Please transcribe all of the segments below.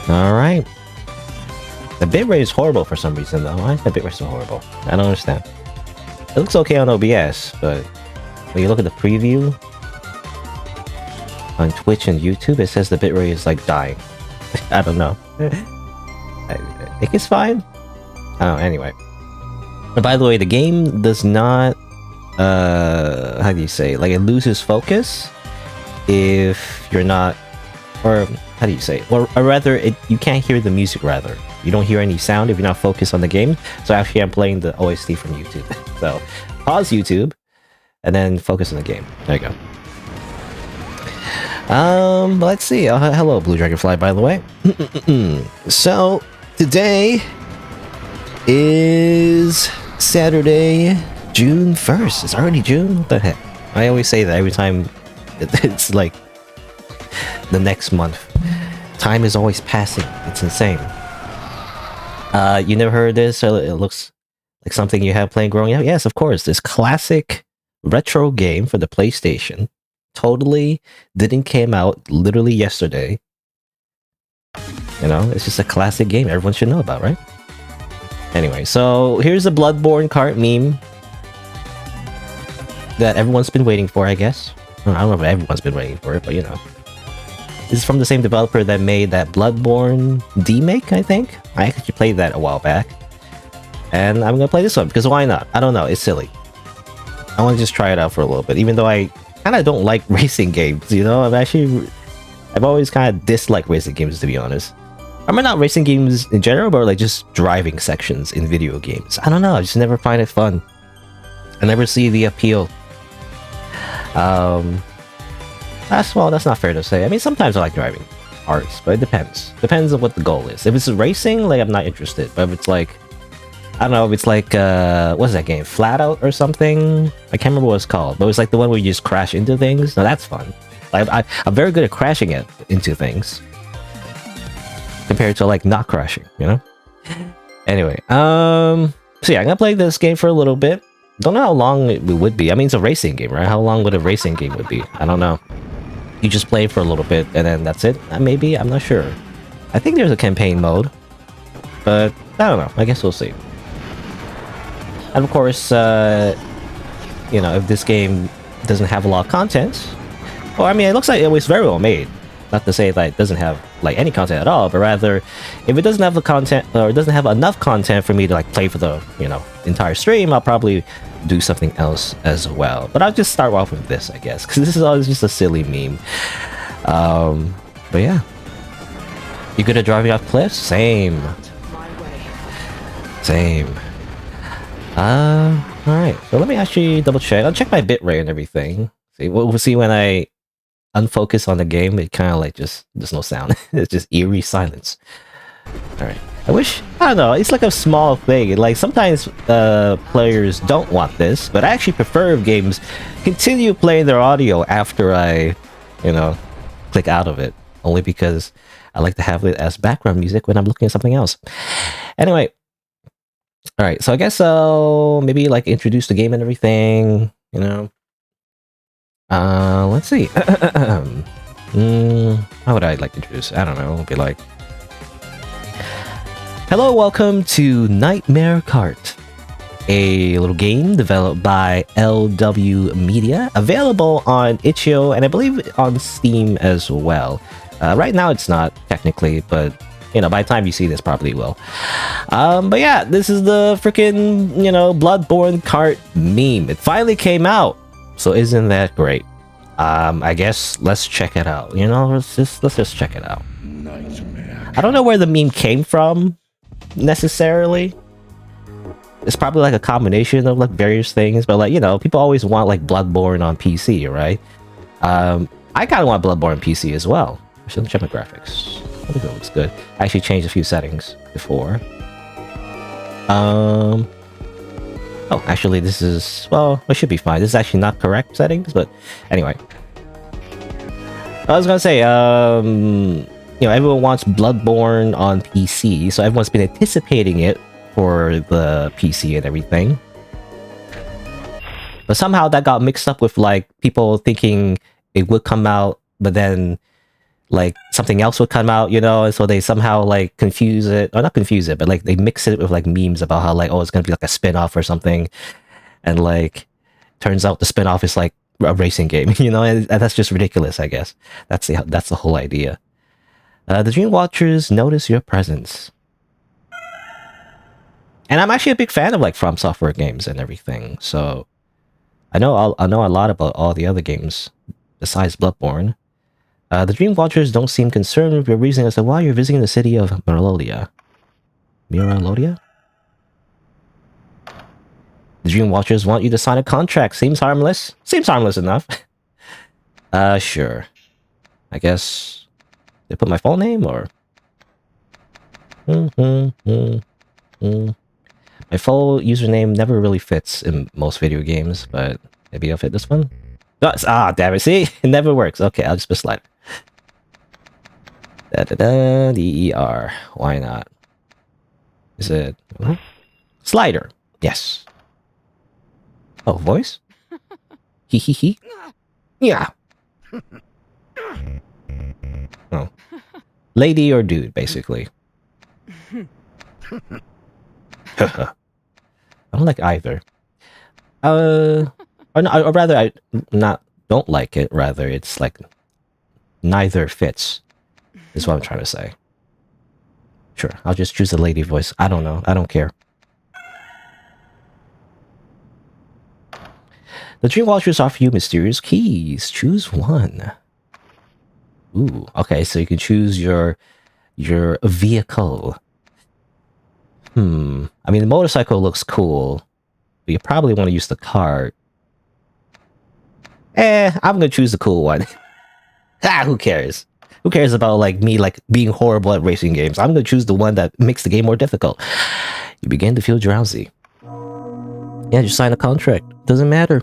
All right. The bitrate is horrible for some reason, though. Why is the bitrate so horrible? I don't understand. It looks okay on OBS, but when you look at the preview on Twitch and YouTube, it says the bitrate is like dying. I don't know. I think it's fine. Oh, anyway. But by the way, the game does not, how do you say, like, it loses focus if you're not, or how do you say, or rather, you can't hear the music, rather. You don't hear any sound if you're not focused on the game. So actually, I'm playing the OST from YouTube. So pause YouTube and then focus on the game. There you go. Let's see. Hello, Blue Dragonfly, by the way. So today is Saturday, June 1st. It's already June? What the heck? I always say that every time it's like the next month. Time is always passing. It's insane. You never heard this? It looks like something you have playing growing up? Yes, of course. This classic retro game for the PlayStation. Totally didn't came out literally yesterday. You know, it's just a classic game everyone should know about, right? Anyway, so here's the Bloodborne Kart meme that everyone's been waiting for, I guess. I don't know if everyone's been waiting for it, but you know. This is from the same developer that made that Bloodborne demake, I think. I actually played that a while back. And I'm gonna play this one, because why not? I don't know, it's silly. I want to just try it out for a little bit, even though I kind of don't like racing games, you know? I've always kind of disliked racing games, to be honest. I mean, not racing games in general, but like just driving sections in video games. I don't know, I just never find it fun. I never see the appeal. That's not fair to say. I mean, sometimes I like driving cars, but it depends. Depends on what the goal is. If it's racing, like, I'm not interested. But if it's like, I don't know, if it's like, what's that game? Flat Out or something? I can't remember what it's called, but it's like the one where you just crash into things. Now that's fun. Like, I'm very good at crashing into things compared to like not crashing, you know? Anyway, so yeah, I'm gonna play this game for a little bit. Don't know how long it would be. I mean, it's a racing game, right? How long would a racing game would be? I don't know. You just play for a little bit and then that's it? Maybe? I'm not sure. I think there's a campaign mode, but I don't know. I guess we'll see. And of course, you know, if this game doesn't have a lot of content, well, I mean, it looks like it was very well made. Not to say that it doesn't have like any content at all, but rather, if it doesn't have the content, or it doesn't have enough content for me to like play for the, you know, entire stream, I'll probably do something else as well. But I'll just start off with this, I guess, because this is always just a silly meme. But yeah, you good at driving off cliffs? Same. Alright, so let me actually double check. I'll check my bitrate and everything. See, we'll see when I unfocus on the game, it kind of like just, there's no sound. It's just eerie silence. Alright. I don't know, it's like a small thing. Like, sometimes players don't want this, but I actually prefer if games continue playing their audio after I, you know, click out of it. Only because I like to have it as background music when I'm looking at something else. Anyway. Alright, so I guess I'll maybe like introduce the game and everything, you know. Let's see. How would I like to introduce? I don't know. It'll be like, hello, welcome to Nightmare Kart, a little game developed by LW Media, available on itch.io and I believe on Steam as well. Right now it's not technically, but you know, by the time you see this, probably will. But yeah, this is the freaking, you know, Bloodborne Kart meme. It finally came out. So isn't that great? I guess let's check it out. You know, let's just check it out. I don't know where the meme came from necessarily. It's probably like a combination of like various things, but like, you know, people always want like Bloodborne on PC, right? I kind of want Bloodborne on PC as well. I should check my graphics. I think it looks good. I actually changed a few settings before. Oh, actually, this is, well, it should be fine. This is actually not correct settings, but anyway. I was gonna say, you know, everyone wants Bloodborne on PC, so everyone's been anticipating it for the PC and everything. But somehow that got mixed up with, like, people thinking it would come out, but then, like something else would come out, you know, and so they somehow like confuse it, or not confuse it, but like they mix it with like memes about how like, oh, it's gonna be like a spin-off or something, and like turns out the spin-off is like a racing game, you know, and that's just ridiculous, I guess. That's the whole idea. The Dream Watchers notice your presence. And I'm actually a big fan of like From Software games and everything, so I know a lot about all the other games besides Bloodborne. The Dream Watchers don't seem concerned with your reason as to why you're visiting the city of Miralodia. Miralodia? The Dream Watchers want you to sign a contract. Seems harmless. Seems harmless enough. Sure. I guess... They put my full name, or... My full username never really fits in most video games, but maybe I'll fit this one? Ah, damn it, see? It never works. Okay, I'll just put Slider. D-E-R. Why not? Is it... Slider. Yes. Oh, voice? Hee hee hee. Yeah. Oh. Lady or dude, basically. I don't like either. Or rather, I don't like it. Rather, it's like neither fits. Is what I'm trying to say. Sure, I'll just choose the lady voice. I don't know. I don't care. The Dream Watchers offer you mysterious keys. Choose one. Ooh, okay, so you can choose your vehicle. I mean, the motorcycle looks cool, but you probably want to use the cart. I'm gonna choose the cool one. Who cares? Who cares about like me like being horrible at racing games? I'm gonna choose the one that makes the game more difficult. You begin to feel drowsy. Yeah, just sign a contract. Doesn't matter.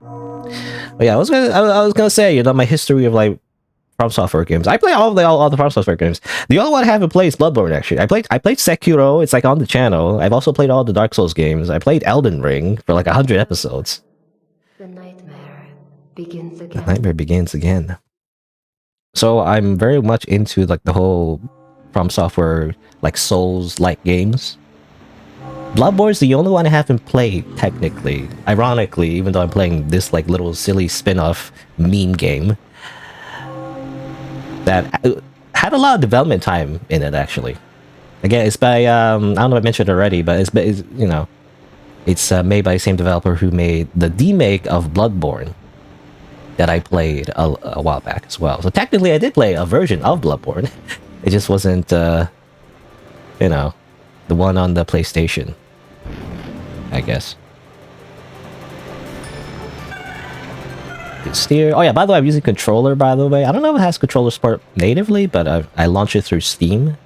But yeah, I was gonna say, you know, my history of like From Software games. I play all the From Software games. The only one I haven't played is Bloodborne. Actually, I played Sekiro. It's like on the channel. I've also played all the Dark Souls games. I played Elden Ring for like 100 episodes. The nightmare begins again. The nightmare begins again. So I'm very much into like the whole From Software like Souls-like games. Bloodborne's the only one I haven't played technically. Ironically, even though I'm playing this like little silly spin-off meme game that had a lot of development time in it, actually. Again, it's by I don't know if I mentioned it already, but it's you know, it's made by the same developer who made the remake of Bloodborne that I played a while back as well. So technically, I did play a version of Bloodborne. It just wasn't, you know, the one on the PlayStation, I guess. Steer. Oh yeah, by the way, I'm using controller, by the way. I don't know if it has controller support natively, but I launched it through Steam.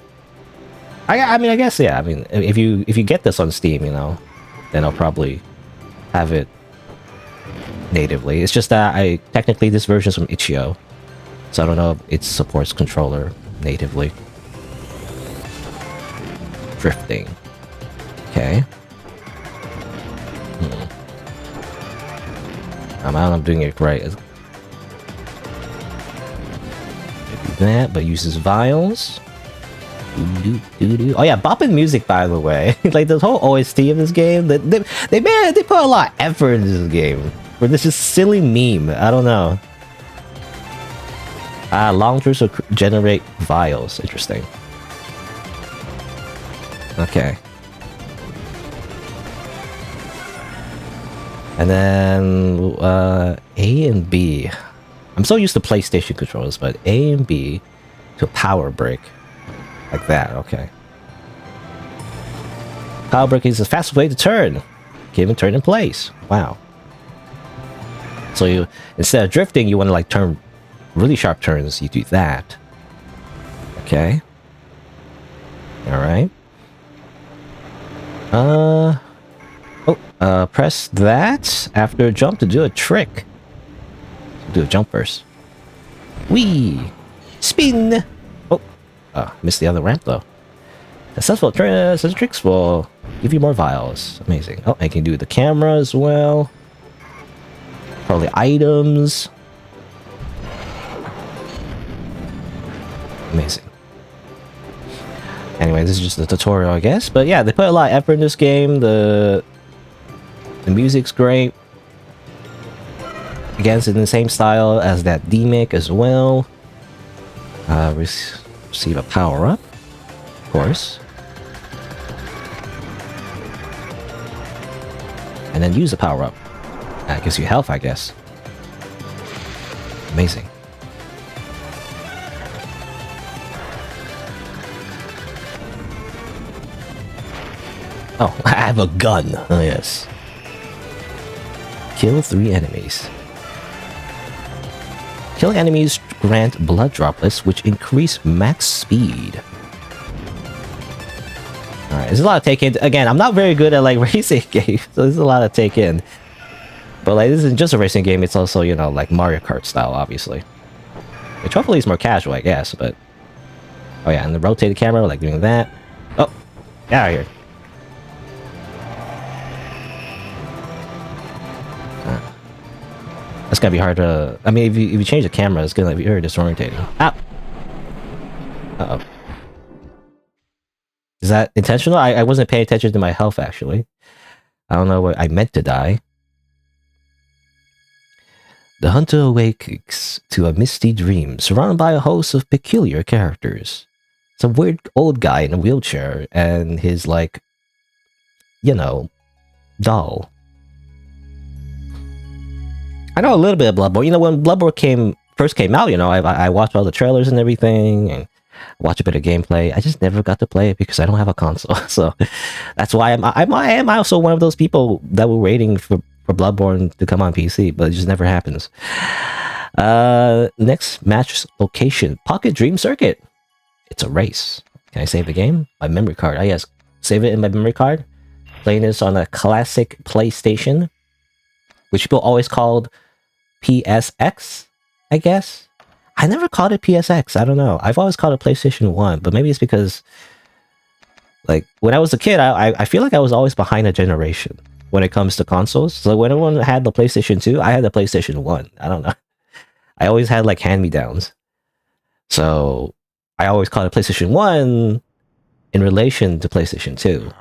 I mean, I guess, yeah. I mean, if you get this on Steam, you know, then I'll probably have it natively. It's just that technically this version is from itch.io, so I don't know if it supports controller natively. Drifting. Okay. I'm doing it right. Do that, but uses vials. Oh yeah, bopping music, by the way. Like the whole OST of this game, they put a lot of effort into this game for this just silly meme. I don't know. Launchers will generate vials. Interesting. Okay. And then A and B. I'm so used to PlayStation controllers, but A and B to power break. Like that, okay. Power break is the fastest way to turn. Give and turn in place. Wow. So you, instead of drifting, you want to like turn really sharp turns. You do that. Okay. Alright. Press that after a jump to do a trick. Do a jump first. Whee! Spin! Oh, missed the other ramp though. Successful tricks will give you more vials. Amazing. Oh, I can do the camera as well. Probably items. Amazing. Anyway, this is just the tutorial, I guess. But yeah, they put a lot of effort in this game. The music's great. Again, it's in the same style as that D-Mic as well. Receive a power-up, of course. And then use the power-up. That gives you health, I guess. Amazing. Oh, I have a gun. Oh, yes. Kill 3 enemies. Killing enemies grant blood droplets, which increase max speed. Alright, there's a lot of take in. Again, I'm not very good at like racing games, so there's a lot of take in. But like, this isn't just a racing game, it's also, you know, like Mario Kart style, obviously. Which hopefully is more casual, I guess, but... Oh yeah, and the rotated camera, like doing that. Oh! Get out of here. That's gotta be hard to... I mean, if you change the camera, it's gonna be very disorientating. Ow! Uh-oh. Is that intentional? I wasn't paying attention to my health, actually. I don't know what I meant to die. The hunter awakes to a misty dream, surrounded by a host of peculiar characters. Some weird old guy in a wheelchair, and his, like... You know... doll. I know a little bit of Bloodborne. You know, when Bloodborne first came out, you know, I watched all the trailers and everything, and watched a bit of gameplay. I just never got to play it because I don't have a console. So that's why I am also one of those people that were waiting for Bloodborne to come on PC, but it just never happens. Next match location, Pocket Dream Circuit. It's a race. Can I save the game? My memory card. Yes, save it in my memory card. Playing this on a classic PlayStation, which people always called PSX, I guess. I never called it PSX. I don't know. I've always called it PlayStation 1, but maybe it's because, like, when I was a kid, I feel like I was always behind a generation when it comes to consoles. So when everyone had the PlayStation 2, I had the PlayStation 1. I don't know. I always had, like, hand-me-downs. So I always called it PlayStation 1 in relation to PlayStation 2.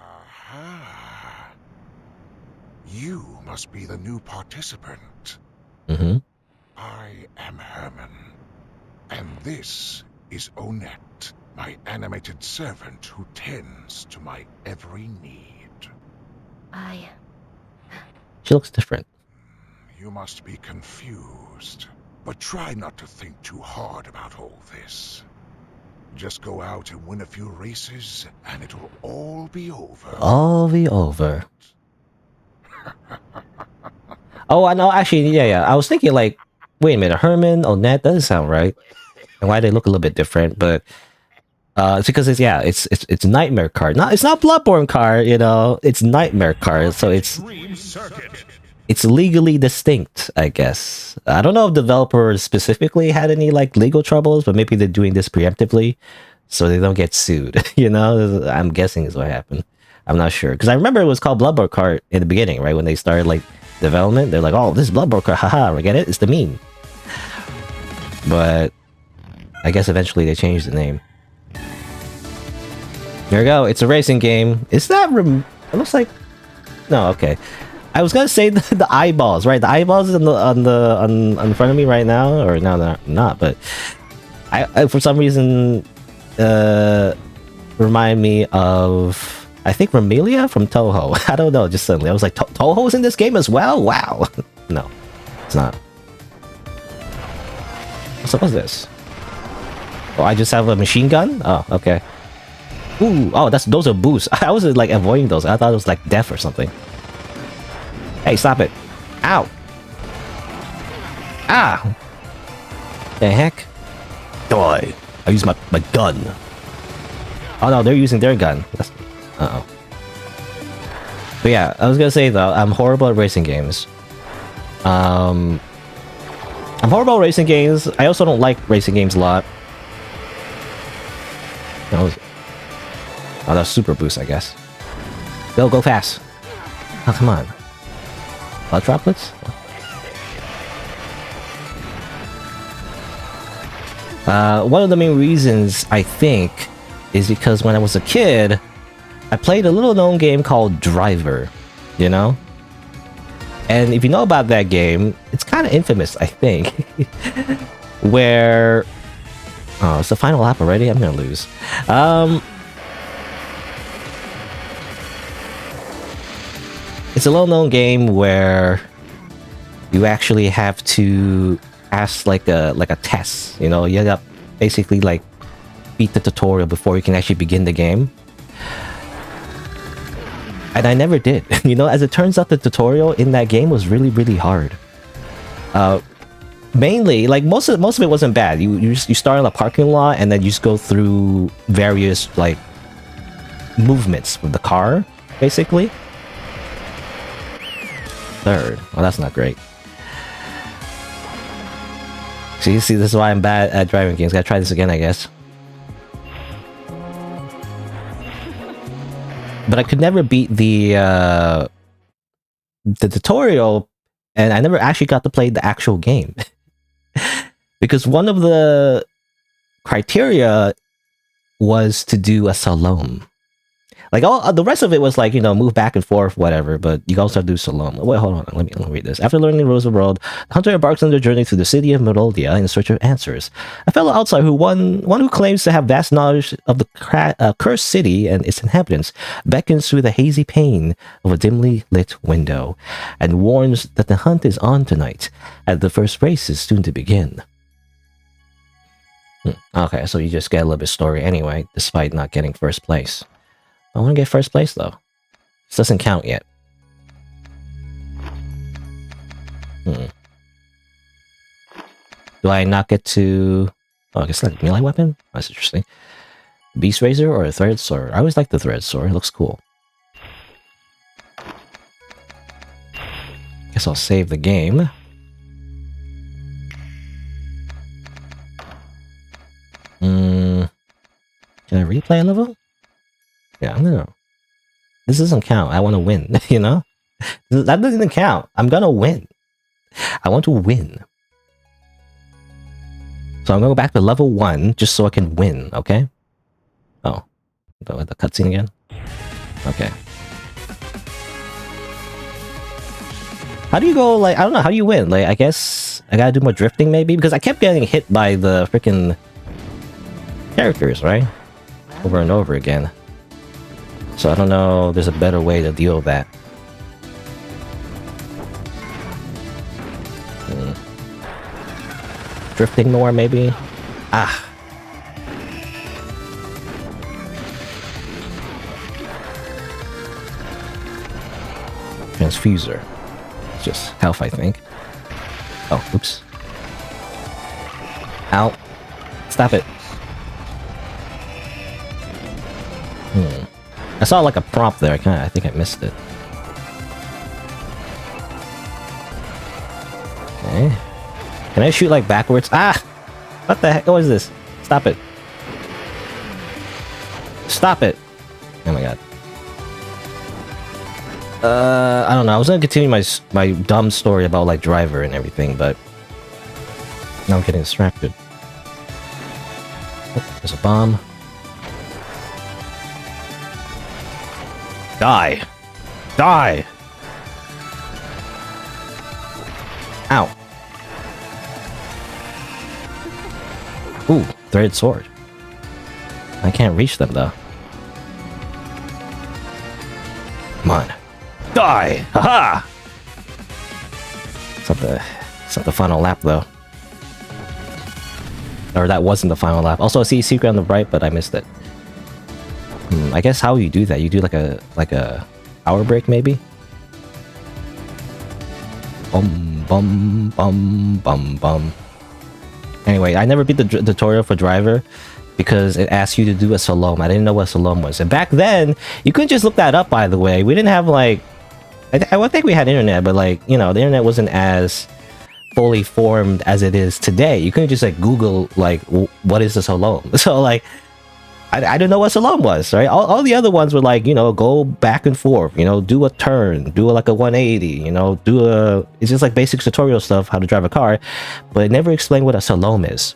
You must be the new participant. Mm-hmm. I am Herman, and this is Onette, my animated servant who tends to my every need. She looks different. You must be confused, but try not to think too hard about all this. Just go out and win a few races, and it'll all be over. All be over. Oh, I know. Actually, yeah. I was thinking, like, wait a minute, Herman, Onette, doesn't sound right. And why they look a little bit different, but it's because it's Nightmare Kart. It's not Bloodborne Kart, you know. It's Nightmare Kart, so it's legally distinct, I guess. I don't know if developers specifically had any like legal troubles, but maybe they're doing this preemptively so they don't get sued. You know, I'm guessing is what happened. I'm not sure because I remember it was called Bloodborne Kart in the beginning, right? When they started like development, they're like, "Oh, this is Bloodborne Kart, haha!" I get it? It's the meme. But I guess eventually they changed the name. There we go. It's a racing game. Is that? It looks like. No, okay. I was gonna say the eyeballs, right? The eyeballs on front of me right now, or no, they're not. But I for some reason remind me of. I think Ramelia from Toho. I don't know, just suddenly. I was like, Toho's in this game as well? Wow. No, it's not. What's this? Oh, I just have a machine gun? Oh, okay. Ooh, oh, those are boosts. I was like avoiding those. I thought it was like death or something. Hey, stop it. Ow. Ah. The heck? Die. I use my gun. Oh no, they're using their gun. Uh-oh. But yeah, I was gonna say though, I'm horrible at racing games. I'm horrible at racing games. I also don't like racing games a lot. Oh, that's super boost, I guess. Go fast. Oh, come on. Blood droplets? One of the main reasons, I think, is because when I was a kid, I played a little-known game called Driver, you know? And if you know about that game, it's kind of infamous, I think. Where... Oh, it's the final lap already? I'm gonna lose. It's a little-known game where you actually have to ask like a test, you know? You have to basically like beat the tutorial before you can actually begin the game. And I never did. You know, as it turns out, the tutorial in that game was really, really hard. Mainly, like most of it wasn't bad. You start in a parking lot and then you just go through various like movements with the car, basically. Third. Oh, that's not great. So you see, this is why I'm bad at driving games. Gotta try this again, I guess. But I could never beat the tutorial, and I never actually got to play the actual game. Because one of the criteria was to do a Salome. Like, all the rest of it was like, you know, move back and forth, whatever, but you also have to do Salome. Wait, hold on, let me read this. After learning the rules of the world, the hunter embarks on their journey through the city of Merodia in search of answers. A fellow outsider one who claims to have vast knowledge of the cursed city and its inhabitants beckons through the hazy pane of a dimly lit window and warns that the hunt is on tonight, and the first race is soon to begin. Okay, so you just get a little bit of story anyway, despite not getting first place. I want to get first place though. This doesn't count yet. Do I not get to... Oh, I guess like a melee weapon? That's interesting. Beast Razor or a Thread Sword? I always like the Thread Sword, it looks cool. Guess I'll save the game. Can I replay a level? Yeah, I'm gonna... This doesn't count. I want to win, you know? That doesn't even count. I'm gonna win. I want to win. So I'm gonna go back to level 1 just so I can win, okay? Oh. The cutscene again? Okay. How do you go, like... I don't know, how do you win? Like, I guess I gotta do more drifting, maybe? Because I kept getting hit by the freaking characters, right? Over and over again. So I don't know, there's a better way to deal with that. Drifting more, maybe? Ah. Transfuser. It's just health, I think. Oh, oops. Ow. Stop it. I saw like a prompt there. I think I missed it. Okay. Can I shoot like backwards? Ah! What the heck? What is this? Stop it. Stop it. Oh my god. I don't know. I was gonna continue my dumb story about like Driver and everything, but now I'm getting distracted. Oh, there's a bomb. Die! Die! Ow. Ooh, threaded sword. I can't reach them though. Come on. Die! Haha! It's not the final lap though. Or that wasn't the final lap. Also, I see a secret on the right, but I missed it. I guess how you do that? You do like a power break, maybe? Bum bum bum bum bum. Anyway, I never beat the tutorial for Driver because it asked you to do a Salome. I didn't know what Salome was, and back then you couldn't just look that up. By the way, we didn't have like I think we had internet, but like, you know, the internet wasn't as fully formed as it is today. You couldn't just like Google like what is a Salome. So like. I didn't know what Salome was, right? All the other ones were like, you know, go back and forth, you know, do a turn, do like a 180, you know, it's just like basic tutorial stuff, how to drive a car, but it never explained what a Salome is.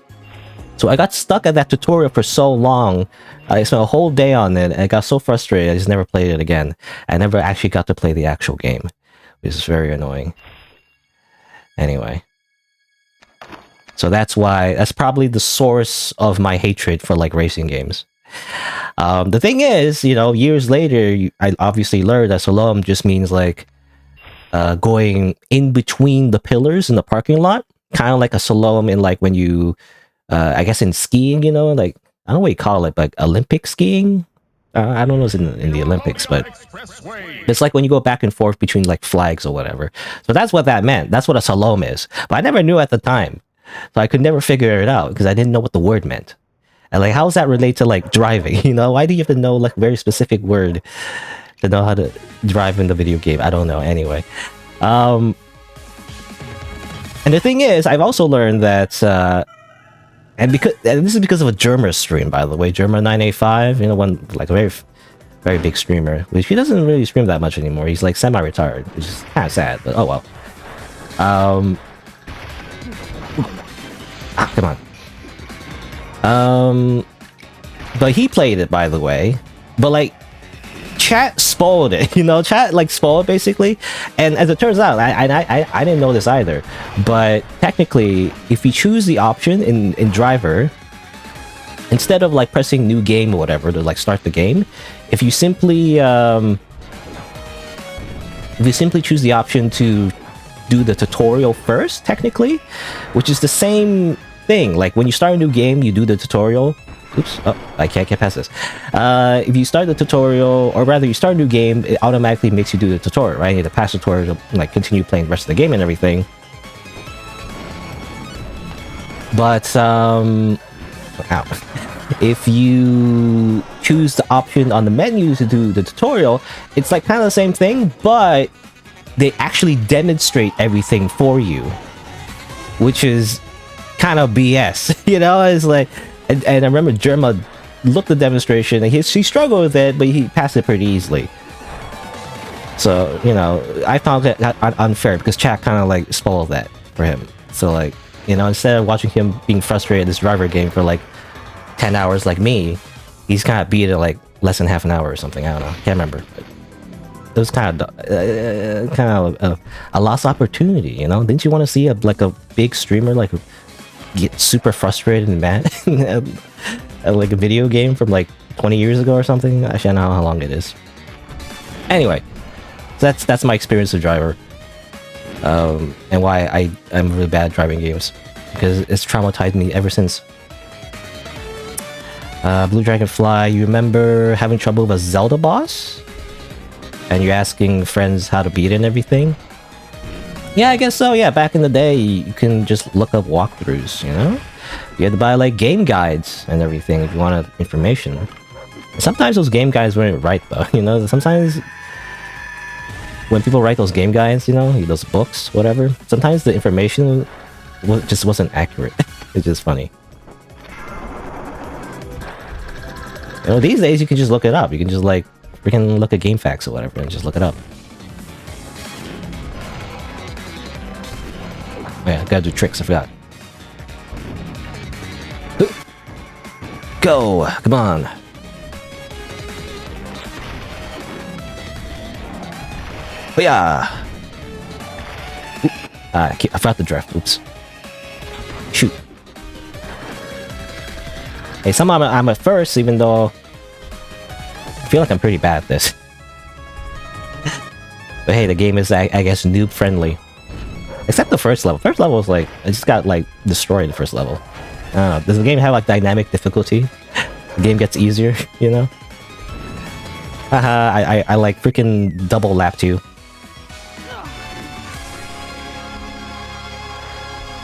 So I got stuck at that tutorial for so long. I spent a whole day on it, and I got so frustrated I just never played it again. I never actually got to play the actual game, which is very annoying. Anyway. So that's probably the source of my hatred for like racing games. The thing is, you know, years later, I obviously learned that slalom just means like going in between the pillars in the parking lot, kind of like a slalom in like when you, I guess in skiing, you know, like I don't know what you call it, like Olympic skiing. I don't know if it's in the Olympics, but it's like when you go back and forth between like flags or whatever. So that's what that meant. That's what a slalom is. But I never knew at the time. So I could never figure it out because I didn't know what the word meant. And like, how does that relate to like driving? You know, why do you have to know like a very specific word to know how to drive in the video game? I don't know. Anyway, and the thing is, I've also learned that, and this is because of a Germa stream, by the way, Germa 985. You know, one like a very big streamer, which he doesn't really stream that much anymore. He's like semi-retired, which is kind of sad. But oh well. Come on. But he played it, by the way. But like, chat spoiled it. You know, chat like spoiled basically. And as it turns out, I didn't know this either. But technically, if you choose the option in driver, instead of like pressing new game or whatever to like start the game, if you simply choose the option to do the tutorial first, technically, which is the same thing. Like when you start a new game, you do the tutorial. Oops, oh, I can't get past this. If you start the tutorial, or rather you start a new game, it automatically makes you do the tutorial, right? You need to pass the tutorial to like continue playing the rest of the game and everything. But if you choose the option on the menu to do the tutorial, it's like kind of the same thing, but they actually demonstrate everything for you, which is kind of BS. You know, it's like, and I remember Germa looked at the demonstration and he struggled with it, but he passed it pretty easily. So, you know, I found it unfair because chat kind of like spoiled that for him. So like, you know, instead of watching him being frustrated at this driver game for like 10 hours like me, he's kind of beat it like less than half an hour or something. I don't know, can't remember. It was kind of a lost opportunity, you know. Didn't you want to see a big streamer like get super frustrated and mad at like a video game from like 20 years ago or something? Actually, I don't know how long it is. Anyway, that's my experience with driver, and why I'm really bad at driving games, because it's traumatized me ever since. Blue Dragonfly, you remember having trouble with a Zelda boss? And you're asking friends how to beat it and everything? Yeah, I guess so. Yeah, back in the day, you can just look up walkthroughs, you know? You had to buy, like, game guides and everything if you wanted information. Sometimes those game guides weren't right, though, you know? Sometimes when people write those game guides, you know, those books, whatever, sometimes the information just wasn't accurate. It's just funny. You know, these days you can just look it up. You can just, like, freaking look at GameFAQs or whatever and just look it up. Oh yeah, gotta do tricks, I forgot. Go! Come on! Oh yeah! I forgot the drift, oops. Shoot. Hey, somehow I'm at first, even though I feel like I'm pretty bad at this. But hey, the game is, I guess, noob friendly. Except the first level. First level was like, I just got like destroyed the first level. I don't know, does the game have like dynamic difficulty? The game gets easier, you know? Haha, I like freaking double lapped you.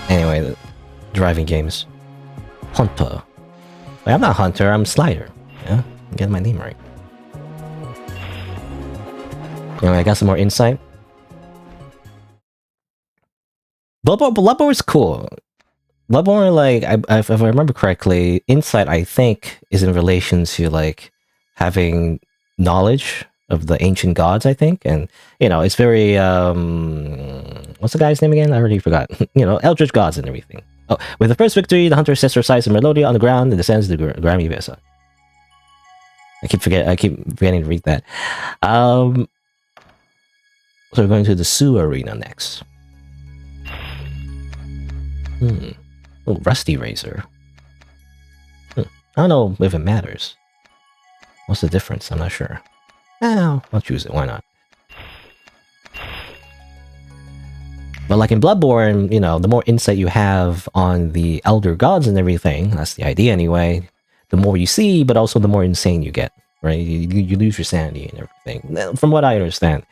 Anyway, the driving games. Hunter. Wait, I'm not Hunter, I'm Slider. Yeah, I'm getting my name right. Anyway, I got some more insight. Bloodborne is cool. Bloodborne, like, if I remember correctly, insight, I think, is in relation to, like, having knowledge of the ancient gods, I think. And, you know, it's very, what's the guy's name again? I already forgot. You know, eldritch gods and everything. Oh, with the first victory, the hunter sets her sights on Melodia on the ground and descends the Grammy Vesa. I keep forgetting to read that. So we're going to the Sioux Arena next. Oh, Rusty Razor. I don't know if it matters. What's the difference? I'm not sure. I'll choose it. Why not? But like in Bloodborne, you know, the more insight you have on the Elder Gods and everything, that's the idea anyway, the more you see, but also the more insane you get, right? You lose your sanity and everything, from what I understand.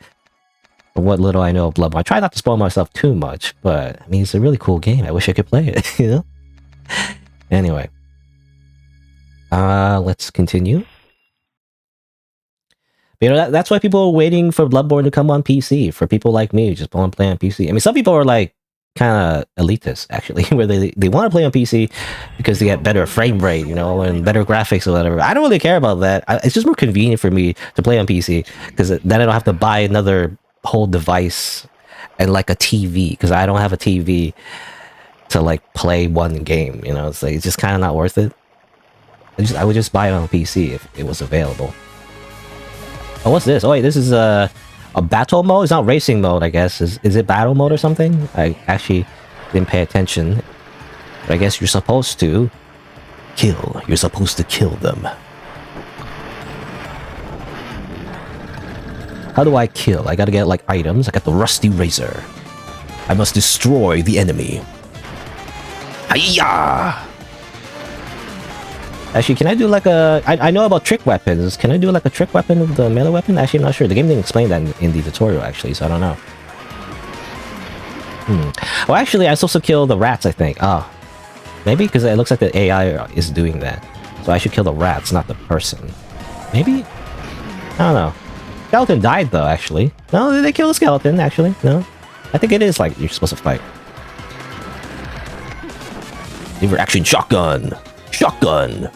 From what little I know of Bloodborne. I try not to spoil myself too much, but I mean, it's a really cool game. I wish I could play it, you know? Anyway. Let's continue. You know, that's why people are waiting for Bloodborne to come on PC. For people like me who just want to play on PC. I mean, some people are like kind of elitist, actually, where they want to play on PC because they get better frame rate, you know, and better graphics or whatever. I don't really care about that. It's just more convenient for me to play on PC because then I don't have to buy another whole device and like a TV because I don't have a TV to like play one game, you know. It's like it's just kind of not worth it. I would just buy it on PC if it was available. Oh, what's this? Oh, wait, this is a battle mode? It's not racing mode, I guess. Is it battle mode or something? I actually didn't pay attention. But I guess you're supposed to kill. You're supposed to kill them. How do I kill? I gotta get, like, items. I got the Rusty Razor. I must destroy the enemy. Hiya! Actually, can I do like a... I know about trick weapons. Can I do like a trick weapon with the melee weapon? Actually, I'm not sure. The game didn't explain that in the tutorial, actually, so I don't know. Well, actually, I'm supposed to kill the rats, I think. Oh. Maybe? Because it looks like the AI is doing that. So I should kill the rats, not the person. Maybe? I don't know. Skeleton died, though, actually. No, did they kill the skeleton, actually? No? I think it is like you're supposed to fight. Lever action shotgun! Shotgun!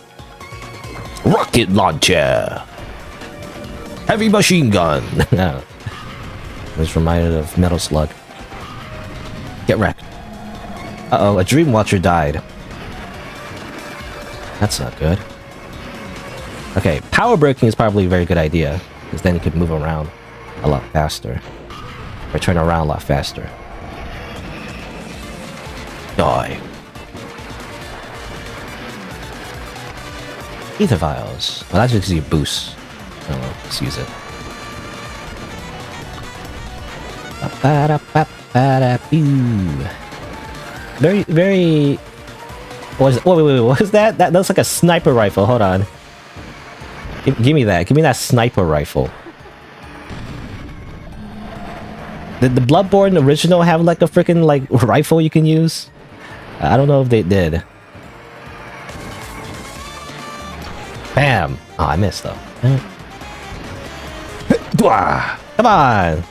Rocket launcher! Heavy machine gun! No. I was reminded of Metal Slug. Get wrecked. Uh-oh, a Dream Watcher died. That's not good. Okay, power braking is probably a very good idea, because then you could move around a lot faster. Or turn around a lot faster. Die. Ether vials. Well, that's just your boost. I don't know, let's use it. Very, very... What is it? Wait, what is that? That looks like a sniper rifle. Hold on. Give me that. Give me that sniper rifle. Did the Bloodborne original have like a freaking like rifle you can use? I don't know if they did. Bam! Oh, I missed though. Come on!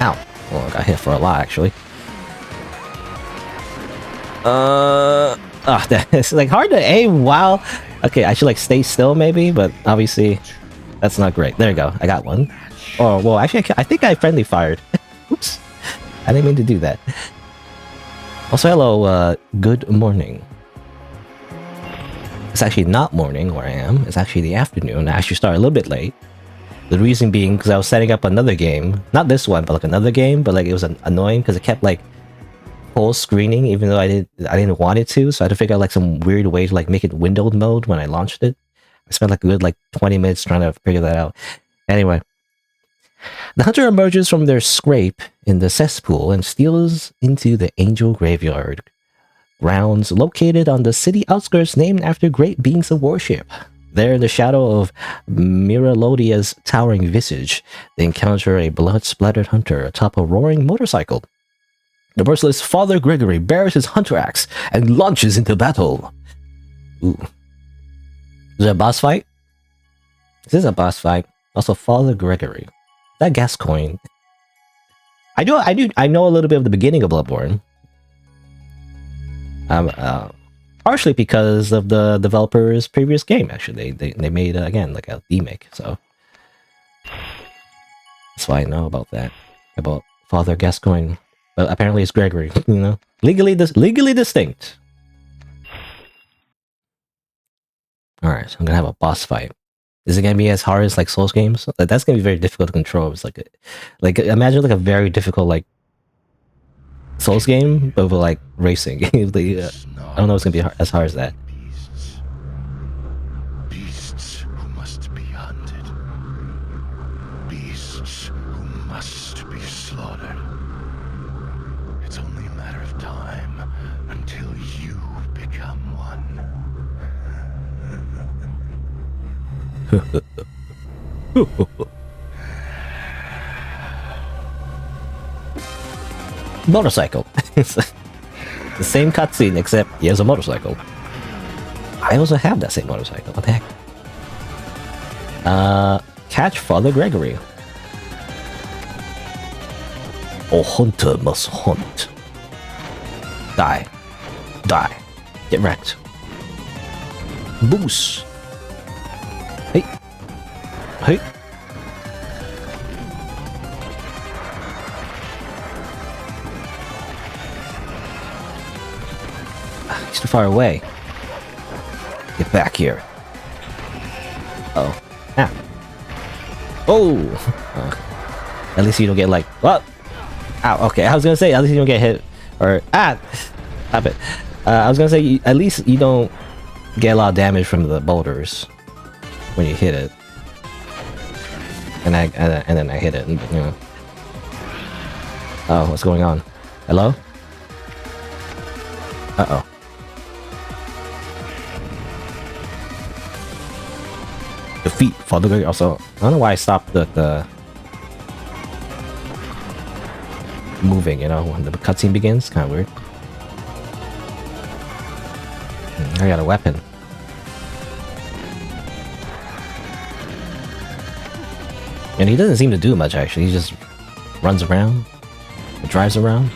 Ow. Well, I got hit for a lot actually. It's like hard to aim while... Okay, I should like stay still maybe, but obviously that's not great. There you go, I got one. Oh, well, actually I think I friendly fired. Oops. I didn't mean to do that. Also, hello, good morning. It's actually not morning where I am. It's actually the afternoon. I actually started a little bit late. The reason being because I was setting up another game. Not this one, but like another game. But like it was annoying because it kept like full screening even though I didn't want it to. So I had to figure out like some weird way to like make it windowed mode when I launched it. I spent like a good like 20 minutes trying to figure that out. Anyway. The hunter emerges from their scrape in the cesspool and steals into the Angel Graveyard grounds located on the city outskirts named after great beings of worship. There in the shadow of Miralodia's towering visage, they encounter a blood-splattered hunter atop a roaring motorcycle. The merciless Father Gregory bears his hunter axe and launches into battle. Ooh. Is it a boss fight? This is a boss fight. Also, Father Gregory. That Gascoigne. I know a little bit of the beginning of Bloodborne. Partially because of the developer's previous game. Actually, they made again like a remake, so that's why I know about that, about Father Gascoigne. But apparently it's Gregory, you know? Legally distinct. Alright, so I'm gonna have a boss fight. Is it gonna be as hard as like Souls games? That's gonna be very difficult to control. It's like imagine like a very difficult like Souls game, but with like racing. I don't know if it's gonna be as hard as that. Beasts who must be hunted. Beasts who must be slaughtered. It's only a matter of time until you become one. Motorcycle. It's the same cutscene, except he has a motorcycle. I also have that same motorcycle. What the heck? Catch Father Gregory. A hunter must hunt. Die. Die. Get wrecked. Boost. Hey. Hey. He's too far away. Get back here. Oh. Ah. Oh. At least you don't get like what? Ow. Okay, I was gonna say at least you don't get hit or stop it. I was gonna say at least you don't get a lot of damage from the boulders when you hit it. And then I hit it. You know. Oh, what's going on? Hello? Uh-oh. Defeat Father Gregory. Also, I don't know why I stopped the moving, you know, when the cutscene begins. Kind of weird. I got a weapon. And he doesn't seem to do much, actually. He just runs around, drives around.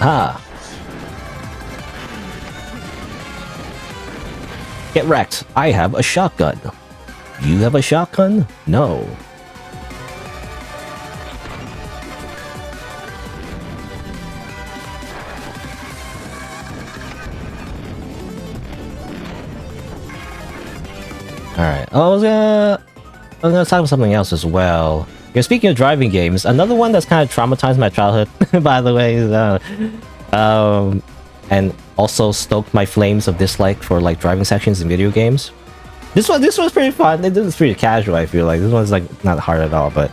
Ah. Get wrecked. I have a shotgun. You have a shotgun? No. Alright. I was gonna talk about something else as well. Yeah, speaking of driving games, another one that's kind of traumatized my childhood, by the way, is, and also stoked my flames of dislike for like driving sections in video games. This one's pretty fun. This is pretty casual. I feel like this one's like not hard at all. But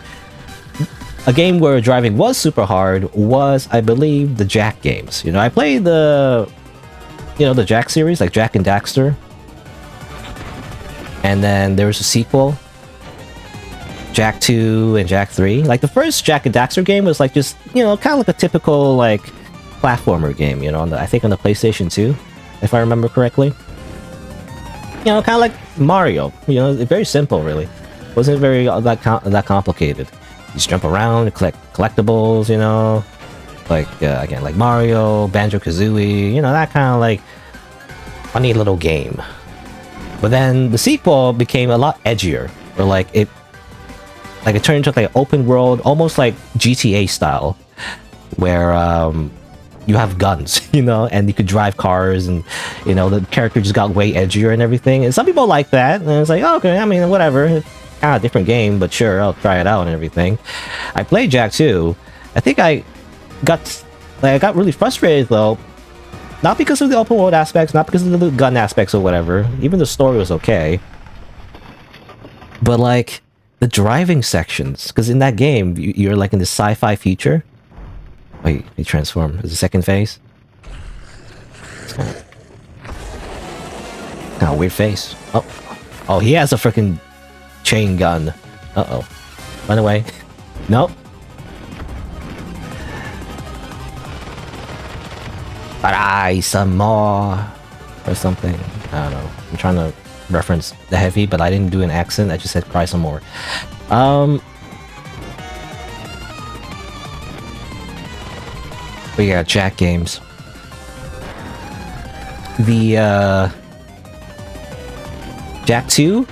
a game where driving was super hard was, I believe, the Jak games. You know, I played the Jak series, like Jak and Daxter, and then there was a sequel. Jak 2 and Jak 3. Like the first Jak and Daxter game was like just, you know, kind of like a typical like platformer game, you know, I think on the PlayStation 2, if I remember correctly. You know, kind of like Mario, you know, very simple really. Wasn't very that complicated. You just jump around, collect collectibles, you know, like again, like Mario, Banjo-Kazooie, you know, that kind of like funny little game. But then the sequel became a lot edgier, or like it turned into like an open world, almost like GTA style, where you have guns, you know, and you could drive cars, and you know the character just got way edgier and everything. And some people like that, and it's like, oh, okay, I mean, whatever, it's kind of a different game, but sure, I'll try it out and everything. I played Jak 2. I think I got really frustrated though, not because of the open world aspects, not because of the gun aspects or whatever. Even the story was okay, but like the driving sections, because in that game you're like in this sci-fi future. Wait, he transformed. Is the second phase? It's kind of weird face. Oh, he has a freaking chain gun. Uh-oh. Run away. Nope. Cry some more or something. I don't know. I'm trying to reference the heavy, but I didn't do an accent. I just said cry some more. But yeah, Jak games. The Jak 2,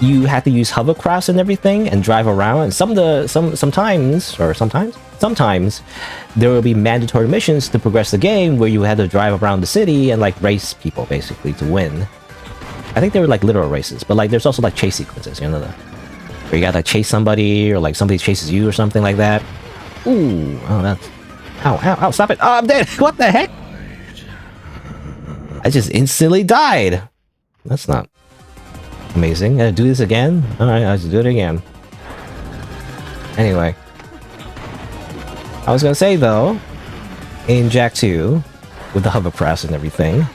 you had to use hovercrafts and everything and drive around. And sometimes there will be mandatory missions to progress the game where you had to drive around the city and like race people basically to win. I think they were like literal races, but like there's also like chase sequences, you know, where you gotta like chase somebody or like somebody chases you or something like that. Ooh, oh that's, ow, stop it! Oh, I'm dead. What the heck? I just instantly died. That's not amazing. Gotta do this again? Alright, I'll just do it again. Anyway. I was gonna say though, in Jak 2, with the hovercrafts and everything,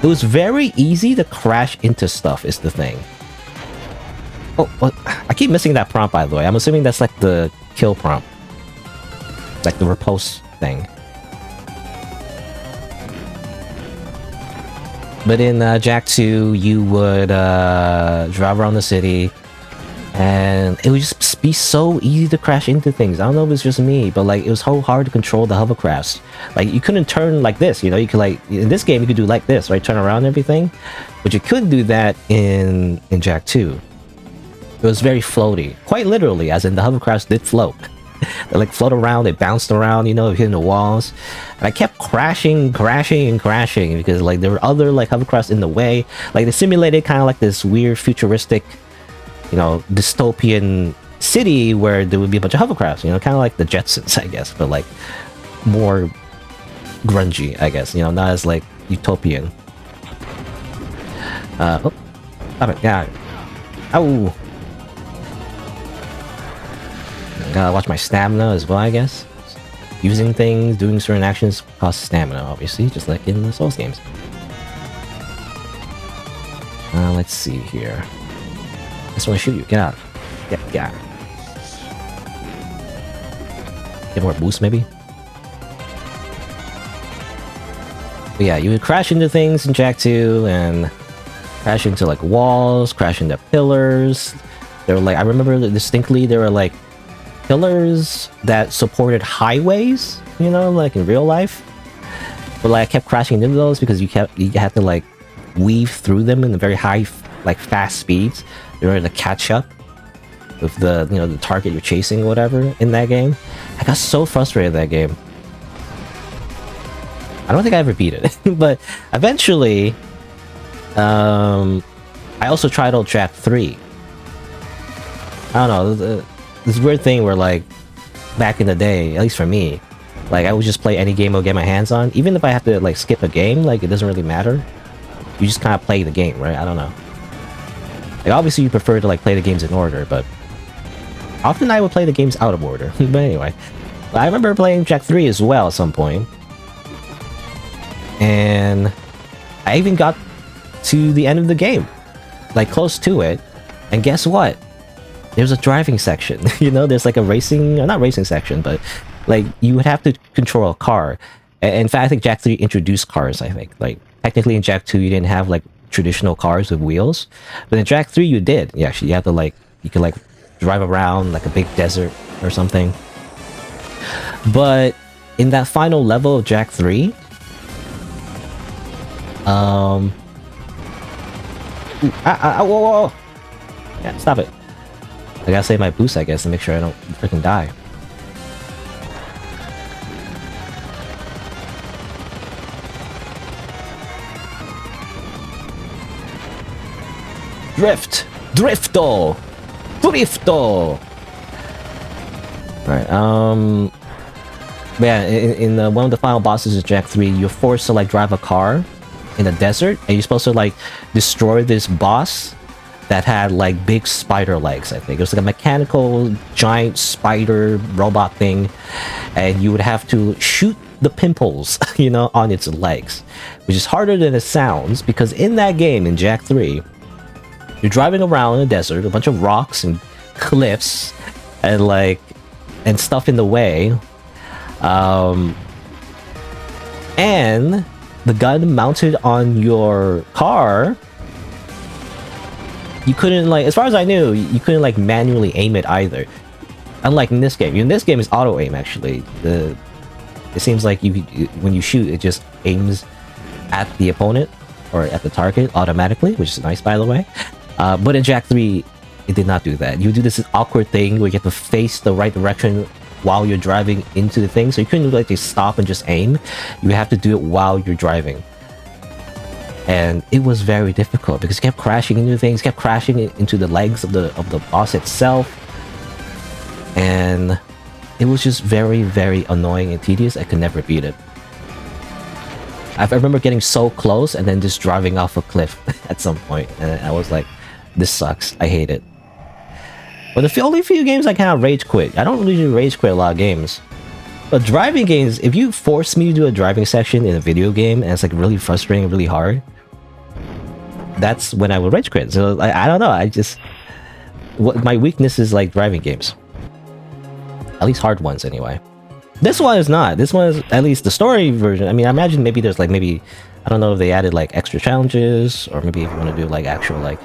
it was very easy to crash into stuff is the thing. Oh, well, I keep missing that prompt by the way. I'm assuming that's like the kill prompt. It's like the repulse thing. But in Jak 2, you would drive around the city, and it would just be so easy to crash into things. I don't know if it's just me, but like it was so hard to control the hovercrafts. Like you couldn't turn like this, you know. You could like in this game you could do like this, right? Turn around and everything, but you couldn't do that in Jak 2. It was very floaty, quite literally, as in the hovercrafts did float. They like float around, they bounced around, you know, hitting the walls. And I kept crashing because like there were other like hovercrafts in the way. Like they simulated kind of like this weird futuristic, you know, dystopian city where there would be a bunch of hovercrafts, you know, kind of like the Jetsons, I guess, but like more grungy, I guess, you know, not as like utopian. Oh, stop it, yeah. Ow. Gotta watch my stamina as well, I guess. Using things, doing certain actions costs stamina, obviously, just like in the Souls games. Let's see here. I just want to shoot you. Get out. Get out. Get more boost, maybe? But yeah, you would crash into things in Jak 2, and crash into like walls, crash into pillars. There were like, I remember distinctly, there were like pillars that supported highways, you know, like in real life. But like I kept crashing into those because you had to like weave through them in a very high, like fast speeds in order to catch up with the, you know, the target you're chasing or whatever in that game. I got so frustrated in that game. I don't think I ever beat it, but eventually, I also tried out Jak 3. I don't know, this weird thing where like back in the day, at least for me, like I would just play any game I would get my hands on, even if I have to like skip a game, like it doesn't really matter. You just kind of play the game, right? I don't know. Like obviously you prefer to like play the games in order, but often I would play the games out of order. But anyway, I remember playing Jak 3 as well at some point, and I even got to the end of the game, like close to it, and guess what? There's a driving section, you know, there's like a racing, or not racing section, but like you would have to control a car. In fact, I think Jak 3 introduced cars, I think. Like technically in Jak 2 you didn't have like traditional cars with wheels, but in Jak 3 you did. Yeah, actually you have to like, you could like drive around like a big desert or something. But in that final level of Jak 3, whoa, whoa. Yeah, stop it. I gotta save my boost, I guess, and make sure I don't freaking die. Drifto! Alright, but yeah, in one of the final bosses of Jak 3, you're forced to like drive a car in the desert, and you're supposed to like destroy this boss that had like big spider legs, I think. It was like a mechanical giant spider robot thing, and you would have to shoot the pimples, you know, on its legs, which is harder than it sounds, because in that game, in Jak 3, you're driving around in the desert, a bunch of rocks and cliffs and like, and stuff in the way. And the gun mounted on your car, you couldn't like, as far as I knew, you couldn't like manually aim it either. Unlike in this game. In this game is auto aim actually. It seems like when you shoot, it just aims at the opponent. or at the target automatically, which is nice, by the way. But in Jak 3, it did not do that. You do this awkward thing where you have to face the right direction while you're driving into the thing, so you couldn't like just stop and just aim. You have to do it while you're driving. And it was very difficult because it kept crashing into things, kept crashing into the legs of the boss itself. And it was just very, very annoying and tedious. I could never beat it. I remember getting so close and then just driving off a cliff at some point, and I was like, this sucks. I hate it. But the only few games I kind of rage quit. I don't usually rage quit a lot of games. But driving games, if you force me to do a driving section in a video game and it's like really frustrating, really hard, that's when I will rage quit. So I don't know. My weakness is like driving games. At least hard ones anyway. This one is not. This one is at least the story version. I mean, I imagine maybe there's like I don't know if they added like extra challenges, or maybe if you want to do like actual like,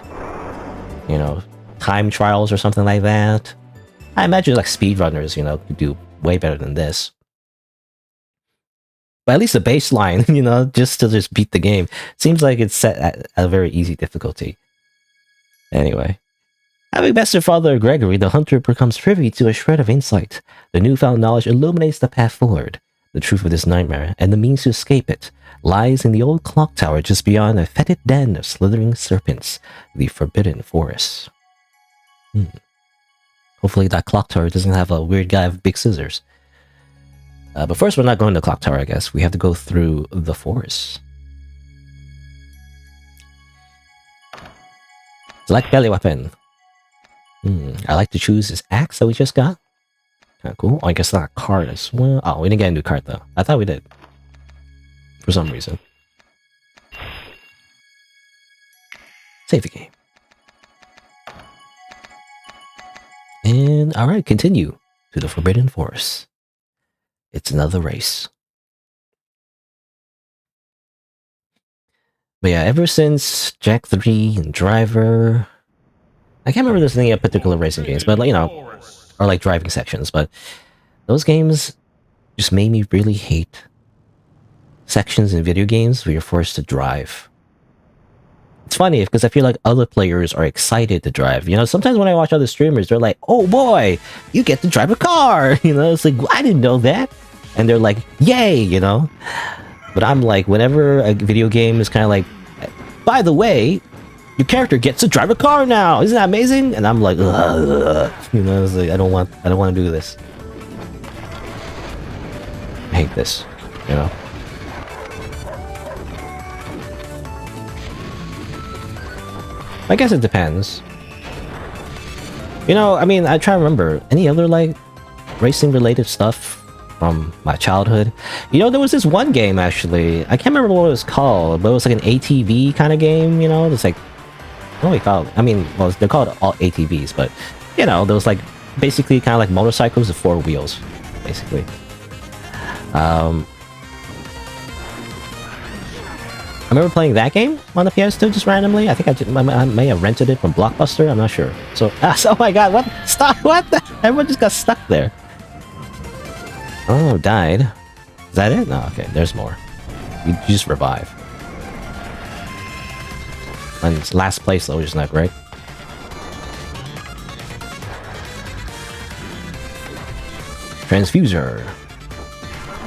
you know, time trials or something like that. I imagine like speedrunners, you know, could do way better than this. But at least the baseline, you know, just to beat the game, seems like it's set at a very easy difficulty. Anyway. Having bested Father Gregory, the hunter becomes privy to a shred of insight. The newfound knowledge illuminates the path forward. The truth of this nightmare, and the means to escape it, lies in the old clock tower just beyond a fetid den of slithering serpents, the Forbidden Forest. Hopefully that clock tower doesn't have a weird guy with big scissors. But first, we're not going to the clock tower, I guess. We have to go through the forest. Select belly weapon. I like to choose this axe that we just got. Kinda cool. Oh, I guess not a card as well. Oh, we didn't get a new card though. I thought we did. For some reason. Save the game. And alright, continue to the Forbidden Forest. It's another race. But yeah, ever since Jak 3 and Driver, I can't remember there's any particular racing games, but like, you know, or like driving sections, but those games just made me really hate sections in video games where you're forced to drive. It's funny because I feel like other players are excited to drive. You know, sometimes when I watch other streamers, they're like, "Oh boy, you get to drive a car!" You know, it's like, I didn't know that, and they're like, "Yay!" You know. But I'm like, whenever a video game is kind of like, by the way, your character gets to drive a car now. Isn't that amazing? And I'm like, ugh. You know, it's like, I don't want to do this. I hate this. You know. I guess it depends. You know, I mean, I try to remember any other like racing related stuff from my childhood. You know, there was this one game actually. I can't remember what it was called, but it was like an ATV kind of game. You know, it's like, what do we call it? I mean, well, they're called all ATVs, but you know, there was like basically kind of like motorcycles with 4 wheels, basically. I remember playing that game on the PS2 just randomly. I think I may have rented it from Blockbuster. I'm not sure. So, oh my god, what? Stop! What? Everyone just got stuck there. Oh, died. Is that it? No, okay. There's more. You just revive. And it's last place though, which is not great. Transfuser.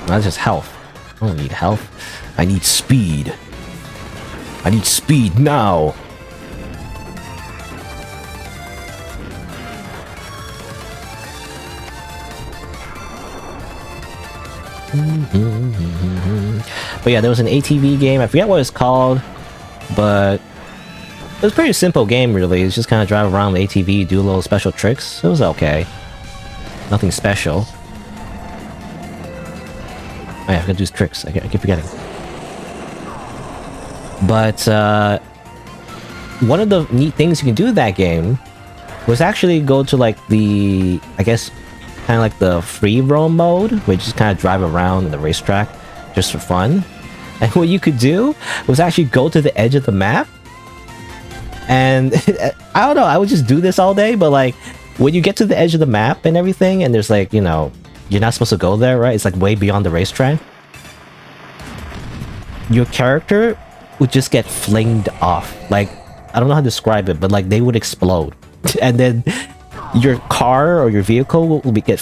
Not just health. I don't need health. I need speed. I need speed now. But yeah, there was an ATV game. I forget what it's called, but it was a pretty simple game, really. It's just kind of drive around the ATV, do little special tricks. It was okay. Nothing special. Oh yeah, I gotta do tricks. I keep forgetting. But one of the neat things you can do in that game was actually go to like the, I guess, kind of like the free roam mode, where you just kind of drive around the racetrack just for fun. And what you could do was actually go to the edge of the map. And I don't know, I would just do this all day, but like when you get to the edge of the map and everything, and there's like, you know, you're not supposed to go there, right? It's like way beyond the racetrack. Your character would just get flinged off. Like, I don't know how to describe it, but like they would explode. And then your car or your vehicle will get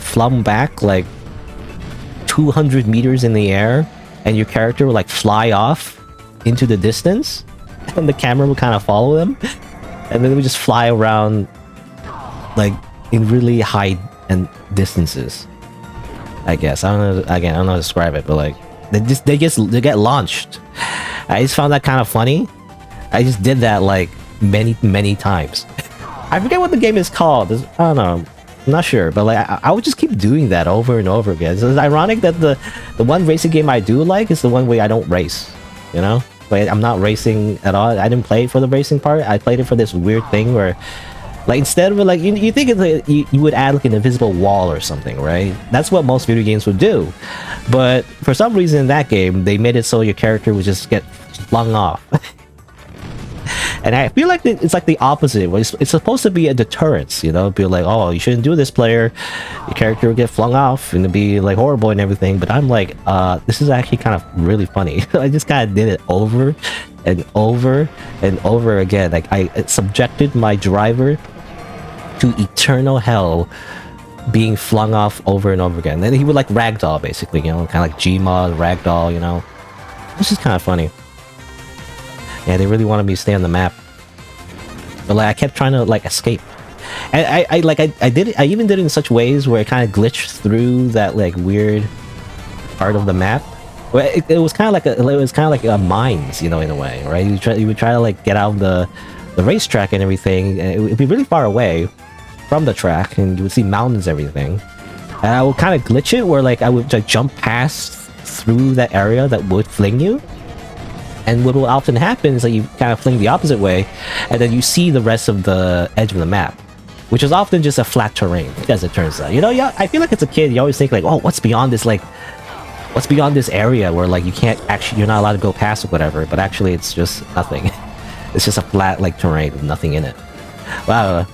flung back like 200 meters in the air, and your character will like fly off into the distance, and the camera will kind of follow them, and then they would just fly around like in really high and distances. I guess I don't know. Again, I don't know how to describe it, but like they get launched. I just found that kind of funny. I just did that like many times. I forget what the game is called. I don't know. I'm not sure, but like I would just keep doing that over and over again. So it's ironic that the one racing game I do like is the one where I don't race. You know, like I'm not racing at all. I didn't play it for the racing part. I played it for this weird thing where, like, instead of like you think it's like, you would add like an invisible wall or something, right? That's what most video games would do. But for some reason in that game, they made it so your character would just get flung off. And I feel like it's like the opposite. It's supposed to be a deterrence, you know? Be like, oh, you shouldn't do this, player. Your character will get flung off and it'd be like horrible and everything. But I'm like, this is actually kind of really funny. I just kind of did it over and over and over again. Like I subjected my driver to eternal hell, being flung off over and over again. Then he would like ragdoll, basically, you know, kind of like Gmod ragdoll, you know. This is kind of funny. Yeah, they really wanted me to stay on the map, but like I kept trying to like escape. And I did it. I even did it in such ways where it kind of glitched through that like weird part of the map. Well, it was kind of like a mines, you know, in a way, right? You would try to like get out of the racetrack and everything, and it would be really far away from the track, and you would see mountains and everything. And I would kind of glitch it where like I would like jump past through that area that would fling you. And what will often happen is that you kind of fling the opposite way, and then you see the rest of the edge of the map, which is often just a flat terrain, as it turns out. You know, yeah, I feel like as a kid, you always think like, oh, what's beyond this, like, what's beyond this area where like you can't actually, you're not allowed to go past or whatever, but actually it's just nothing. It's just a flat like terrain with nothing in it. Wow.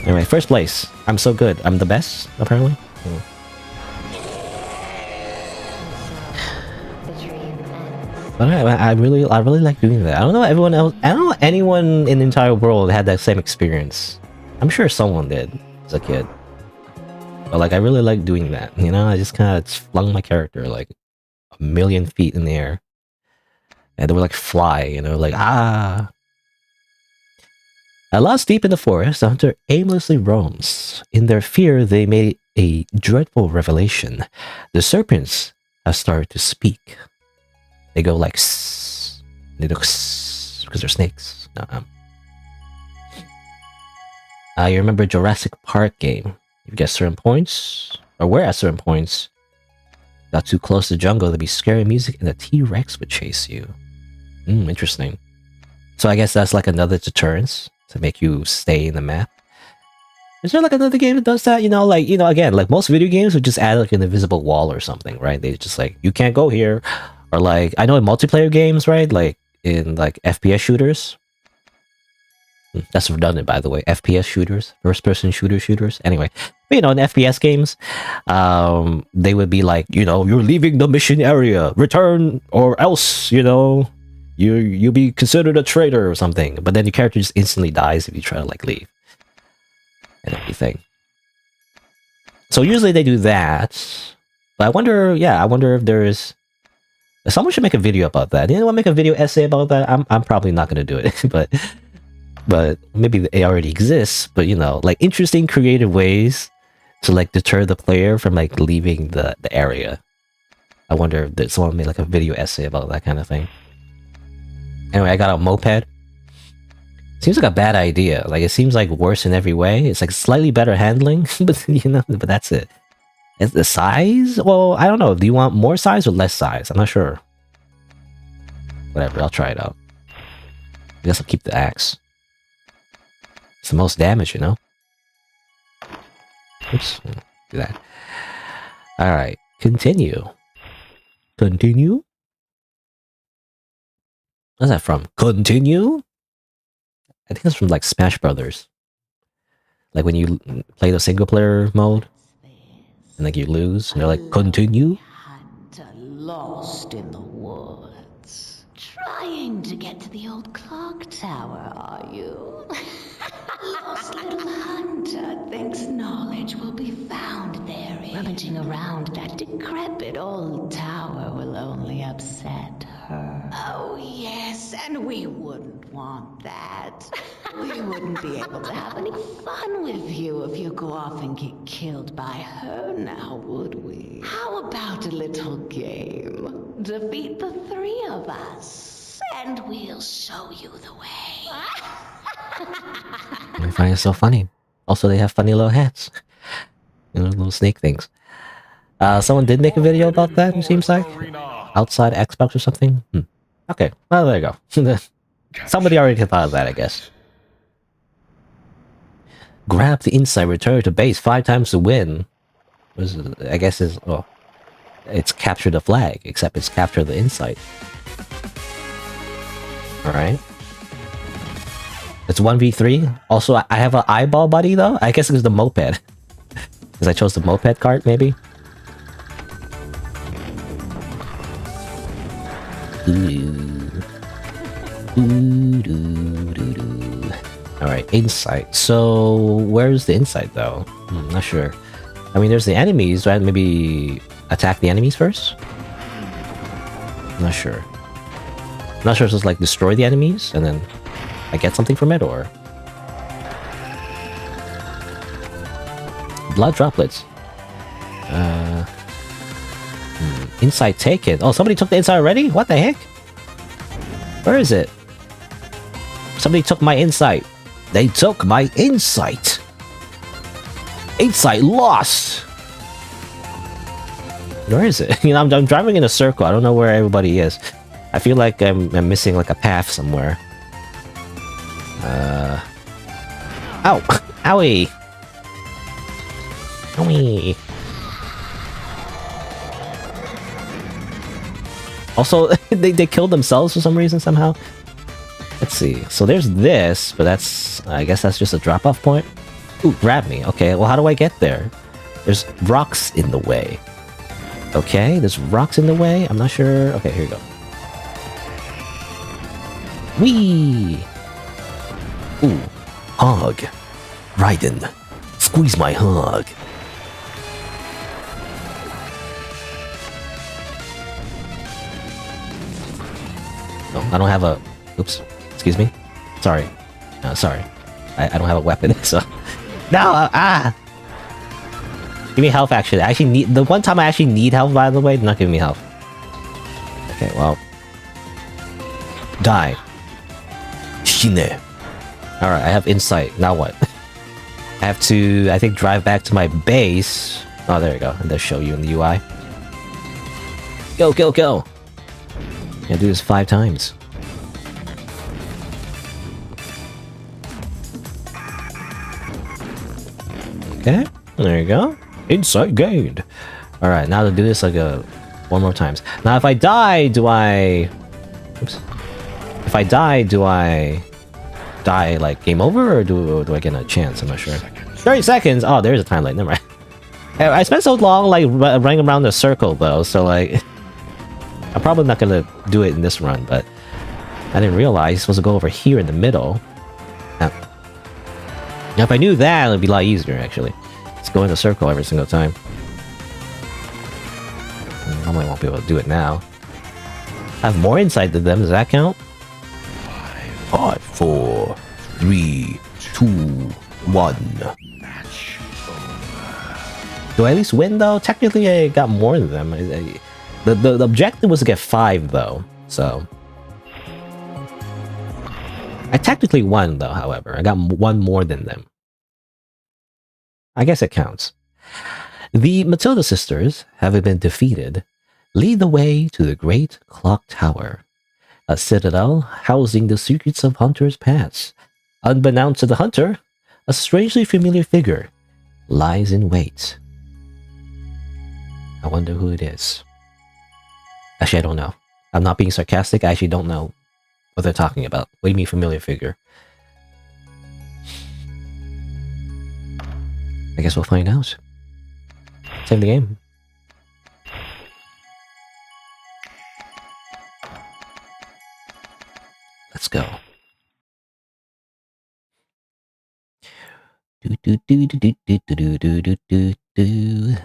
Anyway, first place. I'm so good. I'm the best, apparently. But I really like doing that. I don't know everyone else. I don't know anyone in the entire world had that same experience. I'm sure someone did as a kid. But like I really like doing that. You know, I just kind of flung my character like a million feet in the air, and they were like fly. You know, like ah. At last, deep in the forest, the hunter aimlessly roams. In their fear, they made a dreadful revelation. The serpents have started to speak. They go like sss. They go sss because they're snakes. You remember Jurassic Park game? You get certain points, or were at certain points, got too close to the jungle, there'd be scary music, and the T-Rex would chase you. Interesting. So I guess that's like another deterrence to make you stay in the map. Is there like another game that does that? You know, like, you know, again, like most video games would just add like an invisible wall or something, right? They just like, you can't go here. Or like, I know in multiplayer games, right? Like in like FPS shooters. That's redundant, by the way. FPS shooters, first-person shooters. Anyway, but, you know, in FPS games, they would be like, you know, you're leaving the mission area, return, or else, you know, you'll be considered a traitor or something. But then your character just instantly dies if you try to like leave and everything. So usually they do that. But I wonder if there's. Someone should make a video about that. Anyone make a video essay about that? I'm probably not gonna do it, but maybe it already exists. But you know, like interesting, creative ways to like deter the player from like leaving the area. I wonder if someone made like a video essay about that kind of thing. Anyway, I got a moped. Seems like a bad idea. Like it seems like worse in every way. It's like slightly better handling, but you know, but that's it. Is the size? Well, I don't know. Do you want more size or less size? I'm not sure. Whatever, I'll try it out. I guess I'll keep the axe. It's the most damage, you know? Oops. Do that. Alright. Continue. Continue? What's that from? Continue? I think it's from like Smash Brothers. Like when you play the single player mode. And like you lose, and they're like, continue? lost in the woods. Trying to get to the old clock tower, are you? Lost little hunter thinks knowledge will be found therein. Rummaging around that decrepit old tower will only upset her. Oh yes, and we wouldn't want that. We wouldn't be able to have any fun with you if you go off and get killed by her now, would we? How about a little game? Defeat the three of us, and we'll show you the way. I find it so funny. Also, they have funny little hats. You know, little snake things. Someone did make a video about that, it seems like. Outside Xbox or something? Okay, well, there you go. Somebody already thought of that, I guess. Grab the insight, return to base 5 times to win. I guess is, well, it's capture the flag, except it's capture the insight. Alright. It's 1v3. Also, I have an eyeball buddy though. I guess it was the moped. Because I chose the moped cart, maybe? Alright, insight. So, where's the insight though? Not sure. I mean, there's the enemies. Do I maybe attack the enemies first? Not sure. Not sure if it's like destroy the enemies and then I get something from it, or blood droplets. Insight taken. Oh, somebody took the insight already? What the heck? Where is it? Somebody took my insight. They took my insight. Insight lost. Where is it? You know, I'm driving in a circle. I don't know where everybody is. I feel like I'm missing like a path somewhere. Ow! Owie! Owie! Also, they killed themselves for some reason somehow. Let's see. So there's this, but that's... I guess that's just a drop-off point. Ooh, grab me. Okay, well how do I get there? There's rocks in the way. Okay, there's rocks in the way? I'm not sure... Okay, here you go. Whee! Ooh, hug. Raiden, squeeze my hug. No, I don't have a... Oops, excuse me. Sorry. Sorry. I don't have a weapon, so... No! Give me health, actually. I actually need... The one time I actually need health, by the way, they're not giving me health. Okay, well... Die. Shine. Alright, I have insight. Now what? I have to, I think, drive back to my base. Oh, there you go. And they'll show you in the UI. Go, go, go! I do this 5 times. Okay, there you go. Insight gained. Alright, now to do this like one more times. Now if I die, do I... Oops. If I die, do I... die like game over, or do I get a chance? I'm not sure. 30 seconds! Oh, there's a timeline, never mind. I spent so long like running around the circle though, so like... I'm probably not gonna do it in this run, but... I didn't realize you're supposed to go over here in the middle. Now if I knew that, it would be a lot easier actually. Just go in a circle every single time. I normally won't be able to do it now. I have more insight than them, does that count? 5, 4, 3, 2, 1. Do I at least win though? Technically I got more than them. The objective was to get 5 though, so... I technically won though, however. I got 1 more than them. I guess it counts. The Matilda sisters, having been defeated, lead the way to the Great Clock Tower, a citadel housing the secrets of Hunter's past. Unbeknownst to the hunter, a strangely familiar figure lies in wait. I wonder who it is. Actually, I don't know. I'm not being sarcastic. I actually don't know what they're talking about. What do you mean familiar figure? I guess we'll find out. Save the game. Let's go. Do do do do do do do do do do do.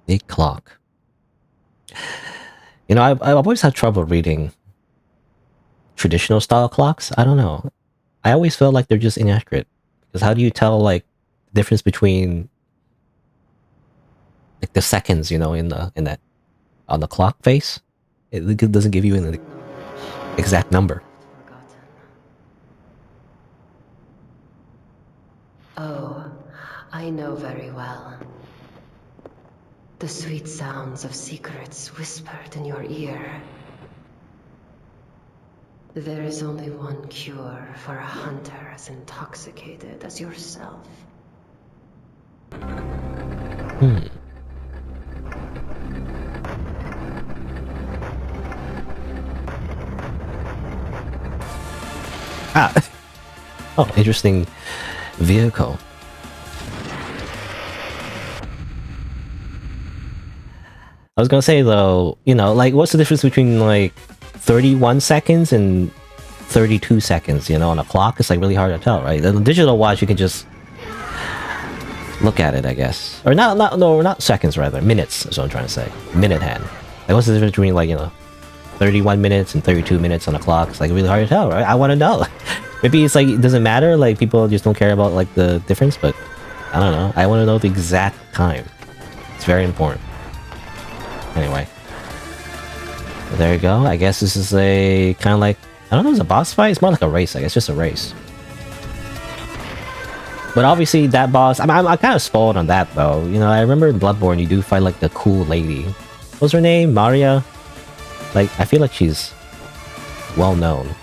Big clock. You know, I've always had trouble reading traditional style clocks. I don't know. I always feel like they're just inaccurate. Because how do you tell like the difference between like the seconds, you know, in that on the clock face? It doesn't give you an exact number. Oh, I know very well. The sweet sounds of secrets whispered in your ear. There is only one cure for a hunter as intoxicated as yourself. Ah! Oh, interesting vehicle. I was gonna say though, you know, like what's the difference between like 31 seconds and 32 seconds, you know, on a clock? It's like really hard to tell, right? The digital watch, you can just look at it, I guess. Or not seconds, rather. Minutes is what I'm trying to say. Minute hand. Like what's the difference between like, you know, 31 minutes and 32 minutes on a clock? It's like really hard to tell, right? I want to know. Maybe it's like, it doesn't matter, like people just don't care about like the difference, but I don't know. I want to know the exact time. It's very important. Anyway. There you go. I guess this is a kind of like, I don't know, it's a boss fight? It's more like a race, I guess, just a race. But obviously that boss, I'm kind of spoiled on that though. You know, I remember in Bloodborne you do fight like the cool lady. What's her name? Maria? Like, I feel like she's well known.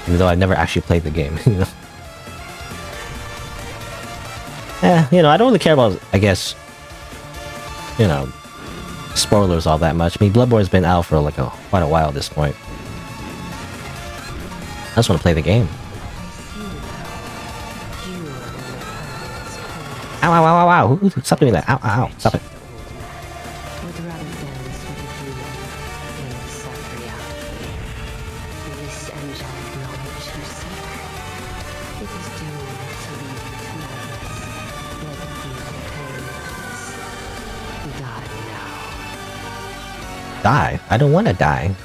Even though I've never actually played the game, you know. You know, I don't really care about, I guess, you know, spoilers all that much. I mean, Bloodborne's been out for like quite a while at this point. I just want to play the game. Ow, ow, ow, ow, ow. Stop doing that. Ow, ow, ow. Stop it. Die? I don't want to die.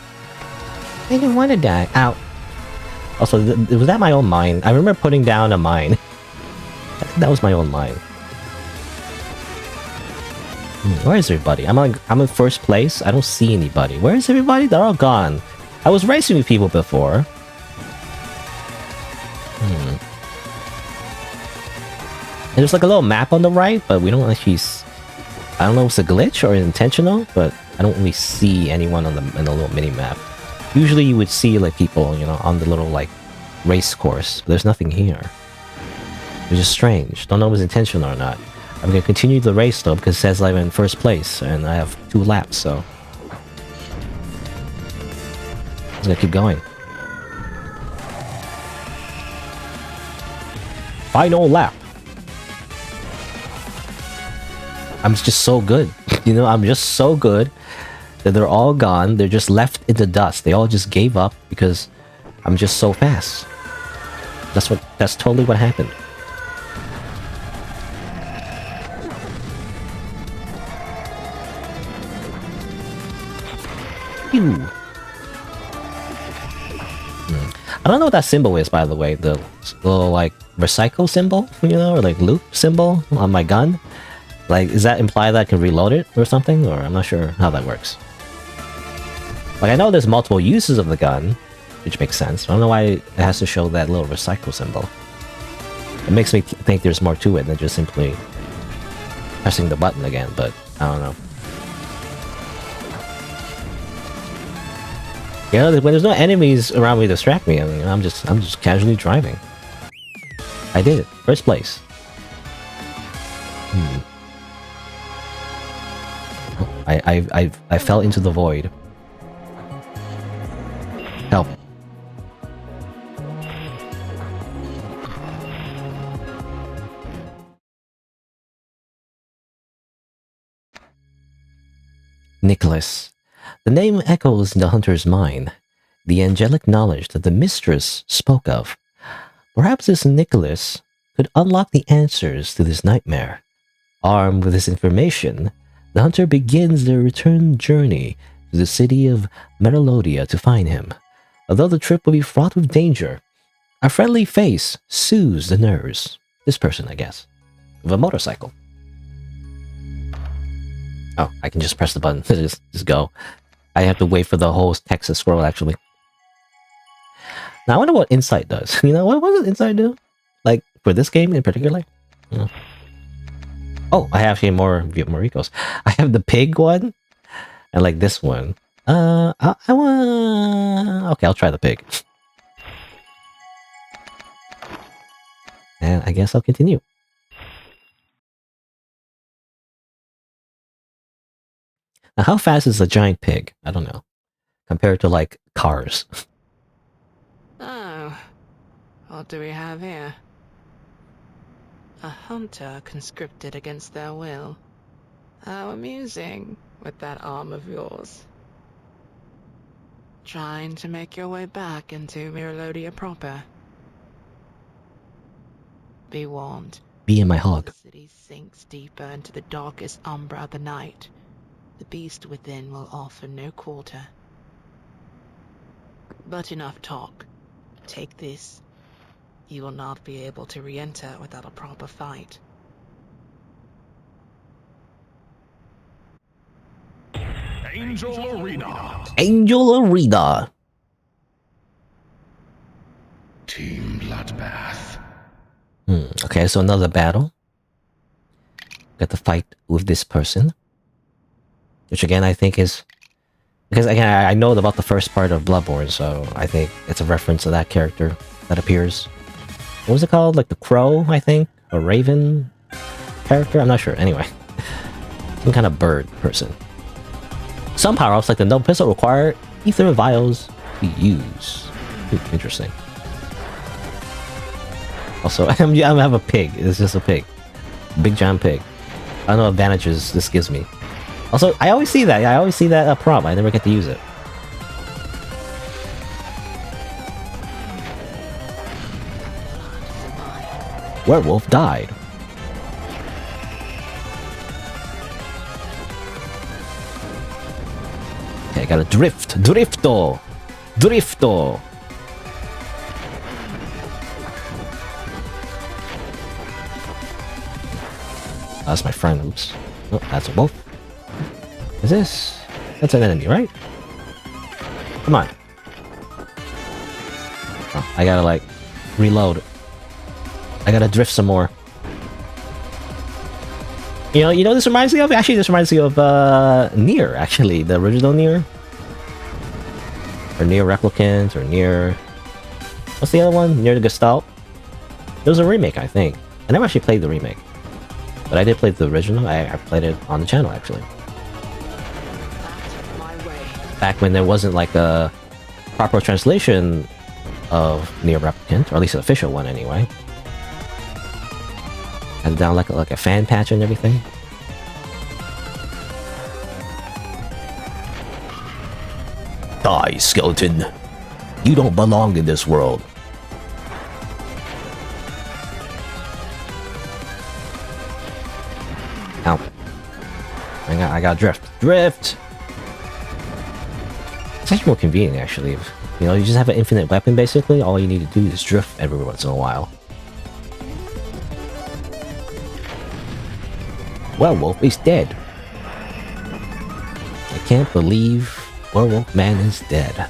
I don't want to die. Ow. Also, was that my own mine? I remember putting down a mine. I think that was my own mine. Where is everybody? I'm in first place. I don't see anybody. Where is everybody? They're all gone. I was racing with people before. And there's like a little map on the right, but we don't actually... I don't know if it's a glitch or intentional, but I don't really see anyone on in the little mini map. Usually you would see like people, you know, on the little like race course. But there's nothing here. Which is strange. Don't know if it's intentional or not. I'm gonna continue the race though because it says I'm in first place and I have 2 laps, so I'm gonna keep going. Final lap. I'm just so good. You know, I'm just so good that they're all gone. They're just left in the dust. They all just gave up because I'm just so fast. That's totally what happened. Phew. I don't know what that symbol is, by the way. The little like recycle symbol, you know, or like loop symbol on my gun. Like, does that imply that I can reload it or something? Or I'm not sure how that works. Like, I know there's multiple uses of the gun, which makes sense. I don't know why it has to show that little recycle symbol. It makes me think there's more to it than just simply pressing the button again, but I don't know. You know, when there's no enemies around me to distract me, I mean, I'm just casually driving. I did it. First place. I fell into the void. Help. Nicholas. The name echoes in the hunter's mind, the angelic knowledge that the mistress spoke of. Perhaps this Nicholas could unlock the answers to this nightmare. Armed with this information, the hunter begins their return journey to the city of Merilodia to find him. Although the trip will be fraught with danger, a friendly face soothes the nerves. This person, I guess. With a motorcycle. Oh, I can just press the button. just go. I have to wait for the whole text to scroll, actually. Now, I wonder what Insight does. You know, what does Insight do? Like, for this game in particular? Yeah. Oh, I have here more Ricos. I have the pig one, and like this one. I want... Okay, I'll try the pig. And I guess I'll continue. Now, how fast is a giant pig? I don't know. Compared to, like, cars. Oh, what do we have here? A hunter conscripted against their will. How amusing, with that arm of yours. Trying to make your way back into Merilodia proper. Be warned. Be in my hog. The city sinks deeper into the darkest umbra of the night. The beast within will offer no quarter. But enough talk. Take this. You will not be able to re-enter without a proper fight. Angel Arena. Angel Arena. Team Bloodbath. Okay, so another battle. Got to fight with this person. Which again, I think is... Because again, I know about the first part of Bloodborne, so I think it's a reference to that character that appears. What was it called? Like the Crow, I think? A Raven character? I'm not sure. Anyway. Some kind of bird person. Some power-ups, like the double pistol, require ether vials to use. Interesting. Also, I have a pig. It's just a pig. Big giant pig. I don't know what advantages this gives me. Also, I always see that. I always see that prompt. I never get to use it. Werewolf died. Okay, I gotta drift. Drifto! Drifto! That's my friend. Oops. Oh, that's a wolf. Is this? That's an enemy, right? Come on. Oh, I gotta, like, reload. I gotta drift some more. You know this reminds me of? Actually, this reminds me of, Nier, actually. The original Nier. Or Nier Replicant, or Nier... What's the other one? Nier the Gestalt? There was a remake, I think. I never actually played the remake. But I did play the original. I played it on the channel, actually. Back when there wasn't like a proper translation of Nier Replicant, or at least an official one anyway. Had it down like a fan patch and everything. Die, skeleton! You don't belong in this world. Ow. I got drift. Drift! It's actually more convenient, actually. You know, you just have an infinite weapon, basically. All you need to do is drift every once in a while. Werewolf is dead. I can't believe Werewolf Man is dead.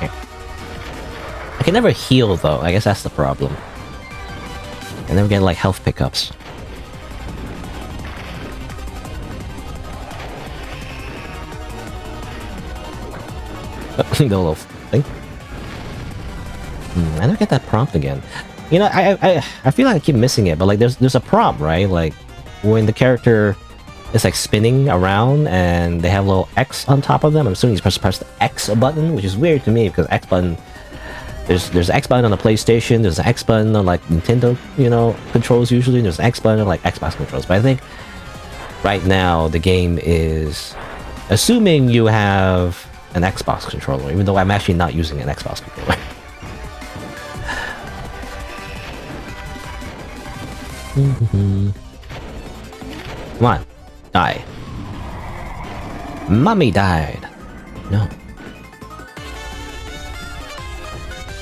I can never heal, though. I guess that's the problem. I never get, like, health pickups. The little thing. I never get that prompt again. You know, I feel like I keep missing it, but, like, there's a prompt, right? Like, when the character is, like, spinning around, and they have a little X on top of them. I'm assuming you're supposed to press the X button, which is weird to me, because X button... There's an X button on the PlayStation. There's an X button on like Nintendo, controls usually. There's an X button on like Xbox controls. But I think right now the game is assuming you have an Xbox controller, even though I'm actually not using an Xbox controller. Come on, die. Mummy died. No.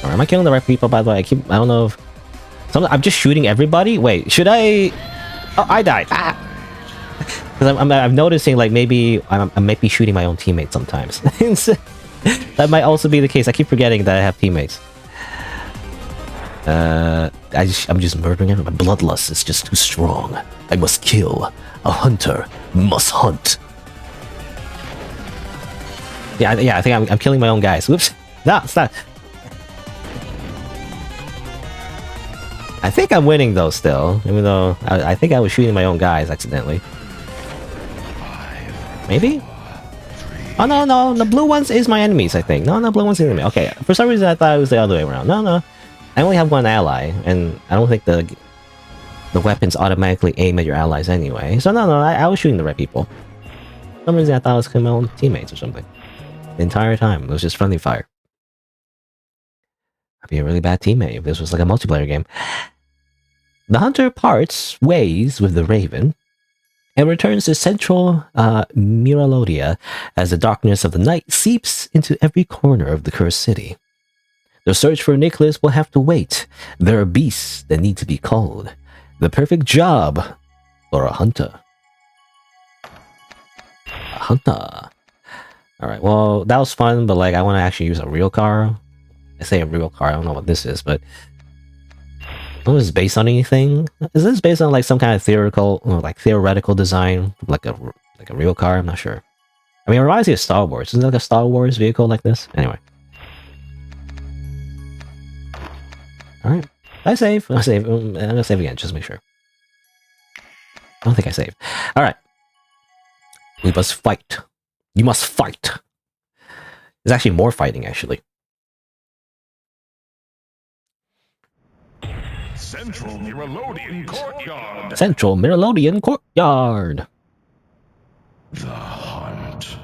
Or am I killing the right people, by the way? I don't know if... I'm just shooting everybody? Wait, should I... Oh, I died! Ah! Because I'm noticing, like, maybe I might be shooting my own teammates sometimes. That might also be the case. I keep forgetting that I have teammates. I'm just murdering everyone. My bloodlust is just too strong. I must kill. A hunter must hunt. Yeah, I think I'm killing my own guys. Whoops. No, stop. I think I'm winning though still, even though I think I was shooting my own guys accidentally. Maybe? Oh no, the blue ones is my enemies, I think. No, blue ones is enemy. Okay, for some reason I thought it was the other way around. No. I only have one ally, and I don't think the weapons automatically aim at your allies anyway. So no, I was shooting the right people. For some reason I thought I was killing my own teammates or something. The entire time. It was just friendly fire. I'd be a really bad teammate if this was like a multiplayer game. The hunter parts ways with the raven and returns to central Miralodia as the darkness of the night seeps into every corner of the cursed city. The search for Nicholas will have to wait. There are beasts that need to be culled. The perfect job for a hunter. A hunter. Alright, well, that was fun, but like, I want to actually use a real car. I say a real car, I don't know what this is, but... I don't know if it's based on anything. Is this based on like some kind of theoretical design? Like a real car? I'm not sure. I mean, it reminds me of Star Wars. Isn't it like a Star Wars vehicle like this? Anyway. Alright. I save. I'm gonna save again, just to make sure. I don't think I saved. Alright. We must fight. You must fight. There's actually more fighting, actually. Central Miralodian Courtyard. Central Miralodian Courtyard. The hunt.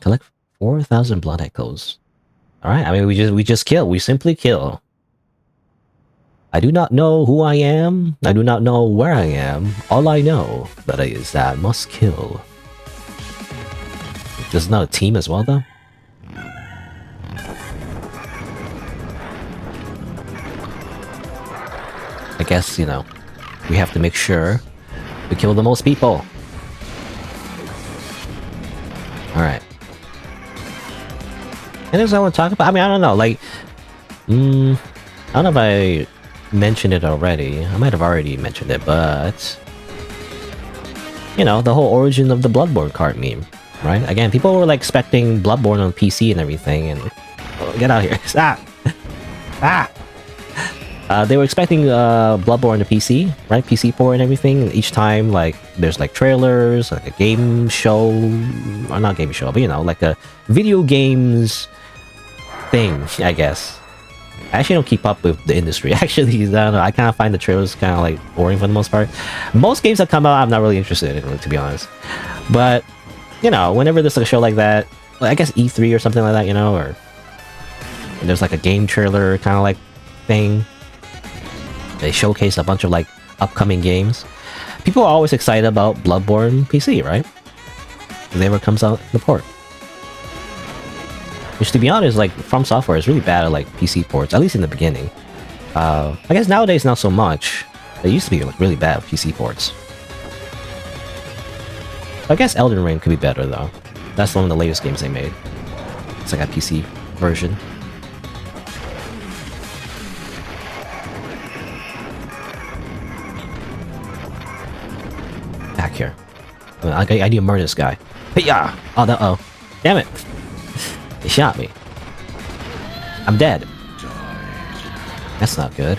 Collect 4,000 blood echoes. Alright, I mean, we just kill. We simply kill. I do not know who I am. I do not know where I am. All I know that is that I must kill. There's not a team as well, though? I guess, we have to make sure we kill the most people. Alright. And there's what I want to talk about. I mean, I don't know, like... I don't know if I mentioned it already. I might have already mentioned it, but... the whole origin of the Bloodborne Kart meme. Right? Again, people were like expecting Bloodborne on PC and everything, and... Oh, get out of here. Ah! Ah! They were expecting Bloodborne to PC, right? PC port and everything. And each time, like, there's like trailers, like a game show... Or not game show, but like a video games thing, I guess. I actually don't keep up with the industry. Actually, I don't know, I kind of find the trailers kind of like boring for the most part. Most games that come out, I'm not really interested in, to be honest. But... whenever there's like a show like that, like I guess E3 or something like that, or there's like a game trailer kind of like thing. They showcase a bunch of like upcoming games. People are always excited about Bloodborne PC, right? Whenever it comes out the port. Which, to be honest, like From Software is really bad at like PC ports, at least in the beginning. I guess nowadays not so much. They used to be like really bad at PC ports. I guess Elden Ring could be better though. That's one of the latest games they made. It's like a PC version. Back here. I need to murder this guy. Hey, yeah. Oh, damn it! They shot me. I'm dead. That's not good.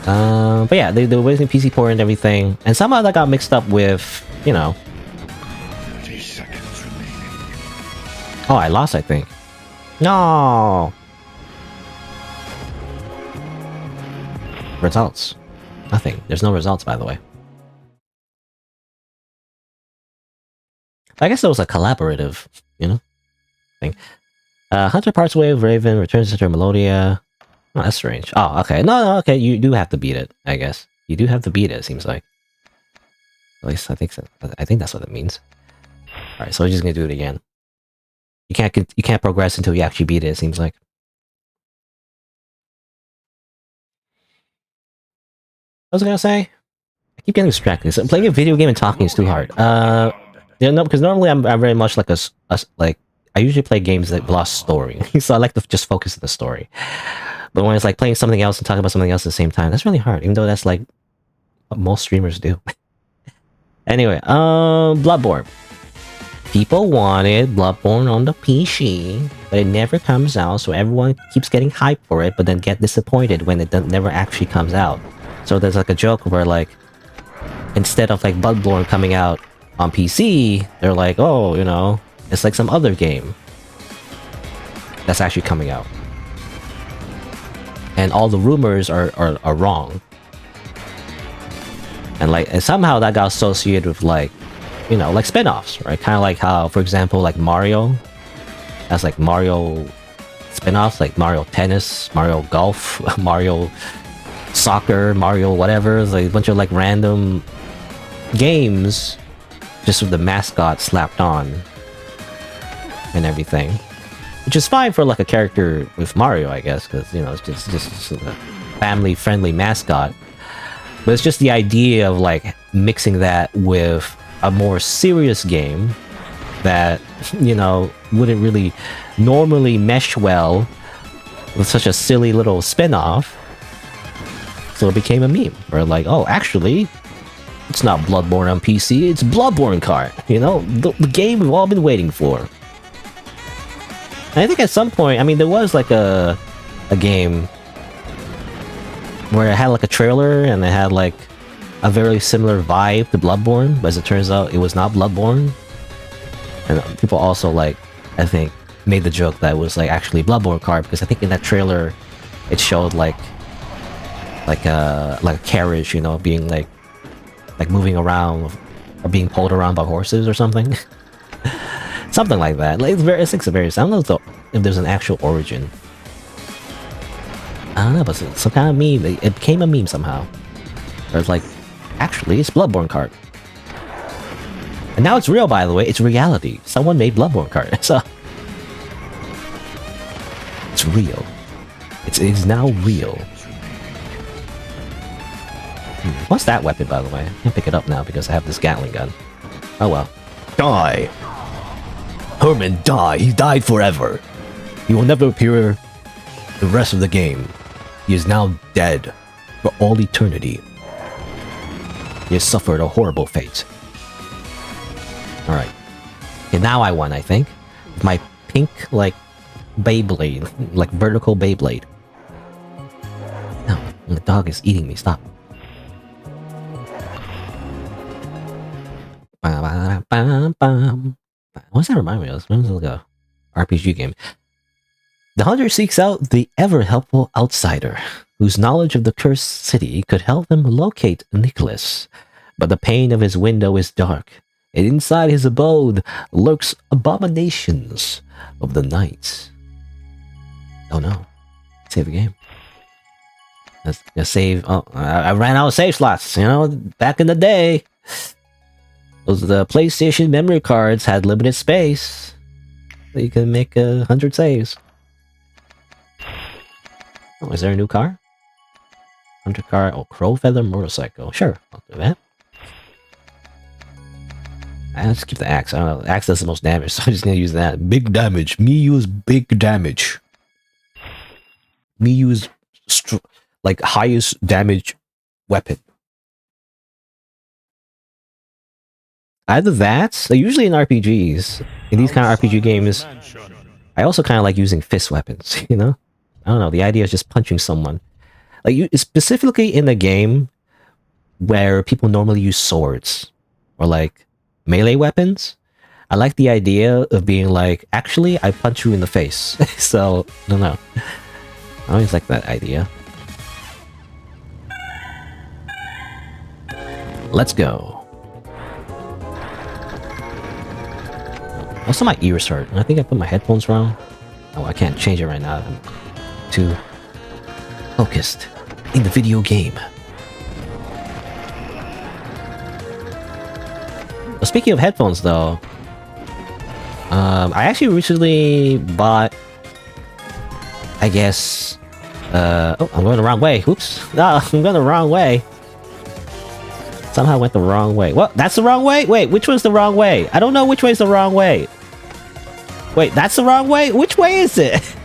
But yeah, they were wasting PC port and everything, and somehow that got mixed up with, 30 seconds remaining. Oh, I lost, I think. No! Results. Nothing. There's no results, by the way. I guess it was a collaborative, you know, thing. Hunter parts away with Raven, returns to Melodia. Oh, that's strange. Oh, okay. No, okay. You do have to beat it, I guess. You do have to beat it, seems like. At least I think so. I think that's what it means. Alright, so we're just gonna do it again. You can't progress until you actually beat it, it seems like. What was I gonna say? I keep getting distracted. So playing a video game and talking is too hard. Yeah, no, because normally I'm very much like like I usually play games that lost story, so I like to just focus on the story. But when it's like playing something else and talking about something else at the same time, that's really hard. Even though that's like what most streamers do. Anyway, Bloodborne. People wanted Bloodborne on the PC, but it never comes out, so everyone keeps getting hyped for it, but then get disappointed when it never actually comes out. So there's like a joke where like, instead of like Bloodborne coming out on PC, they're like, oh, you know, it's like some other game that's actually coming out. And all the rumors are wrong. And somehow that got associated with like, you know, like spin-offs, right? Kind of like how, for example, like Mario has like Mario spin-offs, like Mario Tennis, Mario Golf, Mario Soccer, Mario whatever. It's like a bunch of like random games just with the mascot slapped on and everything, which is fine for like a character with Mario, I guess, because, you know, it's just a family-friendly mascot. But it's just the idea of like mixing that with a more serious game that, you know, wouldn't really normally mesh well with such a silly little spin-off. So it became a meme where like, oh, actually, it's not Bloodborne on PC, it's Bloodborne Kart, you know, the game we've all been waiting for. And I think at some point, I mean, there was like a game where it had like a trailer and it had like a very similar vibe to Bloodborne, but as it turns out, it was not Bloodborne. And people also like, I think, made the joke that it was like actually Bloodborne Kart, because I think in that trailer, it showed like a carriage, you know, being like moving around or being pulled around by horses or something. Something like that. Like, it's very. I don't know if there's an actual origin. I don't know, but it's some kind of meme. It became a meme somehow. Where it's like, actually, it's Bloodborne Kart. And now it's real, by the way. It's reality. Someone made Bloodborne Kart. So it's real. It's now real. What's that weapon, by the way? I can't pick it up now because I have this Gatling gun. Oh well. Die! Herman, die! He died forever! He will never appear the rest of the game. He is now dead for all eternity. He has suffered a horrible fate. Alright. Okay, now I won, I think. With my pink, like, Beyblade. Like, vertical Beyblade. No, the dog is eating me. Stop. What does that remind me of? It was like a RPG game. The hunter seeks out the ever-helpful outsider, whose knowledge of the cursed city could help them locate Nicholas. But the pane of his window is dark, and inside his abode lurks abominations of the night. Oh no. Save the game. Let's save. Oh, I ran out of save slots, you know, back in the day. The PlayStation memory cards had limited space. So you can make 100 saves. Oh, is there a new car? Hunter car. Oh, Crow Feather Motorcycle. Sure, I'll do that. Let's keep the axe. I don't know. The axe does the most damage, so I'm just gonna use that. Big damage. Me use big damage. Me use like highest damage weapon. Either that, like usually in RPGs, in these kind of RPG games, I also kind of like using fist weapons, you know? I don't know, the idea is just punching someone. Like, specifically in the game where people normally use swords, or like melee weapons, I like the idea of being like, actually, I punch you in the face. So, I don't know. I always like that idea. Let's go. Also, my ears hurt. I think I put my headphones wrong. Oh, I can't change it right now. I'm too focused in the video game. Well, speaking of headphones, though, I actually recently bought, I guess, oh, I'm going the wrong way. Oops. No, I'm going the wrong way. Somehow went the wrong way. What? That's the wrong way? Wait, which one's the wrong way? I don't know which way's the wrong way. Wait, that's the wrong way? Which way is it?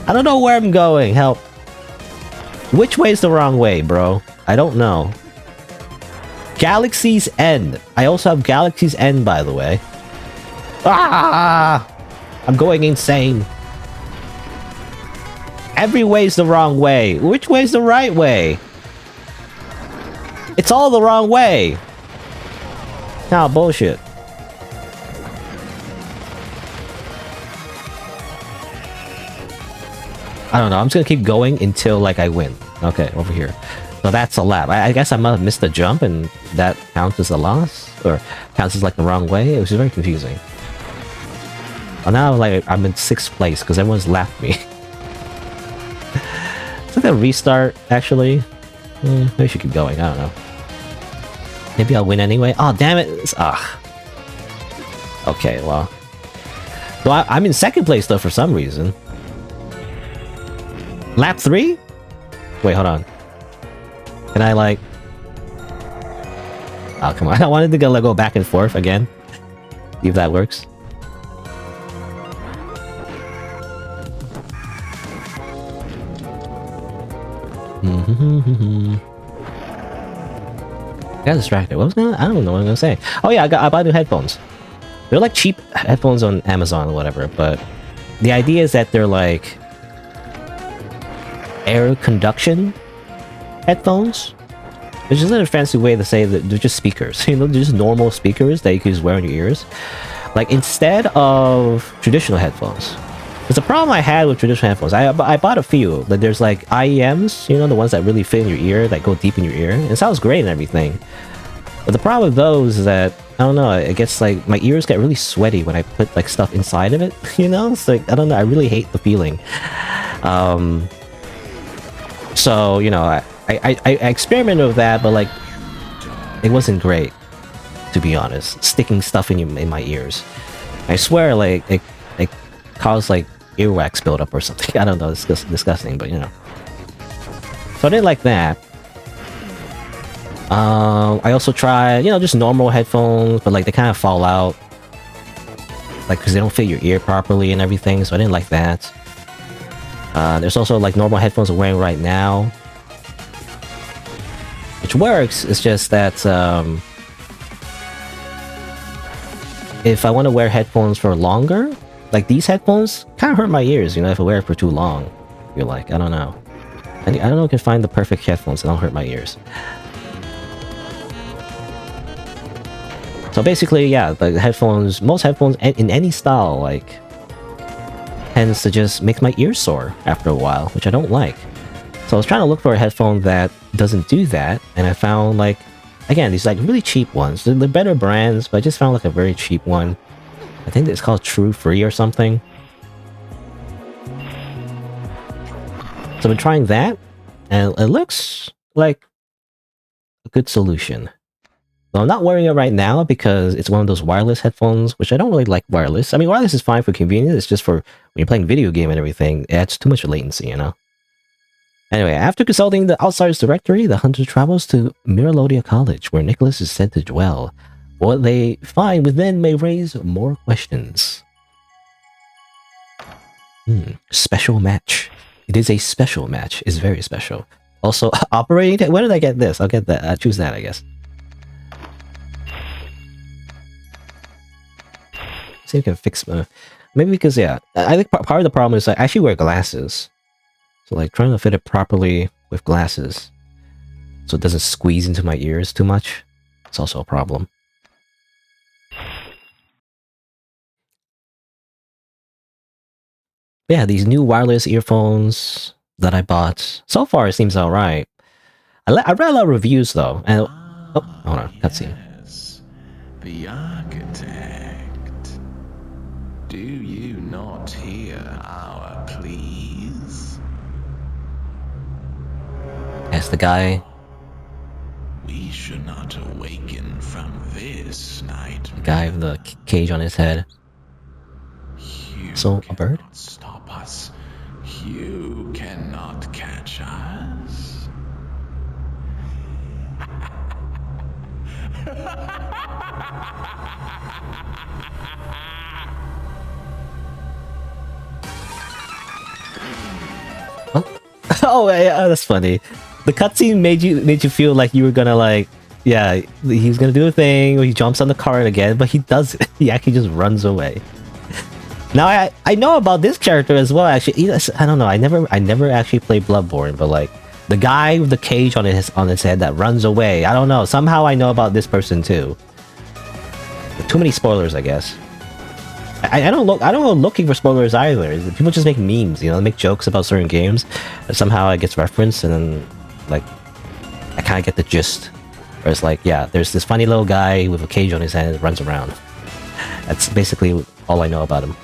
I don't know where I'm going. Help. Which way is the wrong way, bro? I don't know. Galaxy's End. I also have Galaxy's End, by the way. Ah! I'm going insane. Every way's the wrong way. Which way's the right way? It's all the wrong way. Nah, bullshit. I don't know. I'm just gonna keep going until, like, I win. Okay, over here. So that's a lap. I guess I might have missed a jump and that counts as a loss? Or counts as, like, the wrong way? It was very confusing. Well, now, like, I'm in 6th place because everyone's lapped me. It's like a restart, actually. Maybe I should keep going. I don't know. Maybe I'll win anyway. Oh, damn it. Okay, well. So I'm in 2nd place, though, for some reason. Lap 3? Wait, hold on. Can I, like... Oh, come on. I wanted to go back and forth again. See if that works. Got distracted. What was gonna? I don't know what I'm gonna say. Oh yeah, I bought new headphones. They're like cheap headphones on Amazon or whatever, but the idea is that they're like air conduction headphones, which is a fancy way to say that they're just speakers. You know, they're just normal speakers that you can just wear in your ears. Like instead of traditional headphones. Because the problem I had with traditional headphones, I bought a few. Like there's like IEMs, you know, the ones that really fit in your ear, that go deep in your ear. And it sounds great and everything. But the problem with those is that, I don't know, it gets like, my ears get really sweaty when I put like stuff inside of it, you know? It's like, I don't know, I really hate the feeling. So, you know, I experimented with that, but like, it wasn't great, to be honest. Sticking stuff in my ears. I swear, like, it caused like earwax buildup or something. I don't know, it's disgusting, but you know. So I didn't like that. I also tried, you know, just normal headphones, but like they kind of fall out. Like, because they don't fit your ear properly and everything, so I didn't like that. There's also like normal headphones I'm wearing right now. Which works, it's just that, if I want to wear headphones for longer, like these headphones kind of hurt my ears, you know, if I wear it for too long. You're like, I don't know. I don't know if I can find the perfect headphones that don't hurt my ears. So basically, yeah, the headphones, most headphones in any style, like, tends to just make my ears sore after a while, which I don't like. So I was trying to look for a headphone that doesn't do that, and I found, like, again, these like really cheap ones. They're better brands, but I just found like a very cheap one. I think it's called True Free or something. So I've been trying that, and it looks like a good solution. So I'm not wearing it right now because it's one of those wireless headphones, which I don't really like wireless. I mean, wireless is fine for convenience. It's just for when you're playing video game and everything, it adds too much latency, you know? Anyway, after consulting the Outsiders Directory, the hunter travels to Miralodia College, where Nicholas is said to dwell. What they find within may raise more questions. Special match. It is a special match. It's very special. Also, operating... Where did I get this? I'll get that. I'll choose that, I guess. See if we can fix... maybe because, yeah. I think part of the problem is I actually wear glasses. So, like, trying to fit it properly with glasses so it doesn't squeeze into my ears too much. It's also a problem. Yeah, these new wireless earphones that I bought. So far, it seems alright. I read a lot of reviews though, and oh, hold on, cutscene. Yes, the architect. Do you not hear our pleas? That's the guy. We should not awaken from this nightmare. The guy with the cage on his head. You So, a bird? cannot stop us. You cannot catch us. Oh, yeah, that's funny. The cutscene made you feel like you were gonna like, yeah, he's gonna do a thing where he jumps on the cart again, but he doesn't. He actually just runs away. Now I know about this character as well. Actually, I don't know. I never actually played Bloodborne, but like the guy with the cage on his head that runs away. I don't know. Somehow I know about this person too. Too many spoilers, I guess. I don't go looking for spoilers either. People just make memes, you know, make jokes about certain games, and somehow it gets referenced, and then like I kind of get the gist. Where it's like, yeah, there's this funny little guy with a cage on his head that runs around. That's basically all I know about him.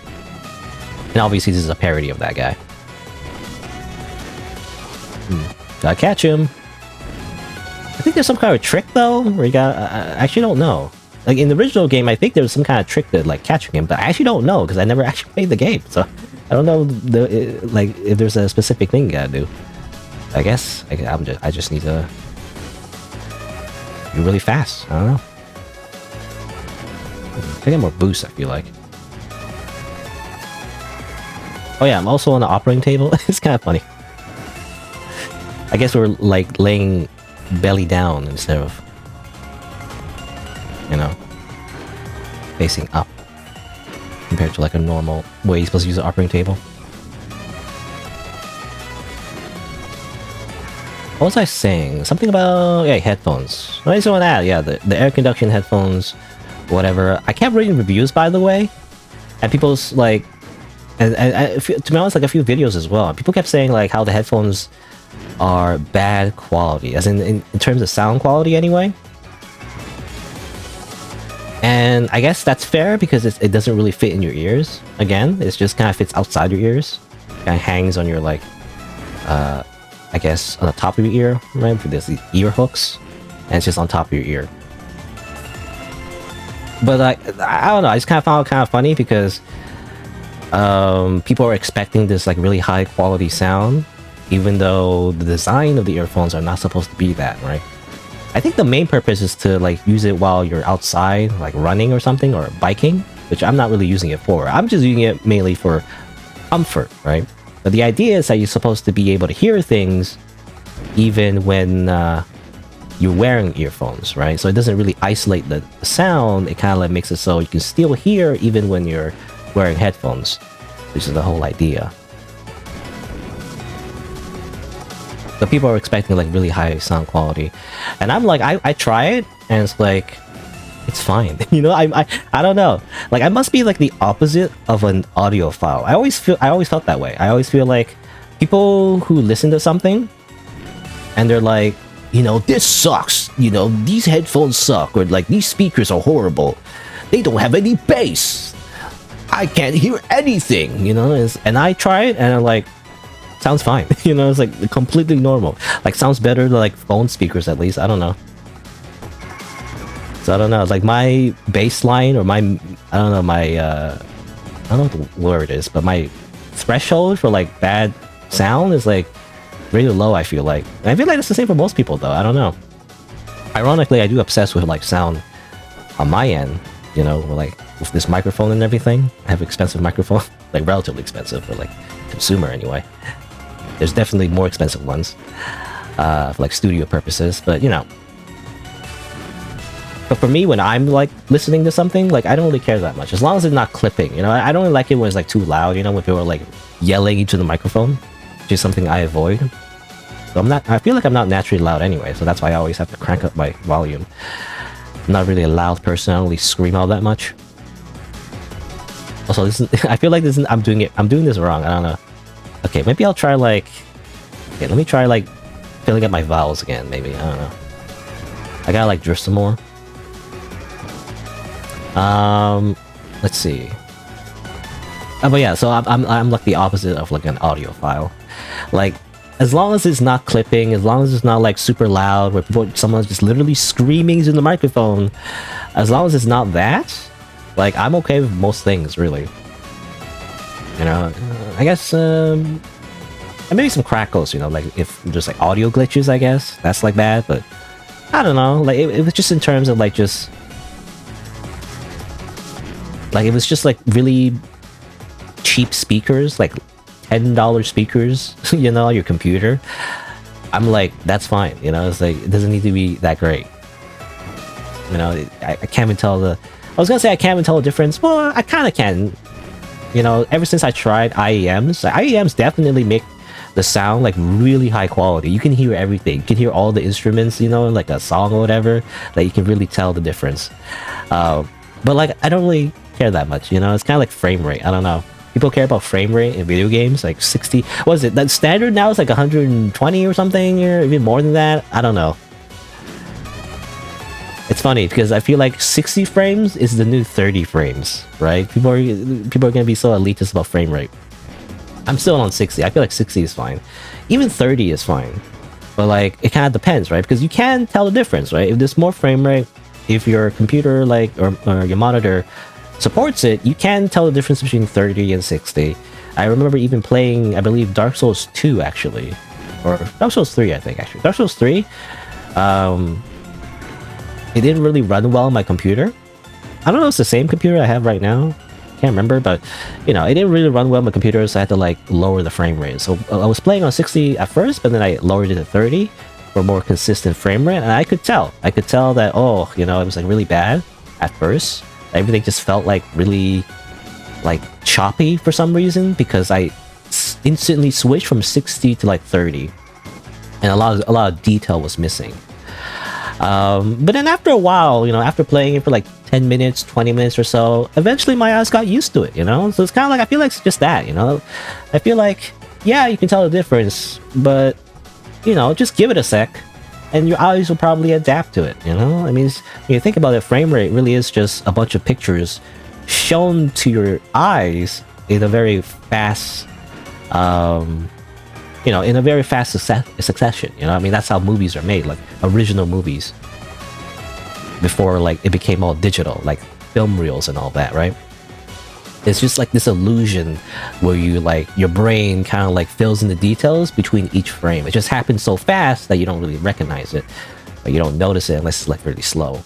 And obviously, this is a parody of that guy. Gotta catch him. I think there's some kind of trick though, where you got. I actually don't know. Like in the original game, I think there was some kind of trick to like catching him, but I actually don't know because I never actually played the game, so I don't know like if there's a specific thing you gotta do. I guess I just need to be really fast. I don't know. I get more boost. I feel like. Oh yeah, I'm also on the operating table. It's kind of funny. I guess we're like laying belly down instead of, you know, facing up compared to like a normal way you're supposed to use the operating table. What was I saying? Something about, yeah, headphones. What is on that? Yeah, the air conduction headphones, whatever. I kept reading reviews, by the way, and people's like, and to be honest, like a few videos as well. People kept saying like how the headphones are bad quality, as in terms of sound quality anyway. And I guess that's fair because it doesn't really fit in your ears. Again, it just kind of fits outside your ears. Kind of hangs on your like, I guess on the top of your ear, right? There's the ear hooks, and it's just on top of your ear. But I don't know. I just kind of found it kind of funny because people are expecting this like really high quality sound, even though the design of the earphones are not supposed to be that, right? I think the main purpose is to like use it while you're outside, like running or something, or biking, which I'm not really using it for. I'm just using it mainly for comfort, right? But the idea is that you're supposed to be able to hear things even when you're wearing earphones, right? So it doesn't really isolate the sound. It kind of like makes it so you can still hear even when you're wearing headphones, which is the whole idea. So people are expecting like really high sound quality, and I'm like, I try it, and it's like, it's fine. You know, I don't know. Like I must be like the opposite of an audiophile. I always felt that way. I always feel like people who listen to something and they're like, you know, this sucks. You know, these headphones suck, or like these speakers are horrible. They don't have any bass. I can't hear anything. You know, and I try it, and I'm like, sounds fine. You know, it's like completely normal. Like sounds better than like phone speakers at least. I don't know. So I don't know. It's like my baseline or my I don't know what the word is, but my threshold for like bad sound is like really low. I feel like. And I feel like it's the same for most people though. I don't know. Ironically, I do obsess with like sound on my end. You know, like with this microphone and everything. I have an expensive microphone, like relatively expensive for like consumer anyway. There's definitely more expensive ones for like studio purposes, but you know. But for me, when I'm like listening to something, like I don't really care that much as long as it's not clipping. You know, I don't really like it when it's like too loud. You know, when people are like yelling into the microphone, which is something I avoid. So I feel like I'm not naturally loud anyway, so that's why I always have to crank up my volume. I'm not really a loud person. I don't really scream all that much. Also, this is, I feel like this is, I'm doing this wrong. I don't know. Okay, maybe I'll try like... Okay, let me try like filling up my vowels again, maybe. I don't know. I gotta like drift some more. Let's see. But yeah, so I'm like the opposite of like an audio file. Like, as long as it's not clipping, as long as it's not like super loud, where someone's just literally screaming into the microphone, as long as it's not that, like, I'm okay with most things, really. You know, I guess, and maybe some crackles, you know, like if there's like audio glitches, I guess that's like bad, but I don't know, like it was just in terms of like just like it was just like really cheap speakers, like $10 speakers, you know, on your computer. I'm like, that's fine, you know, it's like it doesn't need to be that great, you know. I can't even tell the I was gonna say I can't even tell the difference. Well, I kind of can. You know, ever since I tried IEMs, like, IEMs definitely make the sound like really high quality. You can hear everything. You can hear all the instruments, you know, like a song or whatever. Like you can really tell the difference. But like, I don't really care that much, you know. It's kind of like frame rate. I don't know. People care about frame rate in video games, like 60. What is it? That standard now is like 120 or something, or even more than that. I don't know. It's funny because I feel like 60 frames is the new 30 frames, right? People are gonna be so elitist about frame rate. I'm still on 60. I feel like 60 is fine. Even 30 is fine. But like, it kind of depends, right? Because you can tell the difference, right? If there's more frame rate, if your computer like or your monitor supports it, you can tell the difference between 30 and 60. I remember even playing, I believe, Dark Souls 2 actually, or Dark Souls 3, I think actually. Dark Souls 3. It didn't really run well on my computer. I don't know if it's the same computer I have right now. Can't remember, but you know, it didn't really run well on my computer, so I had to like lower the frame rate. So I was playing on 60 at first, but then I lowered it to 30 for more consistent frame rate, and I could tell that, oh, you know, it was like really bad at first. Everything just felt like really like choppy for some reason because I instantly switched from 60 to like 30, and a lot of detail was missing. But then after a while, you know, after playing it for like 10 minutes, 20 minutes or so, eventually my eyes got used to it, you know? So it's kind of like, I feel like it's just that, you know? I feel like, yeah, you can tell the difference, but, you know, just give it a sec, and your eyes will probably adapt to it, you know? I mean, when you think about it, frame rate really is just a bunch of pictures shown to your eyes in a very fast, you know, in a very fast succession, you know? I mean, that's how movies are made, like original movies. Before, like, it became all digital, like film reels and all that, right? It's just like this illusion where you, like, your brain kind of like fills in the details between each frame. It just happens so fast that you don't really recognize it, or you don't notice it unless it's like really slow.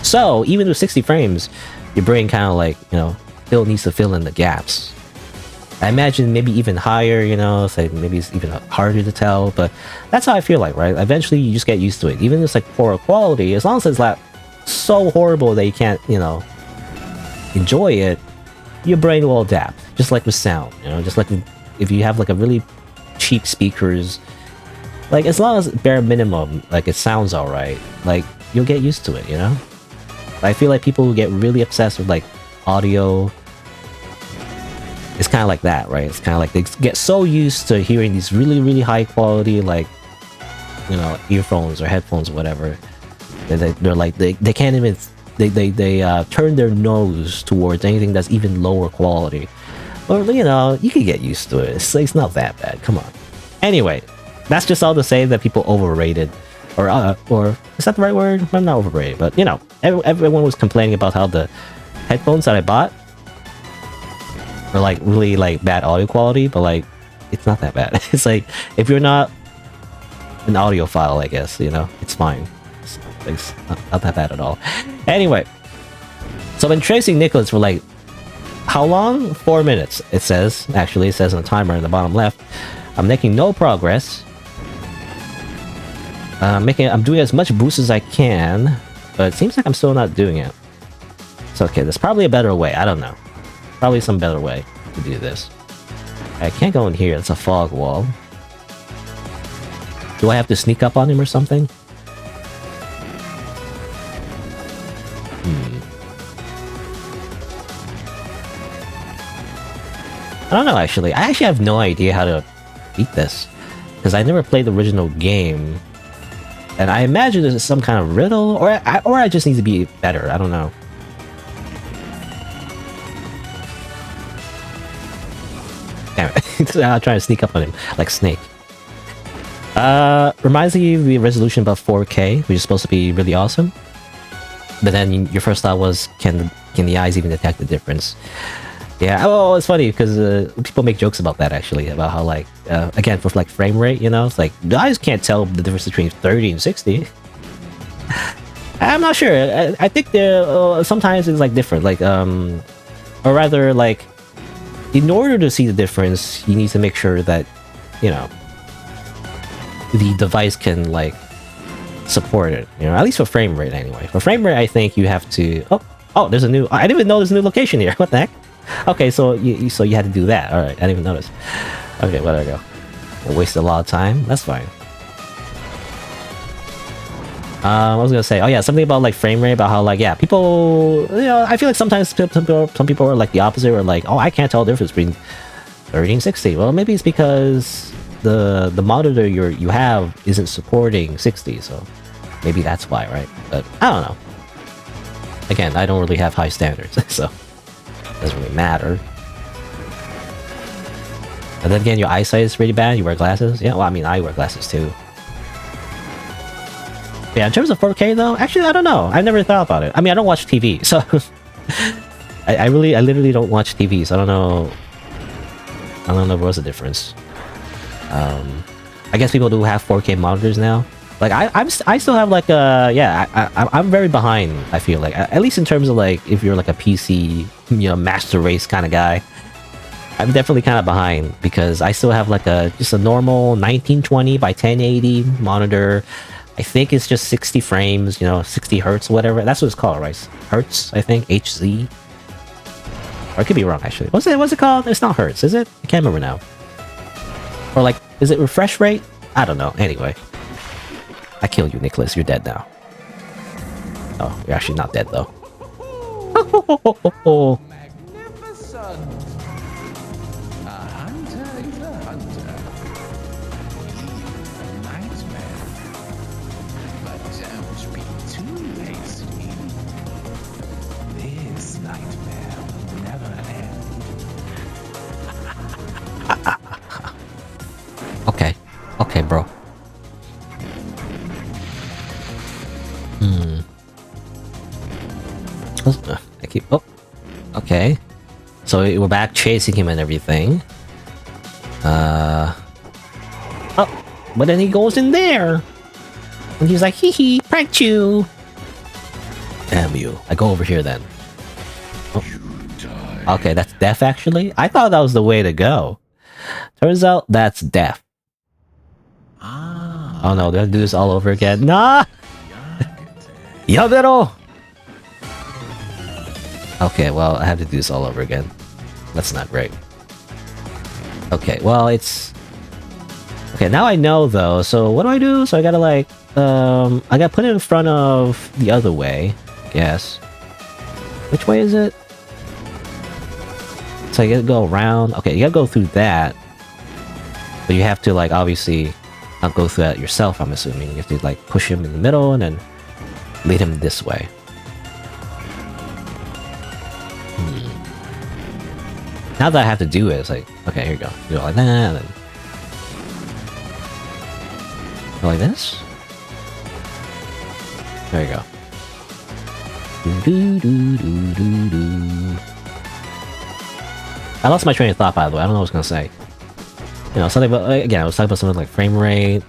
So, even with 60 frames, your brain kind of like, you know, still needs to fill in the gaps. I imagine maybe even higher, you know, so maybe it's even harder to tell, but that's how I feel like, right? Eventually you just get used to it. Even if it's like poor quality, as long as it's not so horrible that you can't, you know, enjoy it, your brain will adapt. Just like with sound, you know, just like if you have like a really cheap speakers, like as long as bare minimum, like it sounds alright, like you'll get used to it, you know? I feel like people who get really obsessed with like audio, it's kind of like that, right? It's kind of like they get so used to hearing these really, really high quality, like, you know, earphones or headphones or whatever. They're like, they can't even, they turn their nose towards anything that's even lower quality. Or, you know, you can get used to it. It's not that bad. Come on. Anyway, that's just all to say that people overrated. Or is that the right word? I'm not overrated, but, you know, everyone was complaining about how the headphones that I bought or like really like bad audio quality, but like it's not that bad. It's like if you're not an audiophile, I guess, you know, it's fine. It's not that bad at all. Anyway, so I've been tracing Nicholas for like how long? 4 minutes. It says, actually, it says on the timer in the bottom left. I'm making no progress. I'm doing as much boost as I can, but it seems like I'm still not doing it. So okay, there's probably a better way. I don't know. Probably some better way to do this. I can't go in here. It's a fog wall. Do I have to sneak up on him or something? I don't know, actually. I actually have no idea how to beat this. Because I never played the original game. And I imagine there's some kind of riddle, or I just need to be better. I don't know. Damn it. I'm trying to sneak up on him, like Snake. Reminds me of the resolution above 4K, which is supposed to be really awesome. But then your first thought was, can the eyes even detect the difference? Yeah, oh, it's funny because people make jokes about that actually, about how like, again, for like frame rate, you know, it's like, the eyes can't tell the difference between 30 and 60. I'm not sure. I think there sometimes it's like different, like, or rather like, in order to see the difference, you need to make sure that, you know, the device can like support it, you know, at least for frame rate anyway. For frame rate, I think you have to, oh, there's a new, I didn't even know there's a new location here. What the heck? Okay, so you had to do that. All right, I didn't even notice. Okay, where did I go? I wasted a lot of time. That's fine. I was gonna say, oh yeah, something about like frame rate, about how like, yeah, people, you know, I feel like sometimes some people are like the opposite, or like, oh, I can't tell the difference between 30 and 60. Well, maybe it's because the monitor you have isn't supporting 60, so maybe that's why, right? But I don't know. Again, I don't really have high standards, so it doesn't really matter. And then again, your eyesight is really bad. You wear glasses. Yeah, well, I mean, I wear glasses too. Yeah, in terms of 4K though, actually, I don't know. I never thought about it. I mean, I don't watch TV, so I literally don't watch TV, so I don't know what's the difference. I guess people do have 4K monitors now. Like I still have like I'm very behind. I feel like, at least in terms of like, if you're like a PC, you know, master race kind of guy, I'm definitely kind of behind, because I still have like just a normal 1920 by 1080 monitor. I think it's just 60 frames, you know, 60 hertz, whatever. That's what it's called, right? Hertz, I think, HZ. Or I could be wrong, actually. What's it called? It's not hertz, is it? I can't remember now. Or like, is it refresh rate? I don't know. Anyway. I killed you, Nicholas. You're dead now. Oh, you're actually not dead, though. Magnificent! A hunter is a hunter. A nightmare. But don't be too hasty. This nightmare will never end. Okay. Okay, bro. I keep... Oh. Okay. So we're back chasing him and everything. Oh. But then he goes in there. And he's like, hee hee, pranked you. Damn you. I go over here then. Oh. Okay, that's death actually? I thought that was the way to go. Turns out that's death. Oh no, do I have to do this all over again? Nah! Yabero! Okay, well, I have to do this all over again. That's not great. Okay, well, it's... Okay, now I know, though. So, what do I do? So, I gotta, like... I gotta put it in front of the other way. Yes. Which way is it? So, you gotta go around. Okay, you gotta go through that. But you have to, like, obviously... not go through that yourself, I'm assuming. You have to, like, push him in the middle and then... lead him this way. Now that I have to do it, it's like, okay, here you go. You go like that, and then... go like this? There you go. I lost my train of thought, by the way. I don't know what I was gonna say. You know, something about... again, I was talking about something like frame rate,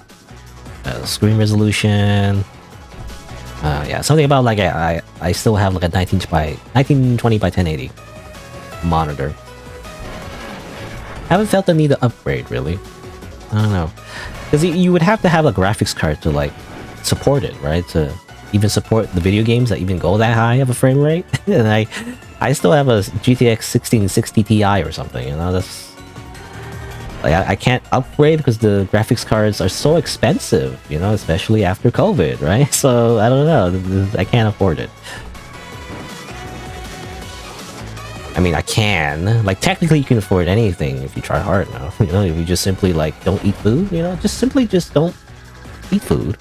screen resolution... yeah, something about like I still have like a 1920 by 1080 monitor. Haven't felt the need to upgrade really. I don't know, because you would have to have a graphics card to like support it, right? To even support the video games that even go that high of a frame rate. And I still have a GTX 1660 Ti or something. You know, that's like I can't upgrade because the graphics cards are so expensive, you know, especially after COVID, right? So, I don't know, I can't afford it. I mean, I can. Like, technically, you can afford anything if you try hard enough. You know, if you just simply, like, don't eat food, you know? Just simply just don't eat food.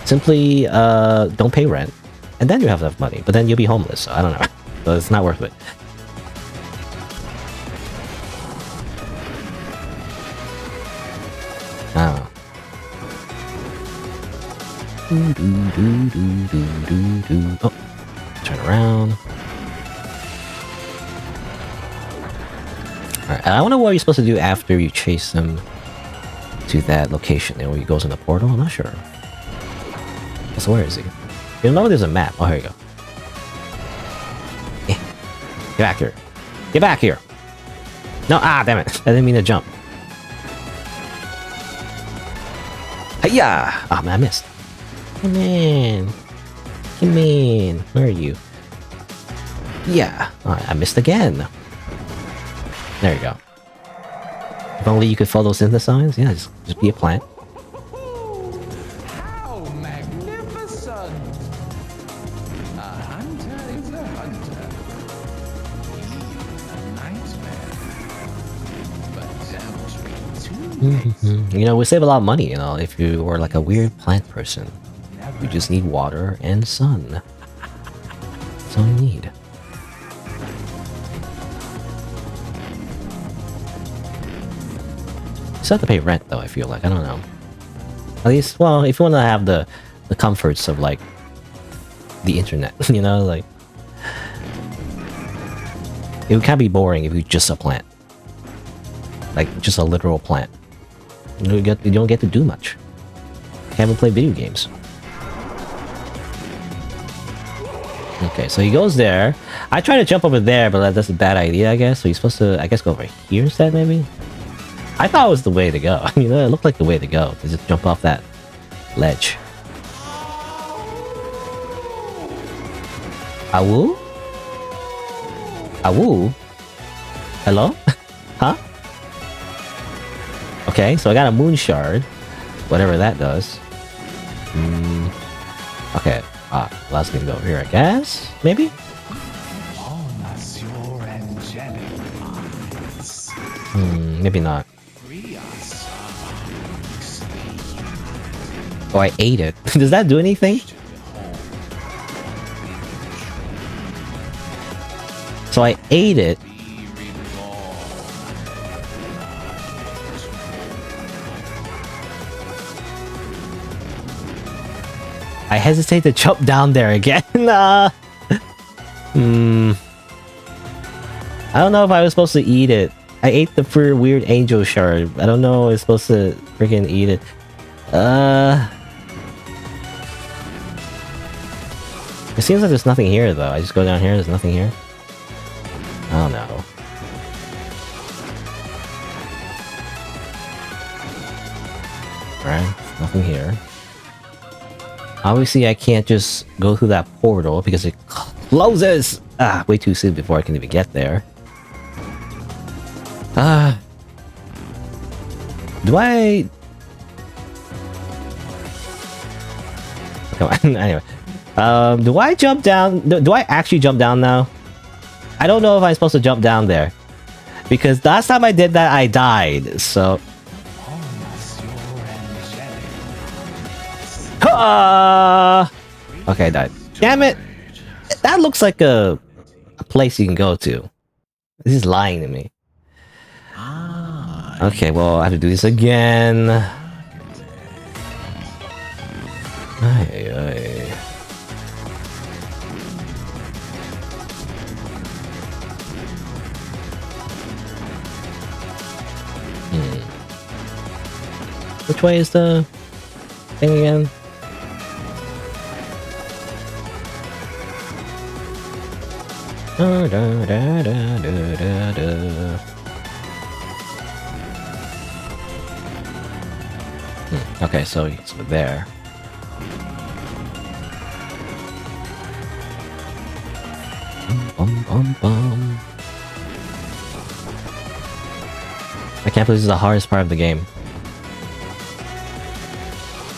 Simply, don't pay rent. And then you have enough money. But then you'll be homeless, so I don't know. So it's not worth it. Oh. Oh. Turn around. Alright, I wonder what you're supposed to do after you chase them to that location. You know, where he goes in the portal? I'm not sure. So where is he? You know there's a map. Oh, here you go. Get back here. Get back here! No, damn it. I didn't mean to jump. Hiya! Oh, man, I missed. Come in. Come in. Where are you? Yeah. Oh, I missed again. There you go. If only you could photosynthesize. Yeah, just be a plant. How magnificent! A hunter is a hunter. A nightmare. But don't be too You know, we save a lot of money, you know, if you were like a weird plant person. You just need water and sun. That's all you need. You still have to pay rent, though, I feel like. I don't know. At least, well, if you want to have the comforts of, like, the internet, you know, like... It would kind of be boring if you just a plant. Like, just a literal plant. You don't get to do much. You haven't played video games. Okay, so he goes there. I try to jump over there, but that's a bad idea, I guess. So he's supposed to, I guess, go over here instead, maybe? I thought it was the way to go. I mean, it looked like the way to go. To just jump off that ledge. Awoo? Awoo? Hello? Huh? Okay, so I got a moon shard. Whatever that does. Okay. Allows me to go over here, I guess? Maybe? on us your angelic eyes. Maybe not. Free us of Oh, I ate it. Does that do anything? So I ate it. I hesitate to jump down there again. I don't know if I was supposed to eat it. I ate the weird angel shard. I don't know if I was supposed to freaking eat it. It seems like there's nothing here, though. I just go down here, there's nothing here. I don't know. Alright, nothing here. Obviously, I can't just go through that portal because it closes! Way too soon before I can even get there. Do I... Come on, anyway. Do I jump down? Do I actually jump down now? I don't know if I'm supposed to jump down there. Because last time I did that, I died, so... Okay, I died. Damn it! That looks like a place you can go to. This is lying to me. Okay, well, I have to do this again. Ay, ay. Which way is the thing again? Okay, so it's there. I can't believe this is the hardest part of the game.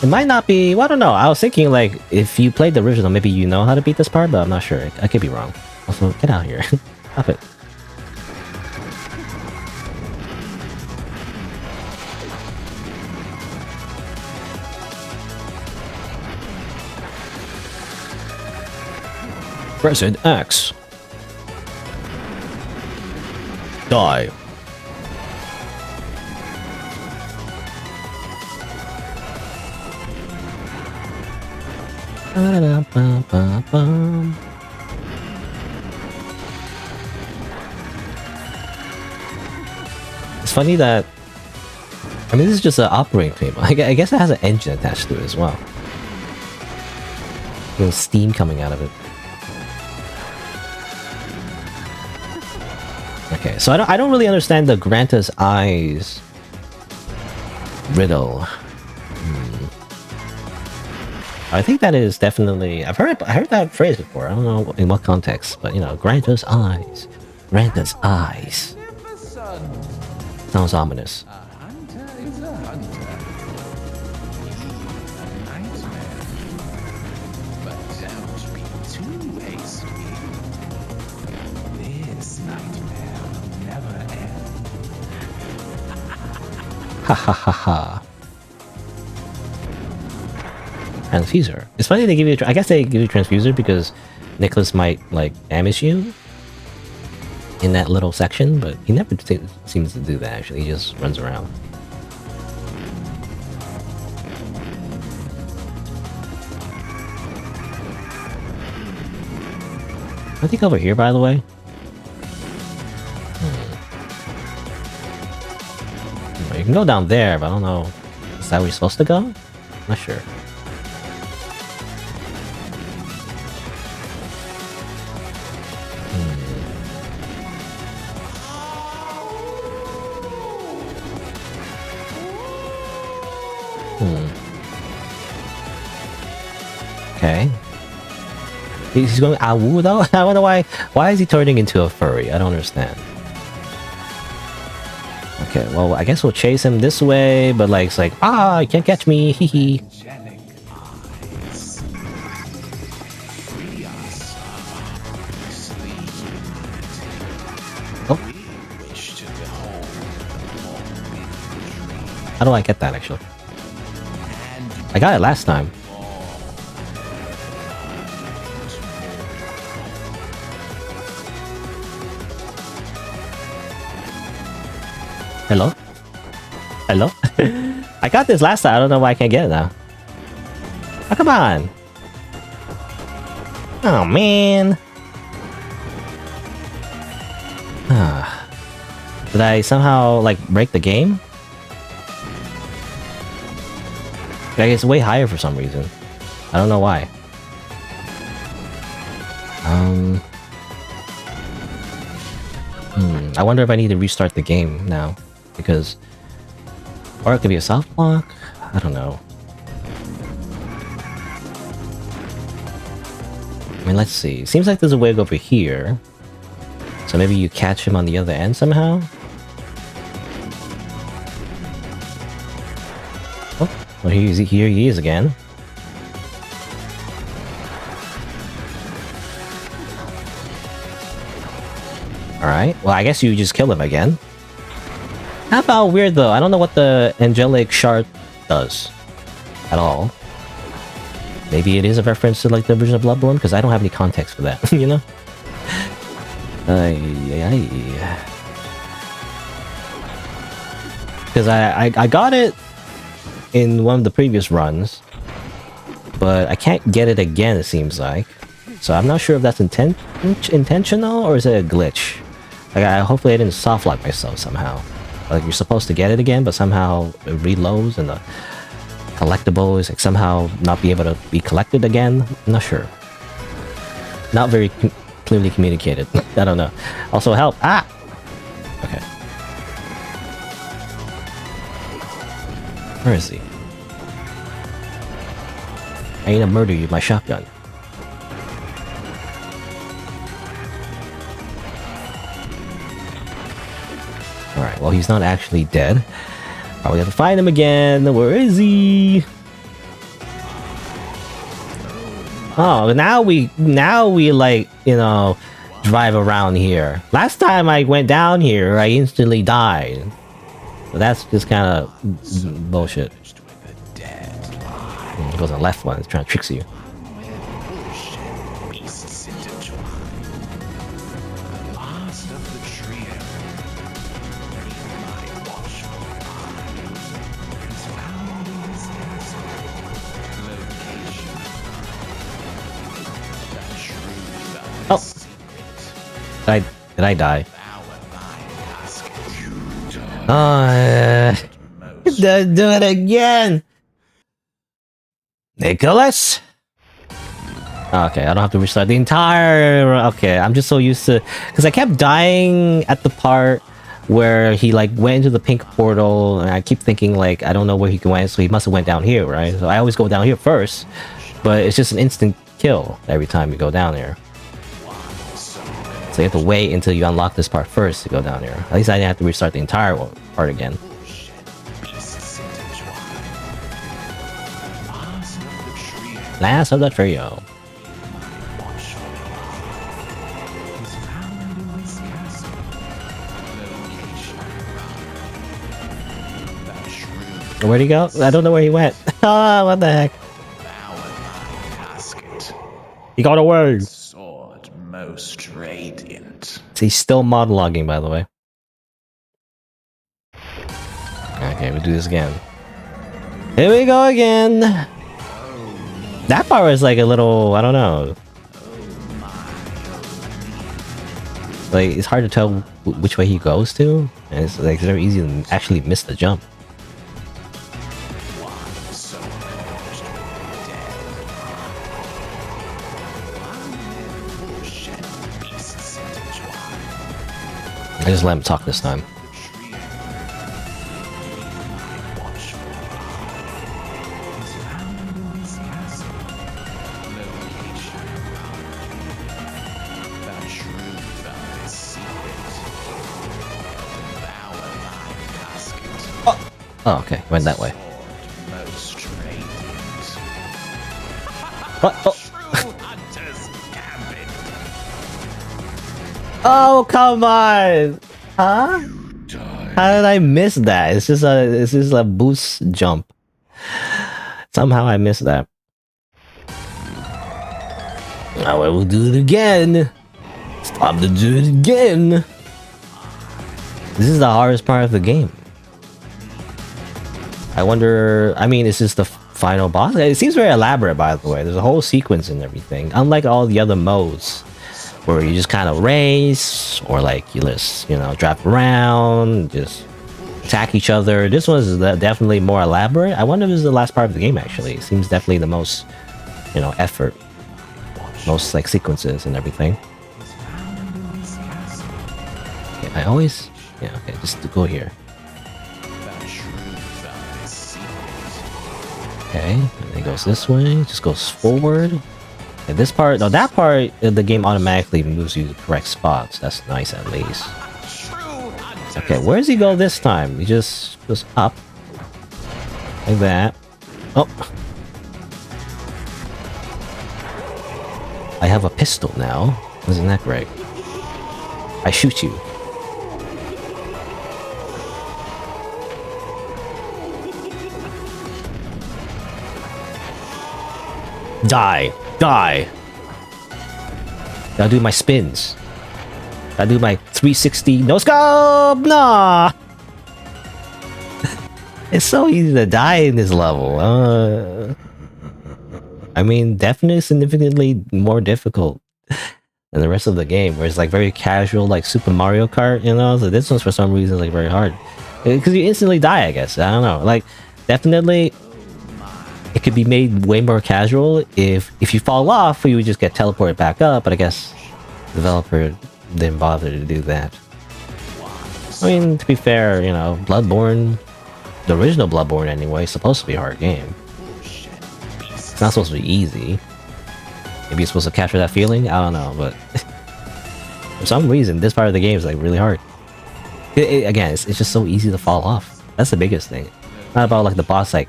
It might not be... Well, I don't know. I was thinking, like, if you played the original, maybe you know how to beat this part, but I'm not sure. I could be wrong. Also, get out here. Stop it. President X. Die. Ba-da-ba-ba-bum. It's funny that, I mean, this is just an operating table. I guess it has an engine attached to it as well. A little steam coming out of it. Okay, so I don't really understand the Granta's eyes riddle. I think that is definitely, I heard that phrase before. I don't know in what context, but you know, Granta's eyes. Granta's eyes. Sounds ominous. A hunter is a hunter. A nightmare. But don't be too hasty. This nightmare will never end. Ha ha ha ha. Transfuser. It's funny they give you. I guess they give you transfuser because Nicholas might like damage you in that little section, but he never seems to do that. Actually, he just runs around. I think over here, by the way. You can go down there, but I don't know. Is that where you're supposed to go? Not sure. Okay. He's going awoo though? I wonder why is he turning into a furry? I don't understand. Okay, well I guess we'll chase him this way, but like it's like, ah, you can't catch me, hee hee. Angelic eyes. Free us of our Oh. We wish to behold the morbid dream. How do I get that actually? I got it last time. Hello? Hello? I got this last time. I don't know why I can't get it now. Oh, come on. Oh, man. Did I somehow, like, break the game? Like, it's way higher for some reason. I don't know why. I wonder if I need to restart the game now. Because... Or it could be a soft block? I don't know. I mean, let's see. Seems like there's a way to go over here. So maybe you catch him on the other end somehow? Oh, well, here he is again. Alright, well I guess you just kill him again. How about weird though? I don't know what the angelic shard does at all. Maybe it is a reference to like the original Bloodborne, because I don't have any context for that, you know? Because I got it in one of the previous runs, but I can't get it again, it seems like. So I'm not sure if that's intentional or is it a glitch. Like, hopefully I didn't softlock myself somehow. Like, you're supposed to get it again, but somehow it reloads and the collectible is like somehow not be able to be collected again. I'm not sure. Not very clearly communicated. I don't know. Also help. Ah! Okay. Where is he? I ain't gonna murder you with my shotgun. Alright, well he's not actually dead. Probably have to find him again. Where is he? Oh, now we like, you know, drive around here. Last time I went down here, I instantly died. So that's just kind of bullshit. It goes on the left one, it's trying to trick you. Beasts into Did I die? Oh, don't do it again! Nicholas? Okay, I don't have to restart the entire... Okay, I'm just so used to... Because I kept dying at the part where he like went into the pink portal, and I keep thinking like, I don't know where he went, so he must have went down here, right? So I always go down here first, but it's just an instant kill every time you go down there. So you have to wait until you unlock this part first to go down here. At least I didn't have to restart the entire part again. Last of the trio. Where'd he go? I don't know where he went. Ah, what the heck? He got away. Sword most radiant. He's still monologuing, by the way. Okay, we'll do this again. Here we go again. That part was like a little, I don't know. Like, it's hard to tell which way he goes to. And it's like very easy to actually miss the jump. I just let him talk this time. Oh, okay, went that way. What? Oh. Oh, come on! Huh? How did I miss that? It's just a boost jump. Somehow I missed that. Now I will do it again. It's time to do it again. This is the hardest part of the game. I wonder, I mean, is this the final boss? It seems very elaborate, by the way. There's a whole sequence and everything. Unlike all the other modes, where you just kind of race, or like you just, you know, drive around, just attack each other. This one is definitely more elaborate. I wonder if this is the last part of the game, actually. It seems definitely the most, you know, effort. Most, like, sequences and everything. Okay, I always... Yeah, okay, just to go here. Okay, and it goes this way, just goes forward. And this part, no, that part, the game automatically moves you to the correct spots. That's nice, at least. Okay, where does he go this time? He just goes up. Like that. Oh! I have a pistol now. Isn't that great? I shoot you. Die! Die! Gotta do my spins. Gotta do my 360 no scope! Nah! It's so easy to die in this level. I mean, definitely significantly more difficult than the rest of the game, where it's like very casual, like Super Mario Kart, you know? So this one's for some reason like very hard. Because you instantly die, I guess. I don't know. Like, definitely... It could be made way more casual if you fall off, you would just get teleported back up, but I guess the developer didn't bother to do that. I mean, to be fair, you know, Bloodborne, the original Bloodborne anyway, is supposed to be a hard game. It's not supposed to be easy. Maybe you're supposed to capture that feeling? I don't know, but for some reason, this part of the game is like really hard. Again, it's just so easy to fall off. That's the biggest thing. Not about like the boss like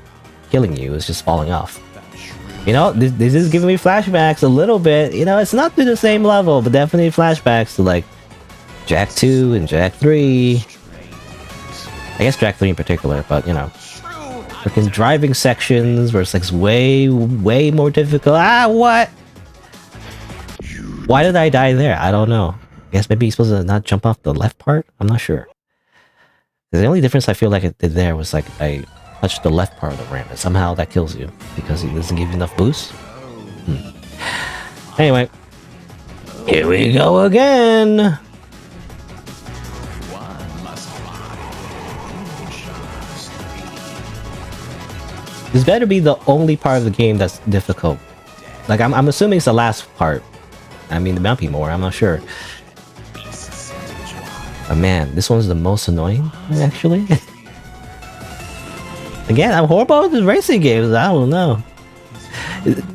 killing you, it's just falling off. You know, this is giving me flashbacks a little bit. You know, it's not to the same level, but definitely flashbacks to like Jak 2 and Jak 3. I guess Jak 3 in particular, but you know. Freaking driving sections where it's like way more difficult. Ah, what? Why did I die there? I don't know. I guess maybe you're supposed to not jump off the left part? I'm not sure. The only difference I feel like it did there was like I touch the left part of the ramp, and somehow that kills you because it doesn't give you enough boost. Anyway, here we go again. This better be the only part of the game that's difficult. Like, I'm assuming it's the last part. I mean, there might be more, I'm not sure. But man, this one's the most annoying, actually. Again, I'm horrible with the racing games, I don't know.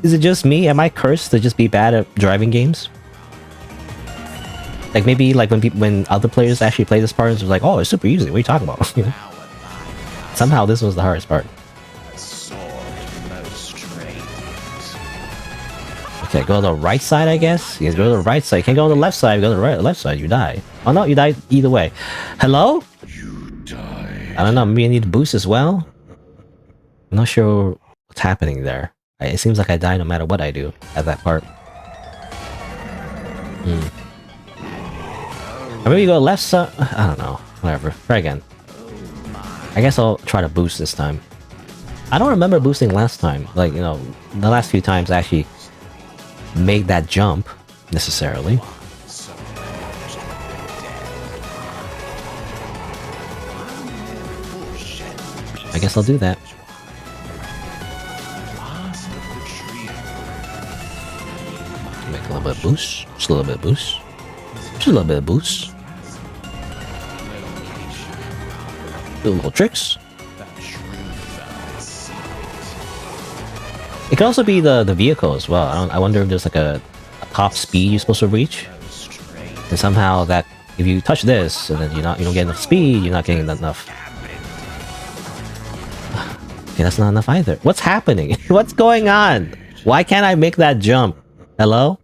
Is it just me? Am I cursed to just be bad at driving games? Like maybe like when other players actually play this part, it's like, oh, it's super easy. What are you talking about? You know? Somehow this was the hardest part. Okay, go to the right side, I guess. You go to the right side. You can't go on the left side. You go to the left side, you die. Oh no, you die either way. Hello? You die. I don't know. Maybe I need to boost as well. I'm not sure what's happening there. It seems like I die no matter what I do at that part. Or maybe go left side. I don't know. Whatever. Try again. I guess I'll try to boost this time. I don't remember boosting last time. Like, you know, the last few times I actually made that jump necessarily. I guess I'll do that. Make a little bit of boost. Just a little bit of boost. Just a little bit of boost. Do little tricks. It can also be the vehicle as well. I wonder if there's like a top speed you're supposed to reach, and somehow that if you touch this and then you don't get enough speed, you're not getting enough. Okay, that's not enough either. What's happening? What's going on? Why can't I make that jump? Hello?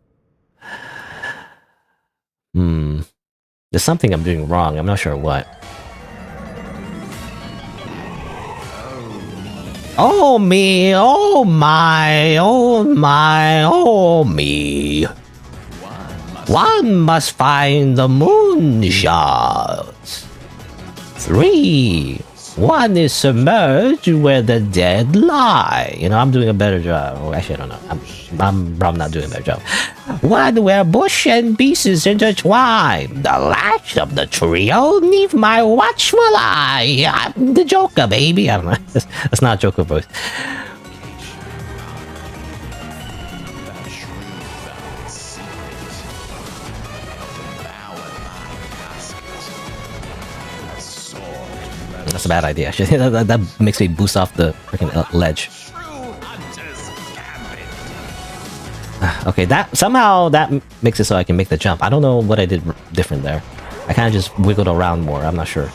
There's something I'm doing wrong. I'm not sure what. Oh me, oh my, oh my, oh me. One must find the moonshot. 3. One is submerged where the dead lie. You know, I'm doing a better job. Oh, actually, I don't know. I'm probably not doing a better job. 1 where bush and beasts intertwine. The last of the trio neath my watchful eye. I'm the Joker, baby. I don't know. That's not Joker voice. That's a bad idea, actually. that makes me boost off the freaking ledge. Okay, somehow that makes it so I can make the jump. I don't know what I did different there. I kind of just wiggled around more. I'm not sure.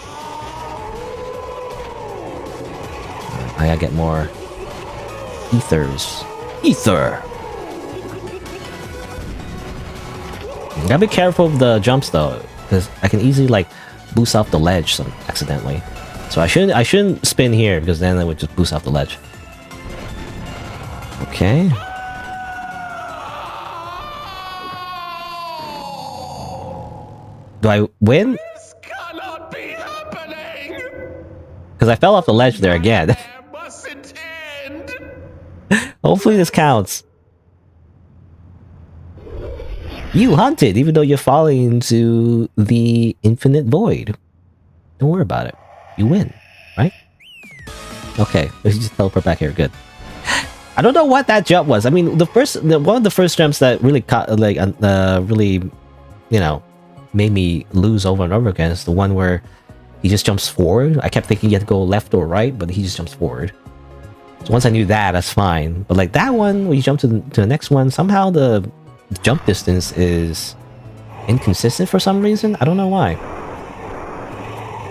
I gotta get more ethers. Ether! Gotta be careful of the jumps though, because I can easily like boost off the ledge accidentally. So I shouldn't spin here because then I would just boost off the ledge. Okay. Do I win? This cannot be happening. Because I fell off the ledge there again. There mustn't end. Hopefully this counts. You hunted, even though you're falling into the infinite void. Don't worry about it. You win, right? Okay, let's just teleport back here. Good. I don't know what that jump was. I mean, one of the first jumps that really caught, like, really, you know, made me lose over and over again is the one where he just jumps forward. I kept thinking you had to go left or right, but he just jumps forward. So once I knew that, that's fine. But like that one, when you jump to the next one, somehow the jump distance is inconsistent for some reason. I don't know why.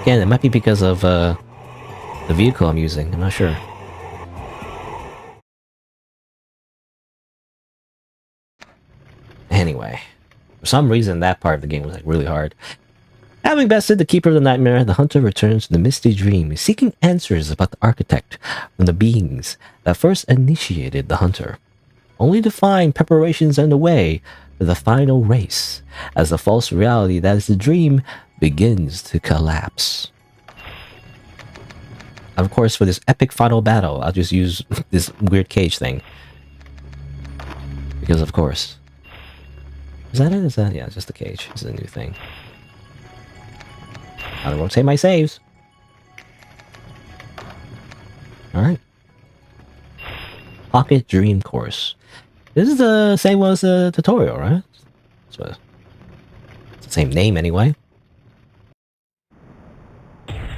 Again, it might be because of the vehicle I'm using. I'm not sure. Anyway, for some reason that part of the game was like really hard. Having bested the Keeper of the Nightmare, the hunter returns to the misty dream, seeking answers about the architect from the beings that first initiated the hunter, only to find preparations underway for the final race, as the false reality that is the dream begins to collapse. Of course, for this epic final battle, I'll just use this weird cage thing. Because of course. Is that it? Is that? Yeah, it's just the cage. It's a new thing. I don't rotate my saves. Alright. Pocket Dream Course. This is the same one as the tutorial, right? So, it's the same name anyway.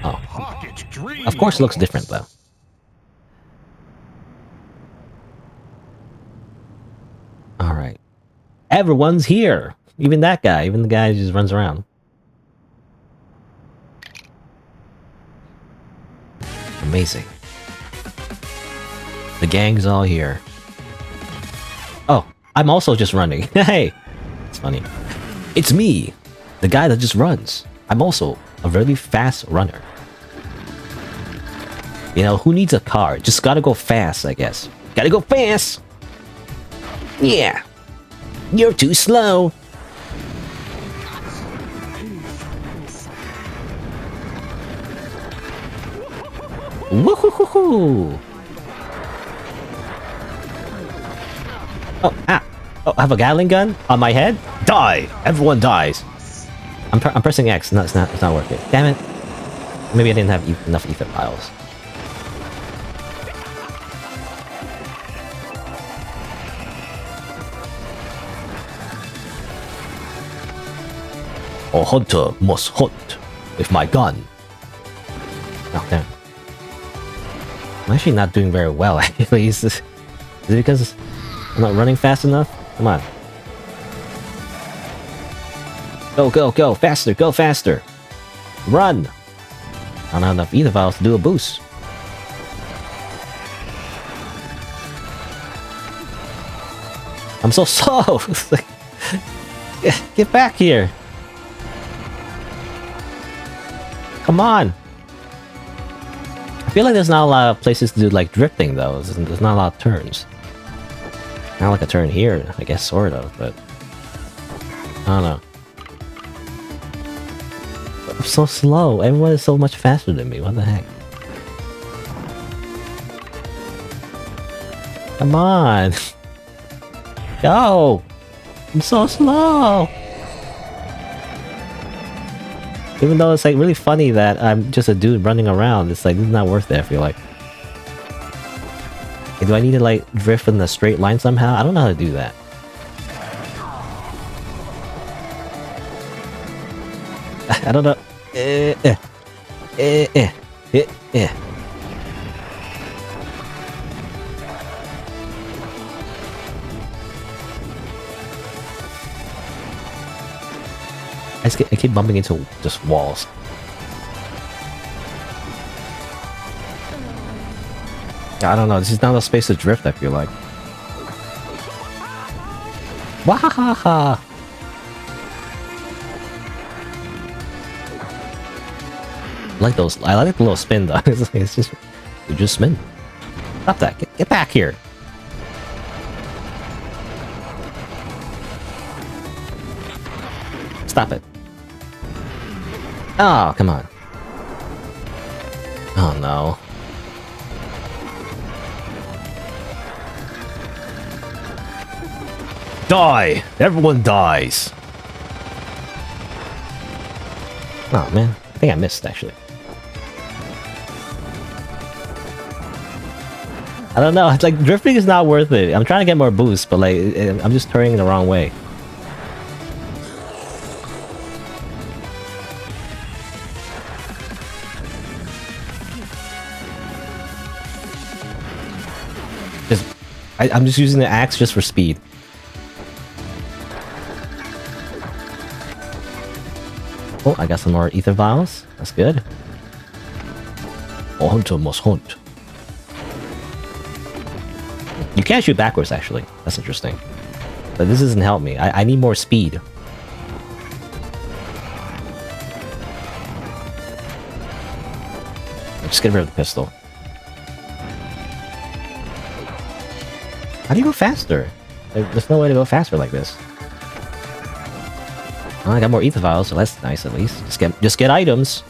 Oh. Of course it looks different though. Alright. Everyone's here! Even that guy, even the guy who just runs around. Amazing. The gang's all here. Oh, I'm also just running. Hey! It's funny. It's me! The guy that just runs. I'm also a really fast runner. You know, who needs a car? Just gotta go fast, I guess. Gotta go fast! Yeah! You're too slow! Woohoo! Oh, ah! Oh, I have a Gatling gun on my head? Die! Everyone dies! I'm pressing X. No, it's not working. Damn it! Maybe I didn't have enough ether piles. A hunter must hunt with my gun. Oh, damn. I'm actually not doing very well, actually. Is it because I'm not running fast enough? Come on. Go, go, go! Faster, go faster! Run! I don't have enough ether vials to do a boost. I'm so slow! Get back here! Come on! I feel like there's not a lot of places to do like drifting though. There's not a lot of turns. Not like a turn here, I guess, sort of, but I don't know. I'm so slow. Everyone is so much faster than me. What the heck? Come on! Go! I'm so slow! Even though it's like really funny that I'm just a dude running around, it's like, this is not worth it, I feel like. Okay, do I need to like drift in a straight line somehow? I don't know how to do that. I don't know. I keep bumping into just walls. I don't know, this is not a space to drift, I feel like. Wahahaha! I like the little spin though. It's just, you just spin. Stop that, get back here! Stop it. Oh, come on. Oh no. Die! Everyone dies! Oh man, I think I missed actually. I don't know, it's like drifting is not worth it. I'm trying to get more boost, but like, I'm just turning the wrong way. I'm just using the axe just for speed. Oh, I got some more ether vials. That's good. A hunter must hunt. You can't shoot backwards, actually. That's interesting. But this doesn't help me. I need more speed. Just get rid of the pistol. How do you go faster? There's no way to go faster like this. Well, I got more ether vials, so that's nice at least. Just get items.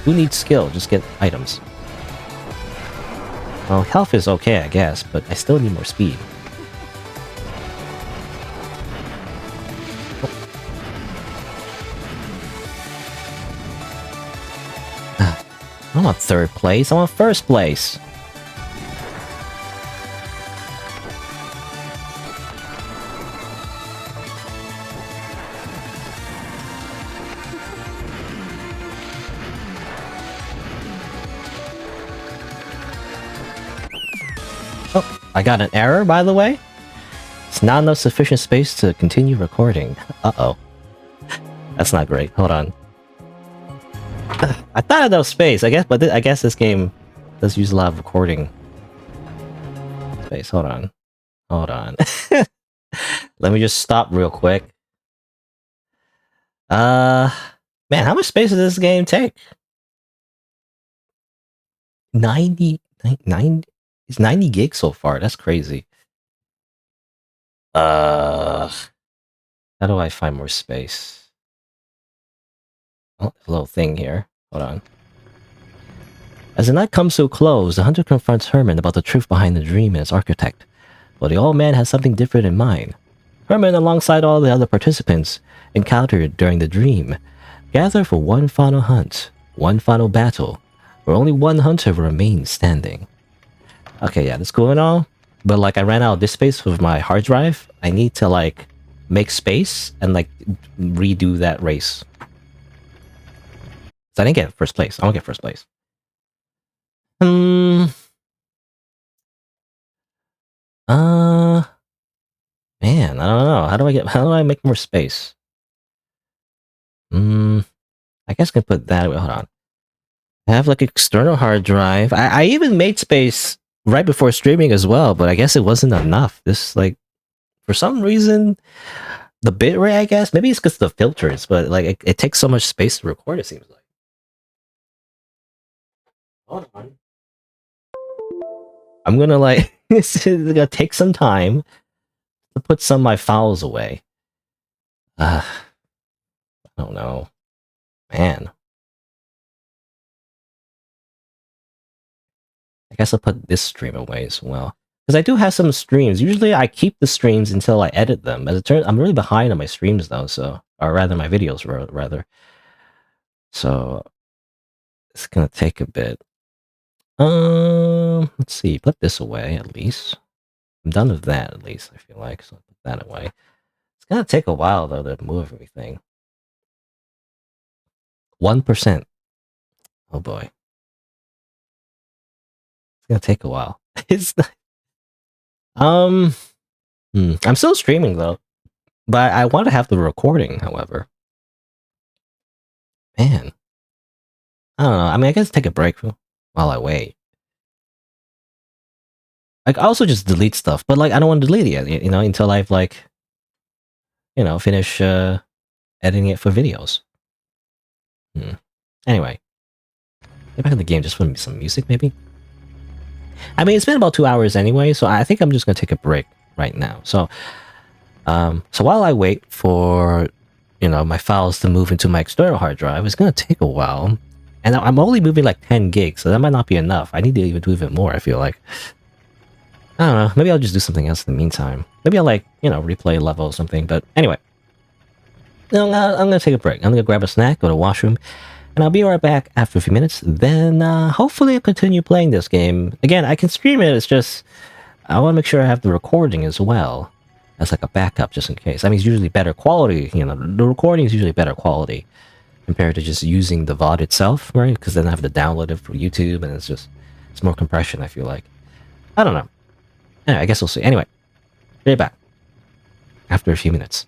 Who needs skill? Just get items. Well, health is okay, I guess, but I still need more speed. I don't want third place, I want first place. I got an error, by the way. It's not enough sufficient space to continue recording. Uh-oh. That's not great. Hold on. I thought I had no space, I guess, but I guess this game does use a lot of recording space. Hold on. Hold on. Let me just stop real quick. Man, how much space does this game take? 90 it's 90 gigs so far. That's crazy. How do I find more space? Oh, a little thing here. Hold on. As the night comes to a close, the hunter confronts Herman about the truth behind the dream and its architect. But the old man has something different in mind. Herman, alongside all the other participants encountered during the dream, gather for one final hunt, one final battle, where only one hunter remains standing. Okay, yeah, that's cool and all, but like I ran out of this space with my hard drive. I need to like make space and like redo that race. So I didn't get first place. I won't get first place. Man, I don't know. How do I make more space? I guess I can put that away. Hold on. I have like external hard drive. I even made space right before streaming as well, but I guess it wasn't enough. This like, for some reason, the bitrate, I guess, maybe it's because of the filters, but like it takes so much space to record, it seems like. Hold on. I'm gonna like, it's gonna take some time to put some of my files away. I don't know. Man. I guess I'll put this stream away as well. Because I do have some streams. Usually I keep the streams until I edit them. As it turns, I'm really behind on my streams though, so... Or rather, my videos, rather. So... It's gonna take a bit. Let's see. Put this away, at least. I'm done with that, at least, I feel like. So I'll put that away. It's gonna take a while, though, to move everything. 1%. Oh, boy. It's gonna take a while. It's not... I'm still streaming, though. But I want to have the recording, however. Man. I don't know. I mean, I guess take a break while I wait. Like, I also just delete stuff, but, like, I don't want to delete it, you know, until I've, like, you know, finish editing it for videos. Anyway. Get back in the game just for some music, maybe? I mean, it's been about 2 hours anyway, so I think I'm just gonna take a break right now. So while I wait for, you know, my files to move into my external hard drive, it's gonna take a while. And I'm only moving like 10 gigs, so that might not be enough. I need to even do even more, I feel like. I don't know, maybe I'll just do something else in the meantime. Maybe I'll, like, you know, replay a level or something, but anyway. I'm gonna take a break. I'm gonna grab a snack, go to the washroom, and I'll be right back after a few minutes. Then, hopefully I'll continue playing this game. Again, I can stream it, it's just... I want to make sure I have the recording as well. As like a backup, just in case. I mean, it's usually better quality, you know, the recording is usually better quality compared to just using the VOD itself, right? Because then I have to download it for YouTube, and it's more compression, I feel like. I don't know. Anyway, I guess we'll see. Anyway, be right back after a few minutes.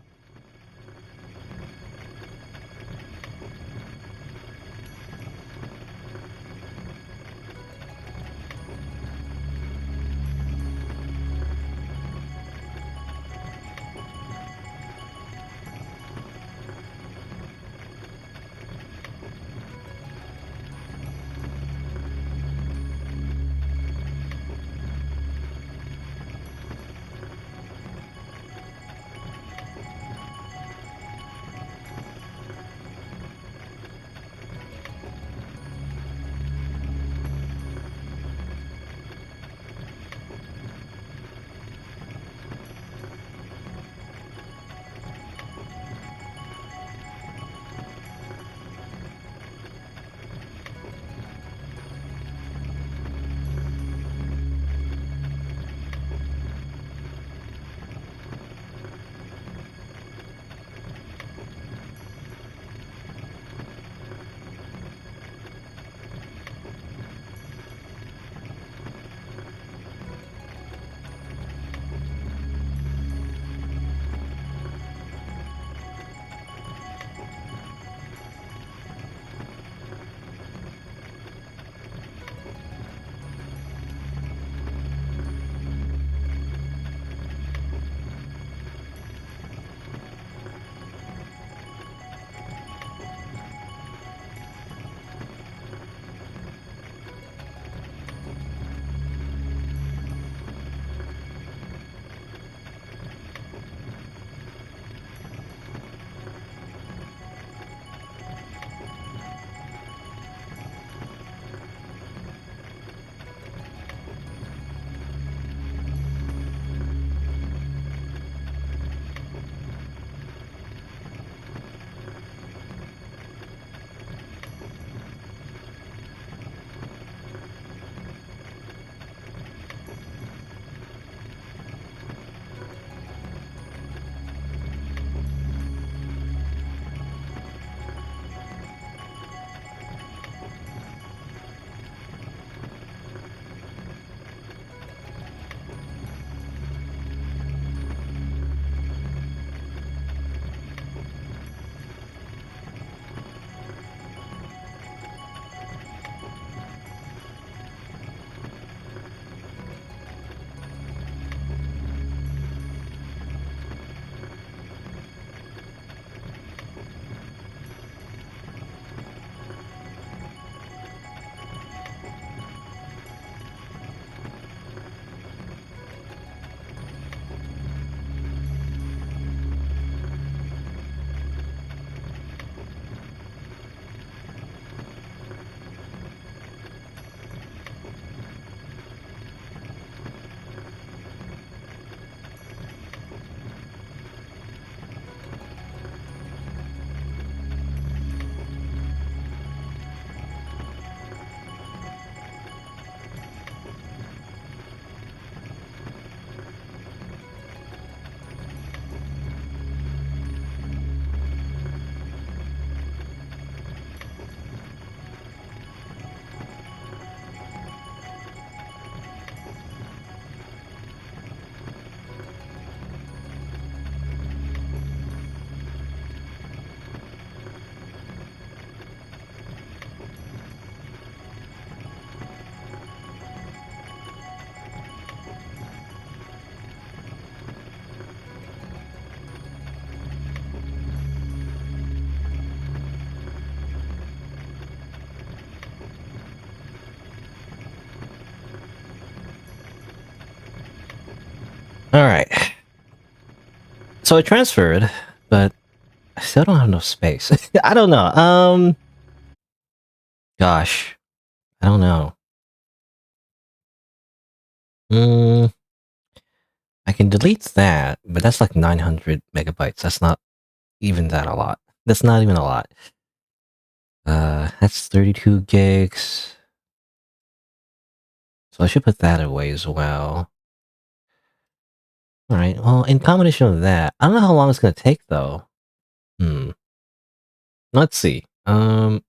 Alright. So I transferred, but I still don't have enough space. I don't know. Gosh. I don't know. I can delete that, but that's like 900 megabytes. That's not even that a lot. That's not even a lot. That's 32 gigs. So I should put that away as well. Alright, well, in combination with that, I don't know how long it's gonna take, though. Let's see. I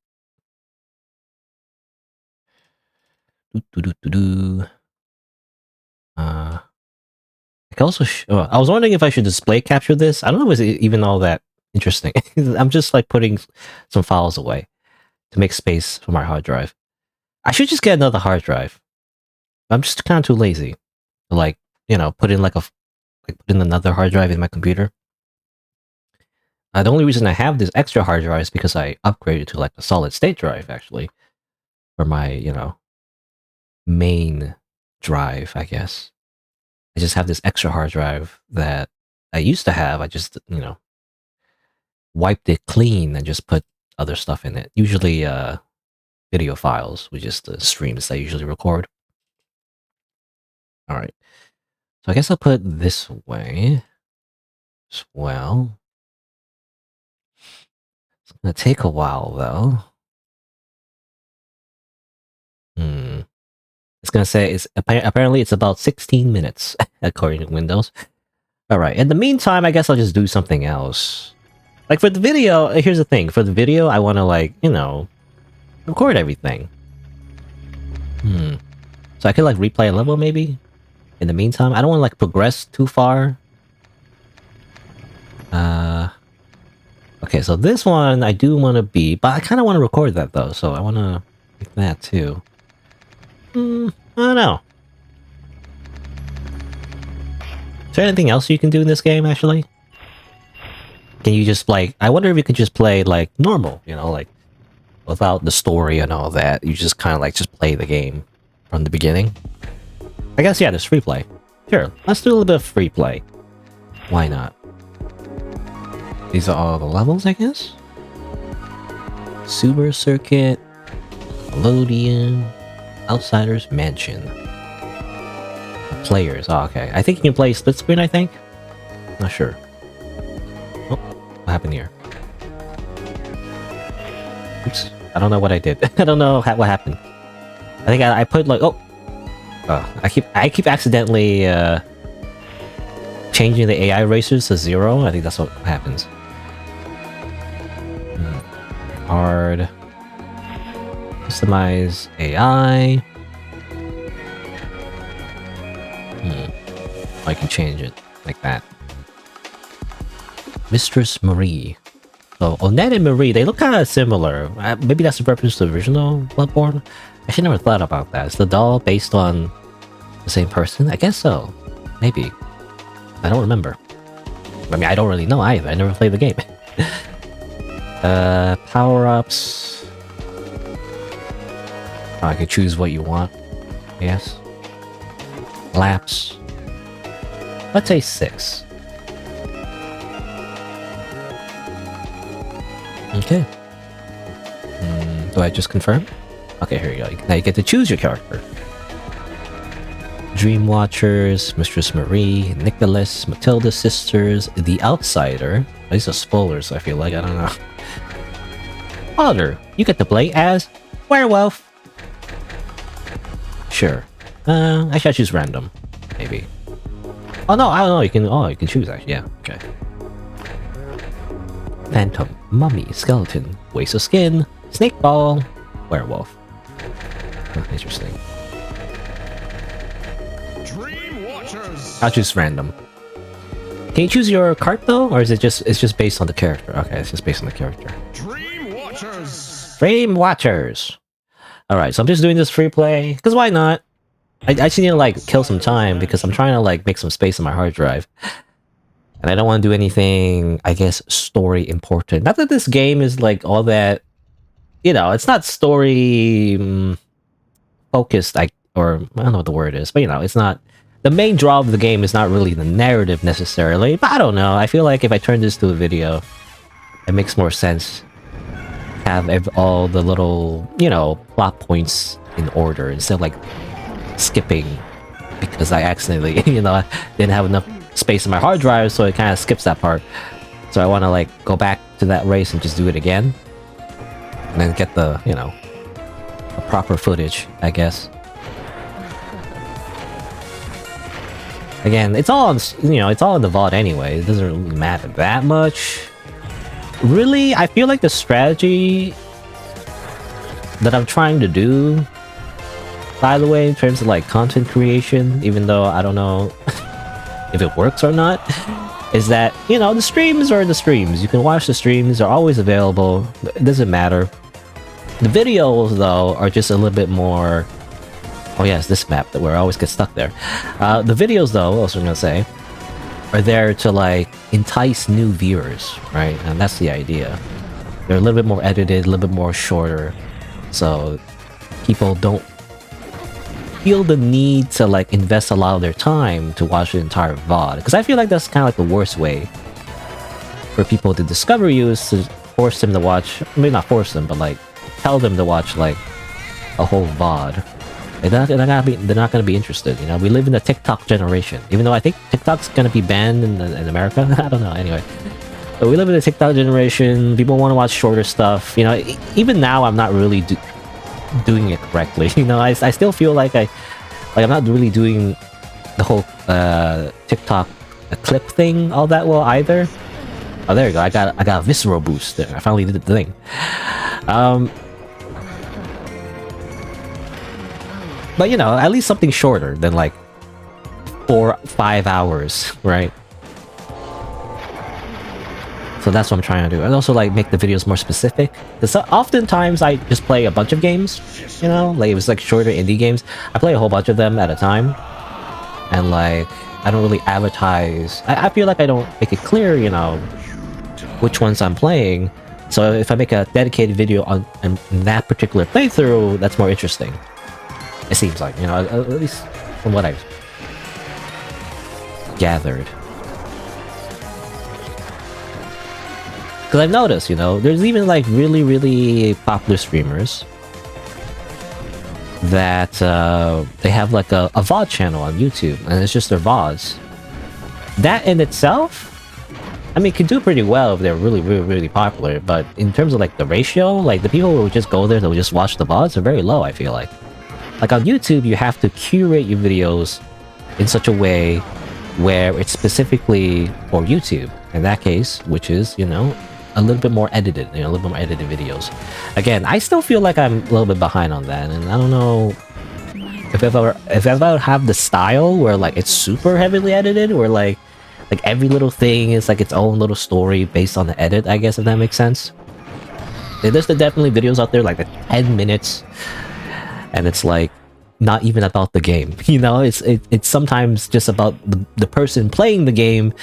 can also. I was wondering if I should display capture this. I don't know if it's even all that interesting. I'm just like putting some files away to make space for my hard drive. I should just get another hard drive. I'm just kind of too lazy to like, put in put in another hard drive in my computer. The only reason I have this extra hard drive is because I upgraded to like a solid state drive actually for my, main drive, I guess. I just have this extra hard drive that I used to have. I just, wiped it clean and just put other stuff in it. Usually video files, which is the streams I usually record. All right. So I guess I'll put this away as well. It's going to take a while, though. It's going to say apparently it's about 16 minutes, according to Windows. All right. In the meantime, I guess I'll just do something else. Like for the video, here's the thing. For the video, I want to record everything. So I could like replay a level maybe? In the meantime, I don't want to like progress too far. Okay, so this one I do want to beat, but I kind of want to record that though, so I want to make that too. I don't know. Is there anything else you can do in this game, actually? Can you just, like... I wonder if you could just play, like, normal, like... Without the story and all that. You just kind of, like, just play the game from the beginning. I guess, yeah, there's free play. Sure, let's do a little bit of free play. Why not? These are all the levels, I guess? Super Circuit... Melodian... Outsiders Mansion. Players. Oh, okay. I think you can play split screen, I think? Not sure. Oh, what happened here? Oops. I don't know what I did. I don't know what happened. I think I put like... Oh! I keep accidentally changing the AI racers to 0. I think that's what happens. Hard... Customize AI. I can change it like that. Mistress Marie. So Onette and Marie, they look kind of similar. Maybe that's a reference to the original Bloodborne. I actually never thought about that. Is the doll based on the same person? I guess so. Maybe. I don't remember. I mean, I don't really know either. I never played the game. Power-ups. I can choose what you want. Yes. Laps. Let's say 6. Okay. Do I just confirm? Okay, here you go. Now you get to choose your character. Dream Watchers, Mistress Marie, Nicholas, Matilda's sisters, The Outsider. These are spoilers, I feel like. I don't know. Otter, you get to play as Werewolf. Sure. I should choose random. Maybe. Oh no, I don't know. You can choose actually. Yeah. Okay. Phantom, Mummy, Skeleton, Waste of Skin, Snake Ball, Werewolf. Oh, interesting. Dream Watchers. I'll choose random. Can you choose your cart though, or is it just based on the character? Okay, it's just based on the character. Dream Watchers. Dream Watchers. All right, so I'm just doing this free play because why not? I just need to like kill some time because I'm trying to like make some space on my hard drive. And I don't want to do anything, I guess, story important. Not that this game is like all that, it's not story focused, or I don't know what the word is, but it's not the main draw of the game is not really the narrative necessarily, but I don't know. I feel like if I turn this to a video, it makes more sense. Have all the little, you know, plot points in order instead of like skipping because I accidentally, you know, didn't have enough space in my hard drive, so it kind of skips that part. So I want to like go back to that race and just do it again, and then get the, you know, the proper footage, I guess. Again, it's all on, you know, it's all in the VOD anyway. It doesn't really matter that much. Really, I feel like the strategy that I'm trying to do, by the way, in terms of like content creation, even though I don't know if it works or not, is that, you know, the streams are the streams. You can watch the streams, they're always available. It doesn't matter. The videos, though, are just a little bit more... Oh yeah, it's this map that where I always get stuck there. The videos, though, also I'm gonna say, are there to like entice new viewers, right? And that's the idea. They're a little bit more edited, a little bit more shorter, so people don't feel the need to like invest a lot of their time to watch the entire VOD. Because I feel like that's kind of like the worst way for people to discover you, is to force them to watch. I mean, not force them, but like tell them to watch like a whole VOD. They're not gonna be interested, you know? We live in the TikTok generation. Even though I think TikTok's gonna be banned in America. I don't know, anyway. But we live in the TikTok generation. People want to watch shorter stuff. You know, even now I'm not really doing it correctly. You know, I still feel like I'm not really doing the whole TikTok clip thing all that well either. Oh, there you go. I got a visceral boost there. I finally did the thing. But you know, at least something shorter than like 4 or 5 hours, right? So that's what I'm trying to do. And also like make the videos more specific. Because oftentimes I just play a bunch of games, you know? Like it was like shorter indie games. I play a whole bunch of them at a time. And like, I don't really advertise. I feel like I don't make it clear, you know, which ones I'm playing. So if I make a dedicated video on that particular playthrough, that's more interesting. It seems like, you know, at least from what I've gathered. Because I've noticed, you know, there's even like really, really popular streamers that they have like a VOD channel on YouTube, and it's just their VODs. That in itself, I mean, could do pretty well if they're really, really, really popular, but in terms of like the ratio, like the people who would just go there to just watch the VODs are very low, I feel like. Like on YouTube, you have to curate your videos in such a way where it's specifically for YouTube, in that case, which is, you know, a little bit more edited, you know, a little bit more edited videos. Again, I still feel like I'm a little bit behind on that, and I don't know if I ever have the style where like it's super heavily edited, or like every little thing is like its own little story based on the edit, I guess, if that makes sense. There's definitely videos out there like 10 minutes, and it's like not even about the game, you know? It's sometimes just about the person playing the game,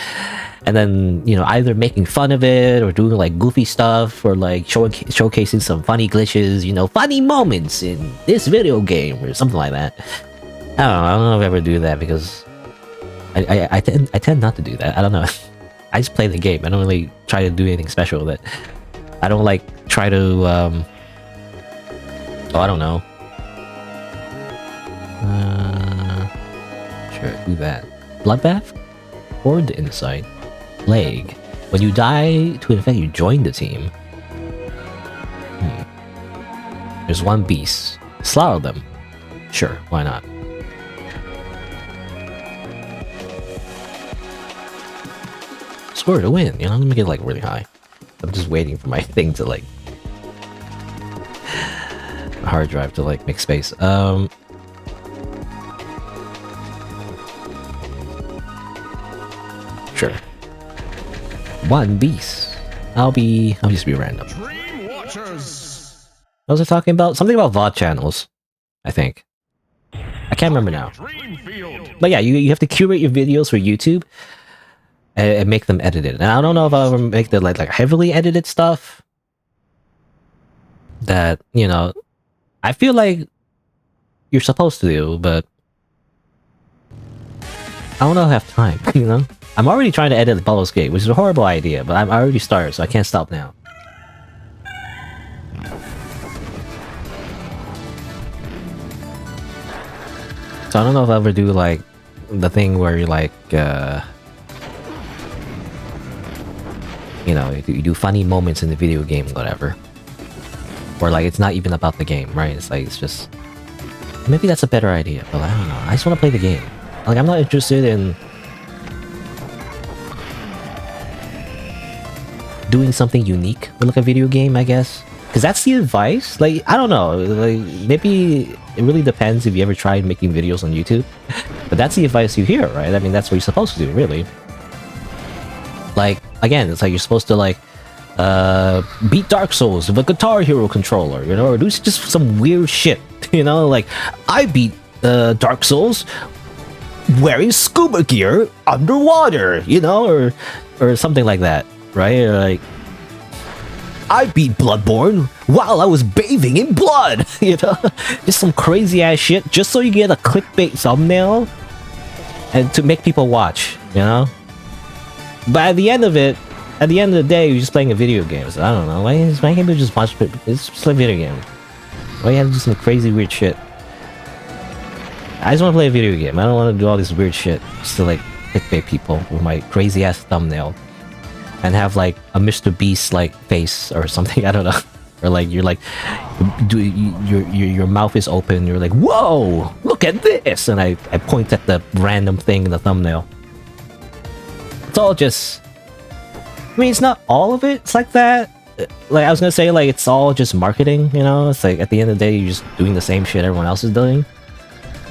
and then, you know, either making fun of it or doing like goofy stuff, or like showcasing some funny glitches, you know, funny moments in this video game or something like that. I don't know if I ever do that, because I tend not to do that. I don't know. I just play the game. I don't really try to do anything special with it. I don't like try to oh, I don't know. Sure, do that. Bloodbath? Horde Insight. Plague. When you die to an effect, you join the team. There's one beast. Slaughter them. Sure, why not? Score to win, you know, let me get like really high. I'm just waiting for my thing to like hard drive to like make space. Sure. One beast. I'll just be random. Dream Watchers. What was I talking about? Something about VOD channels, I think. I can't remember now. Dreamfield. But yeah, you have to curate your videos for YouTube and make them edited. And I don't know if I'll ever make the like heavily edited stuff. That, you know, I feel like you're supposed to do, but I don't know if I have time, you know? I'm already trying to edit the Baldur's Gate, which is a horrible idea, but I already started, so I can't stop now. So I don't know if I'll ever do, like, the thing where you, like, you know, you do funny moments in the video game, whatever. Or, like, it's not even about the game, right? It's like, it's just... Maybe that's a better idea, but I don't know. I just want to play the game. Like, I'm not interested in... doing something unique with, like, a video game, I guess. Because that's the advice. Like, I don't know. Like, maybe it really depends if you ever tried making videos on YouTube. But that's the advice you hear, right? I mean, that's what you're supposed to do, really. Like, again, it's like you're supposed to, like, beat Dark Souls with a Guitar Hero controller, you know? Or do just some weird shit, you know? Like, I beat Dark Souls wearing scuba gear underwater, you know? Or something like that, right? Or like, I beat Bloodborne while I was bathing in blood, you know? Just some crazy ass shit, just so you get a clickbait thumbnail and to make people watch, you know? But at the end of it, at the end of the day, you're just playing a video game. So I don't know. Why can't people just watch it? It's just a video game. Why you have to do some crazy weird shit? I just want to play a video game. I don't want to do all this weird shit just to like clickbait people with my crazy ass thumbnail and have like a Mr. Beast like face or something. I don't know. Or like you're like, your mouth is open. You're like, whoa, look at this, and I point at the random thing in the thumbnail. It's all just... I mean, it's not all of it. It's like that. Like, I was gonna say, like, it's all just marketing, you know? It's like, at the end of the day, you're just doing the same shit everyone else is doing.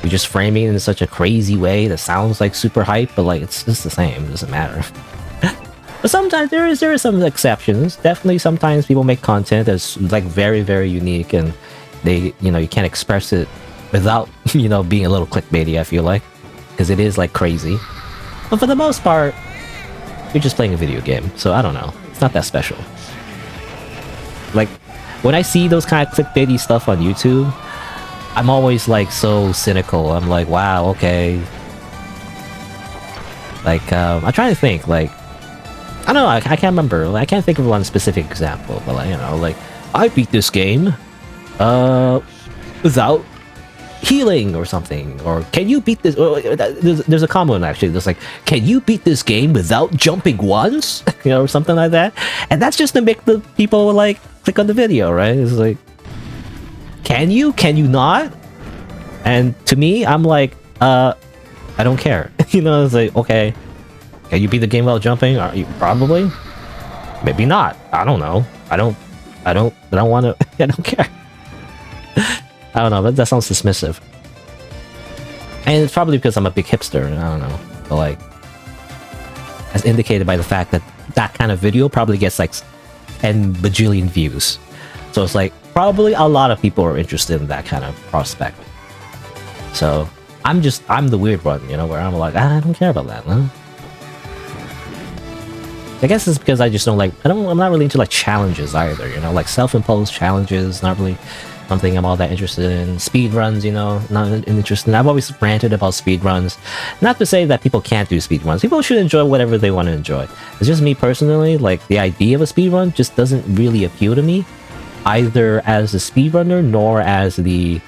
You're just framing it in such a crazy way that sounds, like, super hype, but, like, it's just the same. It doesn't matter. But sometimes there is some exceptions. Definitely sometimes people make content that's, like, very, very unique, and they, you know, you can't express it without, you know, being a little clickbaity, I feel like. Because it is, like, crazy. But for the most part, you're just playing a video game, so I don't know. It's not that special. Like, when I see those kind of clickbaity stuff on YouTube, I'm always, like, so cynical. I'm like, wow, okay. Like, I'm trying to think, like... I don't know, I can't remember. Like, I can't think of one specific example, but, like, you know, like, I beat this game, without healing or something, or can you beat this? There's a common actually. There's like, can you beat this game without jumping once? You know, or something like that. And that's just to make the people like click on the video, right? It's like, can you? Can you not? And to me, I'm like, I don't care. You know, it's like, okay, can you beat the game without jumping? Are you probably? Maybe not. I don't know. I don't want to. I don't care. I don't know, but that sounds dismissive. And it's probably because I'm a big hipster, I don't know. But like, as indicated by the fact that that kind of video probably gets like 10 bajillion views. So it's like, probably a lot of people are interested in that kind of prospect. So, I'm the weird one, you know, where I'm like, I don't care about that, huh? I guess it's because I just don't like, I'm not really into like challenges either, you know, like self-imposed challenges, not really something I'm all that interested in. Speedruns, you know, not interested in. I've always ranted about speedruns. Not to say that people can't do speedruns. People should enjoy whatever they want to enjoy. It's just me personally, like, the idea of a speedrun just doesn't really appeal to me, either as a speedrunner nor as the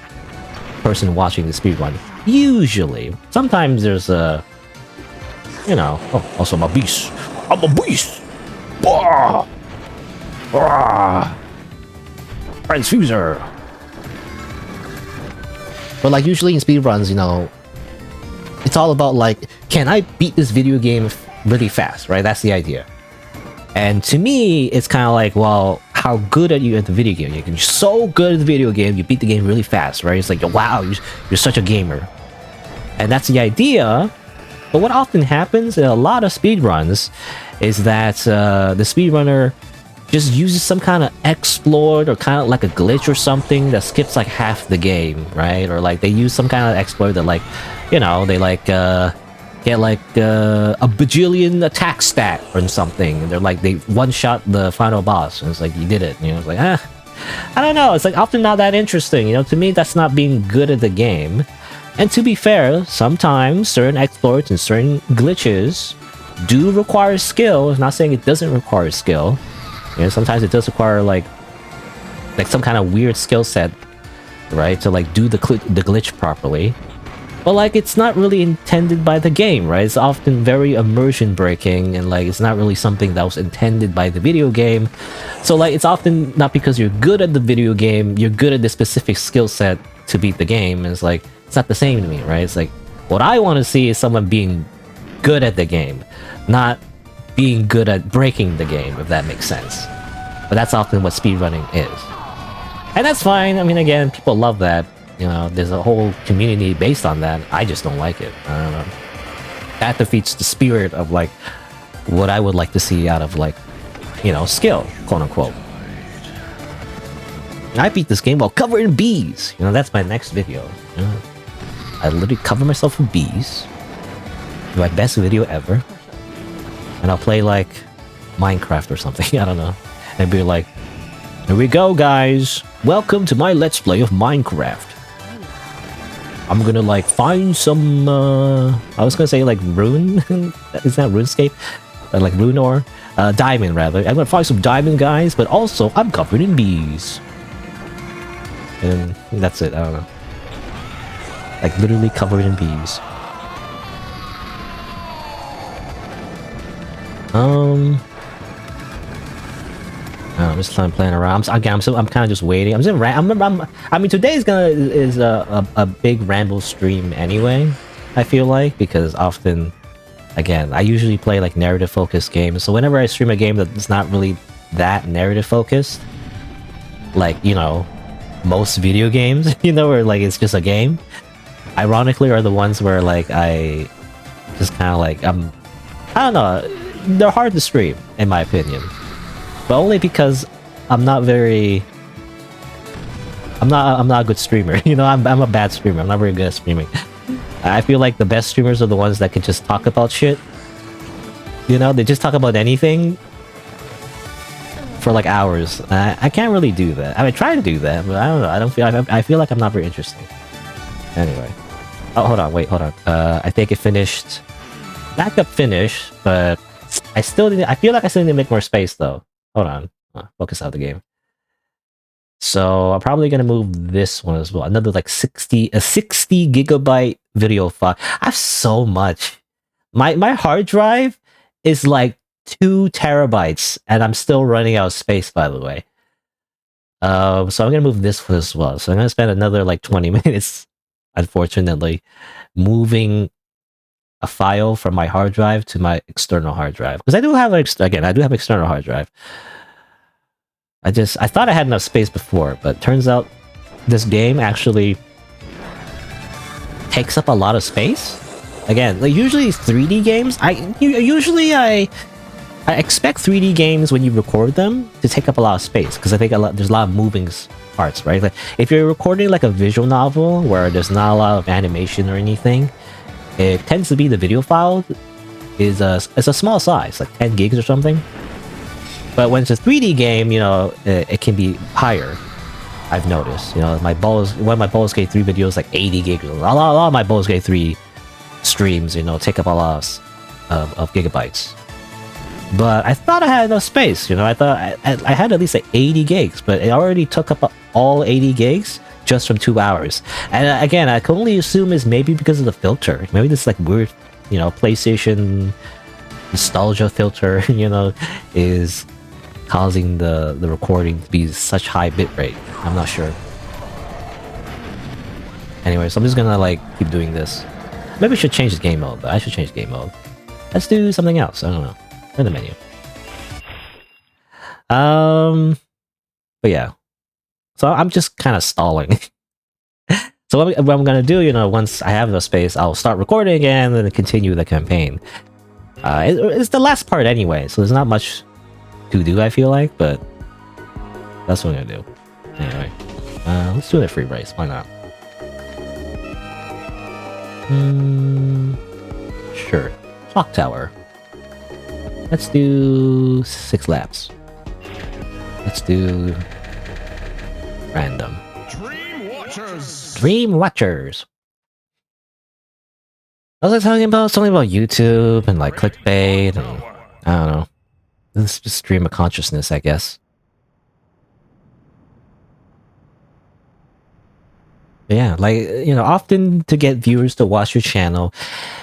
person watching the speedrun. Usually. Sometimes there's a, you know, oh, also I'm a beast. I'm a beast! Bah! Bah! Transfuser! But like usually in speedruns, you know, it's all about like, can I beat this video game really fast, right? That's the idea. And to me, it's kind of like, well, how good are you at the video game? You're so good at the video game, you beat the game really fast, right? It's like, wow, you're such a gamer. And that's the idea. But what often happens in a lot of speedruns is that the speedrunner just uses some kind of exploit or kind of like a glitch or something that skips like half the game, right? Or like they use some kind of exploit that like, you know, they like get like a bajillion attack stat or something. And they're like, they one-shot the final boss. And it's like, you did it. You know, it's like, I don't know. It's like often not that interesting. You know, to me, that's not being good at the game. And to be fair, sometimes certain exploits and certain glitches do require skill. I'm not saying it doesn't require skill. You know, sometimes it does require like some kind of weird skill set, right, to like do the glitch properly. But like it's not really intended by the game, right? It's often very immersion breaking, and like it's not really something that was intended by the video game. So like it's often not because you're good at the video game, you're good at the specific skill set to beat the game. And it's like it's not the same to me, right? It's like what I want to see is someone being good at the game, not being good at breaking the game, if that makes sense. But that's often what speedrunning is. And that's fine. I mean, again, people love that. You know, there's a whole community based on that. I just don't like it. I don't know. That defeats the spirit of, like, what I would like to see out of, like, you know, skill, quote-unquote. I beat this game while covered in bees. You know, that's my next video. You know, I literally cover myself in bees. My best video ever. And I'll play, like, Minecraft or something. I don't know. And be like, here we go, guys. Welcome to my Let's Play of Minecraft. I'm gonna, like, find some, I was gonna say, like, rune? Is that RuneScape? Like, rune ore? Diamond, rather. I'm gonna find some diamond, guys, but also, I'm covered in bees. And that's it, I don't know. Like, literally covered in bees. I'm just playing around. I'm kind of just waiting. I mean, today is a big ramble stream anyway. I feel like, because often, again, I usually play like narrative focused games. So whenever I stream a game that's not really that narrative focused, like, you know, most video games, you know, where like it's just a game, ironically, are the ones where like I just kind of like I don't know. They're hard to stream, in my opinion. But only because I'm not a good streamer. You know, I'm a bad streamer. I'm not very good at streaming. I feel like the best streamers are the ones that can just talk about shit. You know, they just talk about anything for like hours. I can't really do that. I mean, I try to do that, but I don't know. I feel like I'm not very interesting. Anyway. Oh, hold on. Wait, hold on. I think it finished. Backup finished, but I feel like I still need to make more space though. Hold on. Focus out the game. So I'm probably gonna move this one as well. Another like 60 gigabyte video file. I have so much. My hard drive is like 2 terabytes, and I'm still running out of space, by the way. So I'm gonna move this one as well. So I'm gonna spend another like 20 minutes, unfortunately, moving a file from my hard drive to my external hard drive, because I do have external hard drive. I thought I had enough space before, but turns out this game actually takes up a lot of space. Again, like usually 3D games, I expect 3D games when you record them to take up a lot of space, because I think there's a lot of moving parts, right? Like if you're recording like a visual novel where there's not a lot of animation or anything, it tends to be the video file is it's a small size, like 10 gigs or something. But when it's a 3D game, you know, it can be higher. I've noticed, you know, one of my Baldur's Gate 3 videos like 80 gigs. A lot of my Baldur's Gate 3 streams, you know, take up a lot of gigabytes. But I thought I had enough space, you know. I thought I had at least like 80 gigs, but it already took up all 80 gigs just from 2 hours. And again, I can only assume it's maybe because of the filter. Maybe this like weird, you know, PlayStation nostalgia filter, you know, is causing the recording to be such high bitrate. I'm not sure. Anyway, so I'm just gonna like keep doing this. Maybe I should change the game mode, but I should change game mode. Let's do something else. I don't know. In the menu. But yeah. So I'm just kind of stalling. So what I'm gonna do, you know, once I have the space, I'll start recording again and then continue the campaign. It's the last part anyway, so there's not much to do, I feel like, but that's what I'm gonna do. Anyway, let's do it free race. Why not? Sure. Clock tower. Let's do 6 laps. Let's do random. Dream Watchers. Dream Watchers. I was like talking about something about YouTube and like clickbait and I don't know. This is stream of consciousness, I guess. But yeah, like, you know, often to get viewers to watch your channel,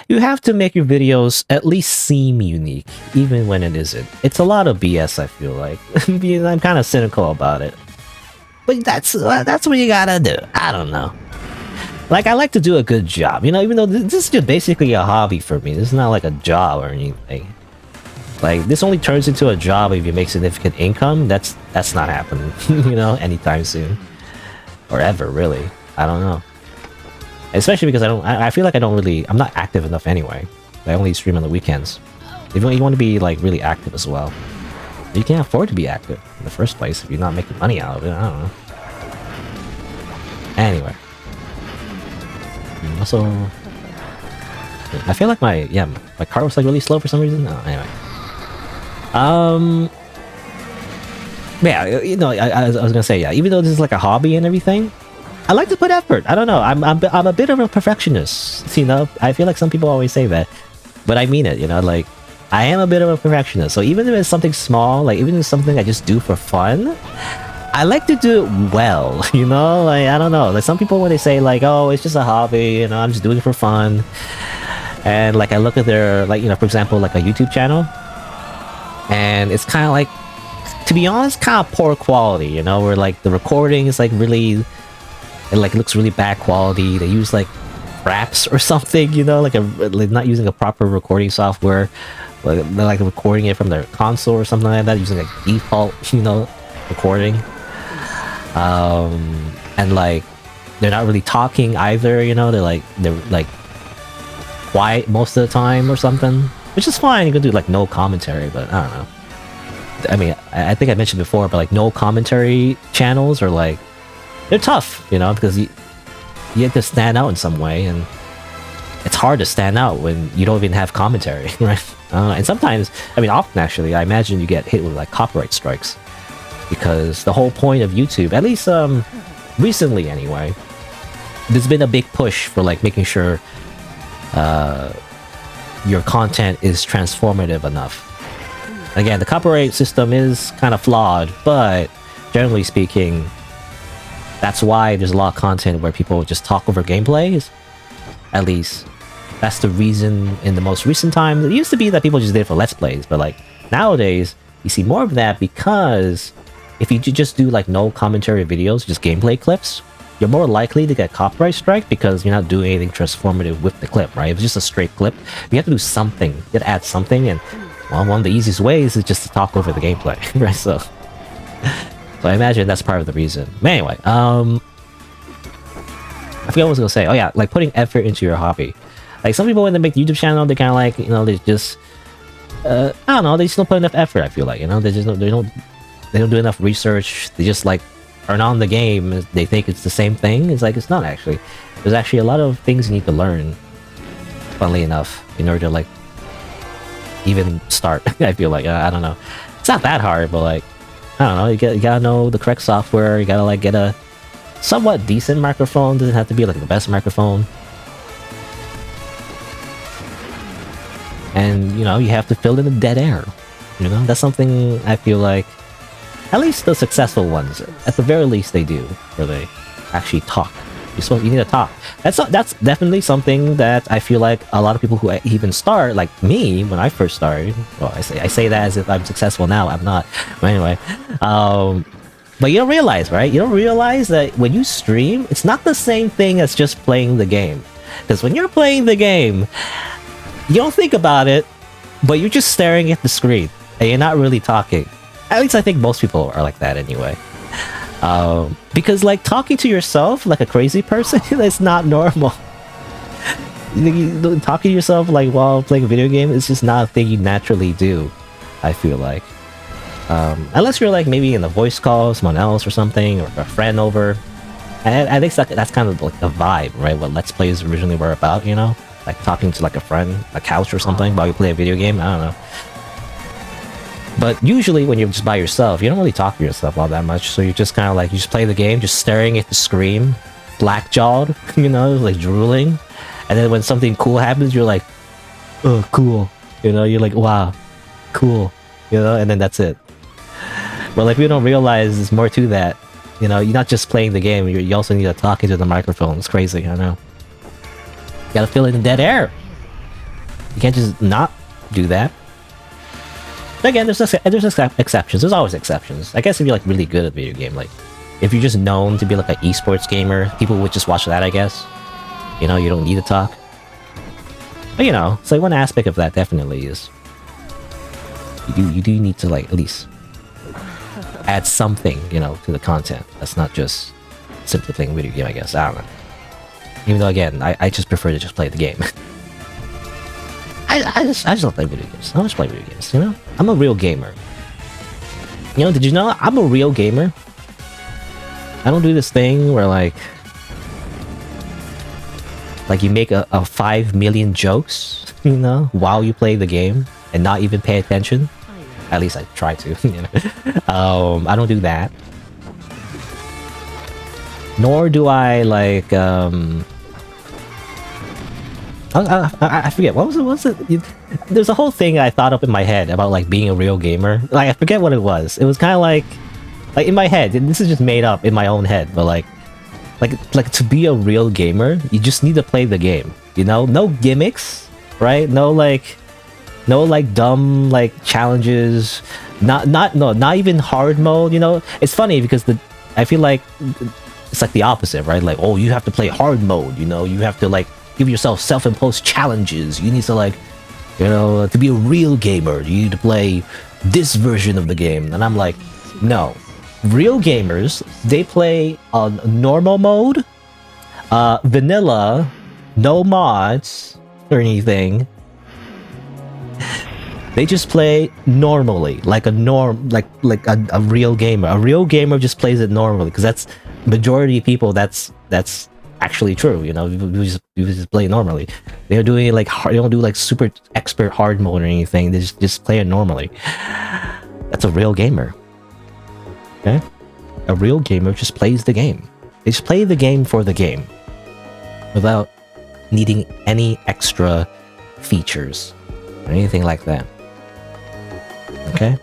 you have to make your videos at least seem unique, even when it isn't. It's a lot of BS, I feel like. I'm kind of cynical about it. But that's what you gotta do. I don't know. Like, I like to do a good job, you know, even though this is just basically a hobby for me. This is not like a job or anything. Like, this only turns into a job if you make significant income. That's not happening, you know, anytime soon. Or ever, really. I don't know. Especially because I feel like I'm not active enough anyway. I only stream on the weekends. If you want to be, like, really active as well, you can't afford to be active in the first place if you're not making money out of it. I don't know. Anyway. Also, I feel like my car was like really slow for some reason. Oh, anyway. Yeah, you know, I was gonna say, yeah, even though this is like a hobby and everything, I like to put effort. I don't know. I'm a bit of a perfectionist. You know, I feel like some people always say that, but I mean it. You know, like I am a bit of a perfectionist. So even if it's something small, like even if it's something I just do for fun, I like to do it well, you know? Like, I don't know. Like, some people, when they say, like, oh, it's just a hobby, you know, I'm just doing it for fun. And, like, I look at their, like, you know, for example, like a YouTube channel. And it's kind of like, to be honest, kind of poor quality, you know? Where, like, the recording is, like, really, it, like, looks really bad quality. They use, like, raps or something, you know? Like, not using a proper recording software. Like, they're, like, recording it from their console or something like that, using, like, default, you know, recording. And like they're not really talking either, you know, they're like quiet most of the time or something, which is fine. You can do like no commentary, but I don't know. I mean, I think I mentioned before, but like no commentary channels are like, they're tough, you know, because you have to stand out in some way, and it's hard to stand out when you don't even have commentary, right? And sometimes, I mean, often actually, I imagine you get hit with like copyright strikes. Because the whole point of YouTube, at least recently anyway, there's been a big push for like making sure your content is transformative enough. Again, the copyright system is kind of flawed, but generally speaking, that's why there's a lot of content where people just talk over gameplays. At least that's the reason in the most recent times. It used to be that people just did it for Let's Plays, but like nowadays, you see more of that because if you just do like no commentary videos, just gameplay clips, you're more likely to get copyright strike because you're not doing anything transformative with the clip, right? If it's just a straight clip, you have to do something. You have to add something, and well, one of the easiest ways is just to talk over the gameplay, right? So I imagine that's part of the reason. But anyway, I forgot what I was gonna say. Oh yeah, like putting effort into your hobby. Like some people when they make YouTube channel, they kind of like, you know, they just I don't know, they just don't put enough effort. I feel like, you know, they don't do enough research. They just like turn on the game. They think it's the same thing. It's like, it's not actually. There's actually a lot of things you need to learn, funnily enough, in order to like even start. I feel like, I don't know. It's not that hard, but like, I don't know. You gotta know the correct software. You gotta like get a somewhat decent microphone. Doesn't have to be like the best microphone. And, you know, you have to fill in the dead air. You know, that's something I feel like at least the successful ones, at the very least, they do, where they actually talk. You need to talk. That's definitely something that I feel like a lot of people who even start, like me, when I first started. Well, I say that as if I'm successful now. I'm not. But anyway, but you don't realize, right? You don't realize that when you stream, it's not the same thing as just playing the game. Because when you're playing the game, you don't think about it, but you're just staring at the screen and you're not really talking. At least I think most people are like that anyway. Because like talking to yourself like a crazy person, that's not normal. Talking to yourself like while playing a video game is just not a thing you naturally do, I feel like. Unless you're like maybe in a voice call with someone else or something, or a friend over. I think that's kind of like the vibe, right? What Let's Plays originally were about, you know? Like talking to like a friend, a couch or something while you play a video game, I don't know. But usually when you're just by yourself, you don't really talk to yourself all that much. So you're just kind of like, you just play the game, just staring at the screen, black-jawed, you know, like drooling. And then when something cool happens, you're like, oh, cool. You know, you're like, wow, cool. You know, and then that's it. But like, we don't realize there's more to that. You know, you're not just playing the game, you also need to talk into the microphone. It's crazy, I know. You gotta fill in the dead air. You can't just not do that. But again, there's exceptions. There's always exceptions. I guess if you're like really good at video game, like if you're just known to be like an esports gamer, people would just watch that, I guess. You know, you don't need to talk. But you know, it's like one aspect of that definitely is you do need to like at least add something, you know, to the content. That's not just simply playing a video game, I guess. I don't know. Even though again, I just prefer to just play the game. I just don't play video games. I just play video games, you know? I'm a real gamer. You know, did you know I'm a real gamer? I don't do this thing where like you make a 5 million jokes, you know, while you play the game and not even pay attention. At least I try to, you know. I don't do that. Nor do I like I forget what was it? There's a whole thing I thought up in my head about like being a real gamer. Like I forget what it was. It was kind of like in my head. And this is just made up in my own head, but like to be a real gamer, you just need to play the game. You know, no gimmicks, right? No dumb like challenges. Not even hard mode. You know, it's funny because I feel like it's like the opposite, right? Like, oh, you have to play hard mode. You know, you have to like give yourself self-imposed challenges. You need to like, you know, to be a real gamer, you need to play this version of the game. And I'm like, no. Real gamers, they play on normal mode, vanilla, no mods or anything. They just play normally, like a real gamer. A real gamer just plays it normally, because that's majority of people. That's actually true. You know, you just play normally. They're doing it like hard. They don't do like super expert hard mode or anything. They just play it normally. That's a real gamer. Okay, a real gamer just plays the game. They just play the game for the game, without needing any extra features or anything like that. Okay?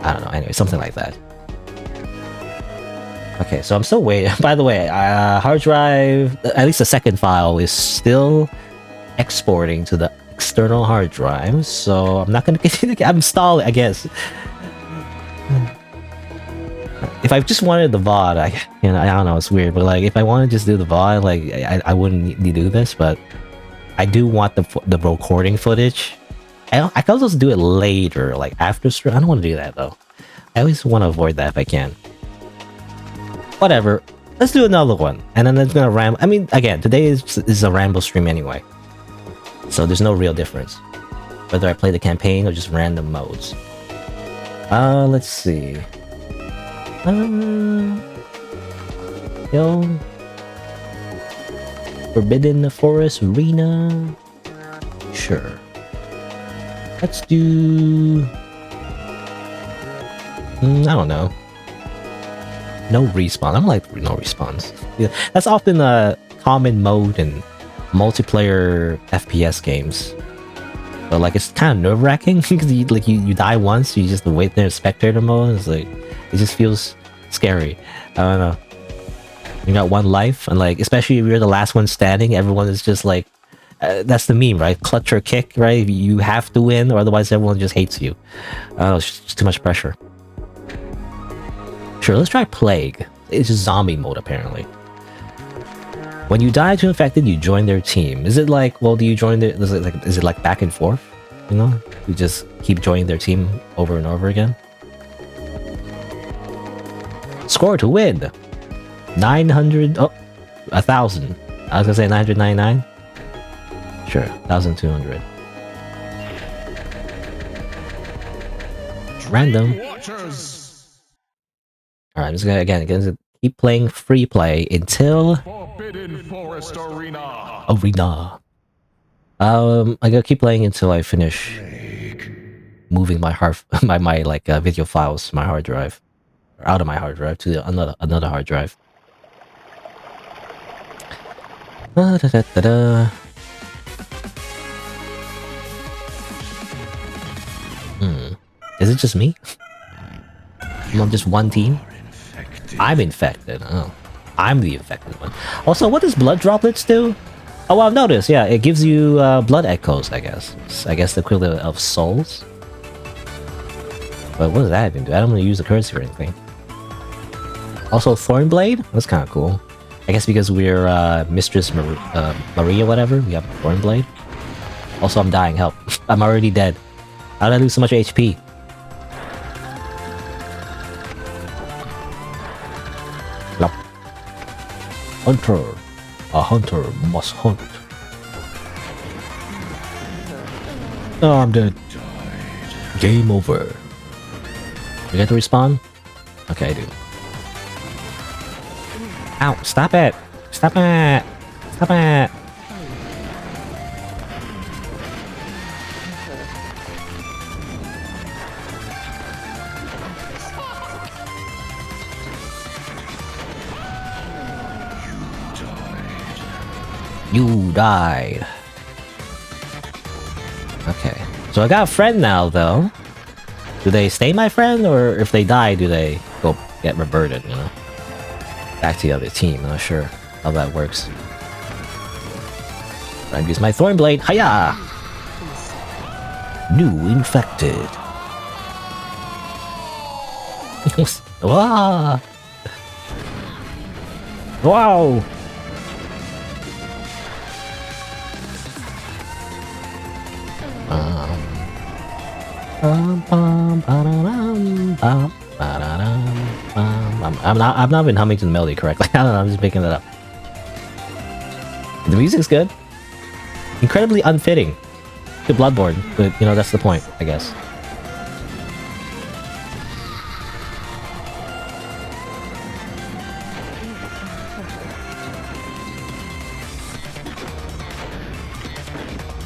I don't know. Anyway, something like that. Okay, so I'm still waiting. By the way, hard drive, at least the second file, is still exporting to the external hard drive. So I'm not going to continue. I'm stalling, I guess. If I just wanted the VOD, I don't know, it's weird, but like if I want to just do the VOD, like I wouldn't need to do this, but I do want the recording footage. I can also do it later, like after stream. I don't want to do that though. I always want to avoid that if I can. Whatever. Let's do another one, and then it's gonna ramble. I mean, again, today is a ramble stream anyway, so there's no real difference whether I play the campaign or just random modes. Let's see. Yo, Forbidden Forest Arena. Sure. Let's do. I don't know. No respawn. I don't like no respawns. Yeah, that's often a common mode in multiplayer FPS games. But like it's kind of nerve-wracking because you die once, you just wait there in spectator mode. It's like it just feels scary. I don't know. You got one life, and like especially if you're the last one standing, everyone is just like. That's the meme, right? Clutch or kick, right? You have to win, or otherwise everyone just hates you. It's just too much pressure. Sure, let's try Plague. It's just zombie mode, apparently. When you die to infected, you join their team. Is it like, well, do you join their... Is it like back and forth? You know? You just keep joining their team over and over again? Score to win! 900... Oh, 1,000. I was gonna say 999. Sure, 1,200. Random. Alright, I'm just gonna keep playing free play until Forbidden Forest Arena. I'm gonna keep playing until I finish moving my video files to my hard drive, or out of my hard drive to another hard drive. Da-da-da-da-da. Is it just me? I'm on just one team? I'm infected. Oh. I'm the infected one. Also, what does blood droplets do? Oh, well, I've noticed. Yeah, it gives you blood echoes, I guess. I guess the equivalent of souls. But what does that even do? I don't really use the currency or anything. Also, Thornblade? That's kind of cool. I guess because we're Mistress Maria, whatever, we have Thornblade. Also, I'm dying. Help. I'm already dead. How did I lose so much HP? Plop. Hunter. A hunter must hunt. Oh, I'm dead. Game over. You get to respawn? Okay, I do. Ow, stop it! Stop it! Stop it! You died. Okay. So I got a friend now, though. Do they stay my friend, or if they die, do they go get reverted, you know? Back to the other team, I'm not sure how that works. I use my Thornblade. Hiya! New infected. Wow! Wow! I've not been humming to the melody correctly. I don't know, I'm just making that up. The music's good. Incredibly unfitting to Bloodborne, but you know, that's the point, I guess.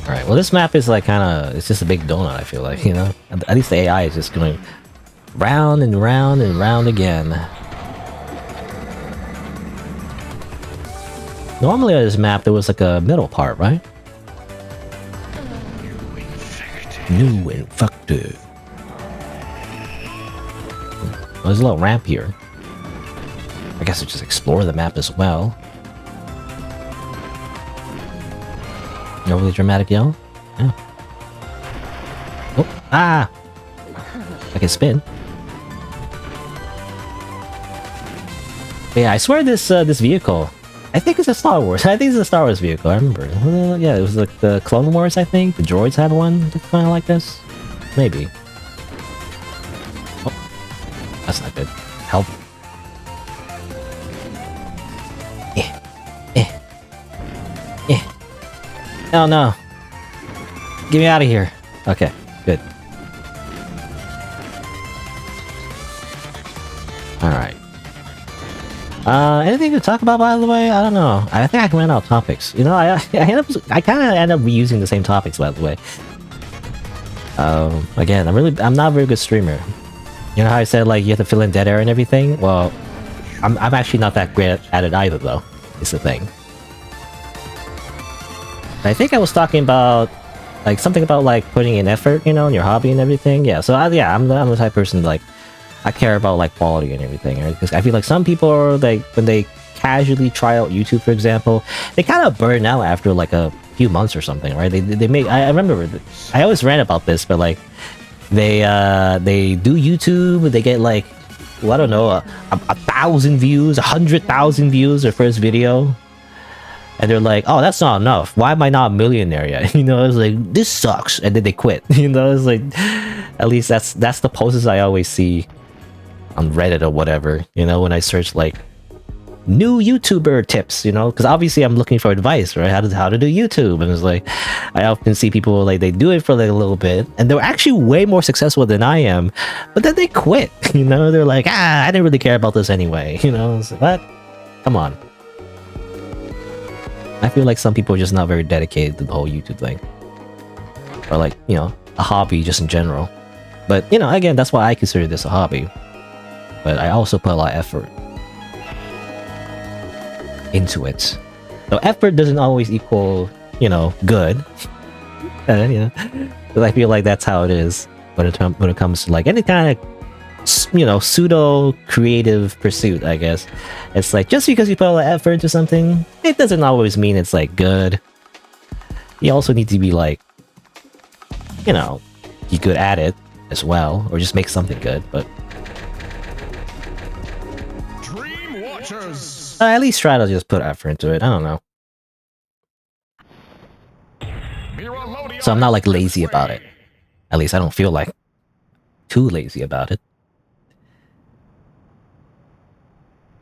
Alright, well this map is like kinda, it's just a big donut, I feel like, you know? At least the AI is just going round and round and round again. Normally on this map there was like a middle part, right? New infected. Well, there's a little ramp here. I guess I just explore the map as well. No really dramatic yell? Yeah. Oh, ah! I can spin. But yeah, I swear this this vehicle, I think it's a Star Wars. I think it's a Star Wars vehicle, I remember. Yeah, it was like the Clone Wars, I think. The droids had one that's kind of like this. Maybe. Oh, that's not good. Help. Oh no. Get me out of here. Okay, good. Alright. Anything to talk about, by the way? I don't know. I think I ran out of topics. You know, I kind of end up reusing the same topics, by the way. Again, I'm not a very good streamer. You know how I said, like, you have to fill in dead air and everything? Well, I'm actually not that great at it either, though. It's the thing. I think I was talking about, like, something about, like, putting in effort, you know, in your hobby and everything. Yeah, so, yeah, I'm the type of person, like, I care about, like, quality and everything, right? Because I feel like some people are, like, when they casually try out YouTube, for example, they kind of burn out after, like, a few months or something, right? They make, I remember, I always rant about this, but, like, they do YouTube, they get, like, well, I don't know, a 1,000 views, 100,000 views their first video. And they're like, oh, that's not enough. Why am I not a millionaire yet? You know, it's like, this sucks. And then they quit. You know, it's like, at least that's the posts I always see on Reddit or whatever. You know, when I search like new YouTuber tips, you know, because obviously I'm looking for advice, right? How to do YouTube. And it's like, I often see people like they do it for like a little bit and they're actually way more successful than I am. But then they quit. You know, they're like, I didn't really care about this anyway. You know, it's like, what? Come on. I feel like some people are just not very dedicated to the whole YouTube thing. Or like, you know, a hobby just in general. But, you know, again, that's why I consider this a hobby. But I also put a lot of effort into it. So effort doesn't always equal, good. And, but I feel like that's how it is when it comes to like any kind of pseudo creative pursuit. I guess it's like just because you put a lot of effort into something, it doesn't always mean it's like good. You also need to be like, be good at it as well, or just make something good. But Dream Watchers. at least try to just put effort into it. I don't know. So I'm not like lazy about it. At least I don't feel like too lazy about it.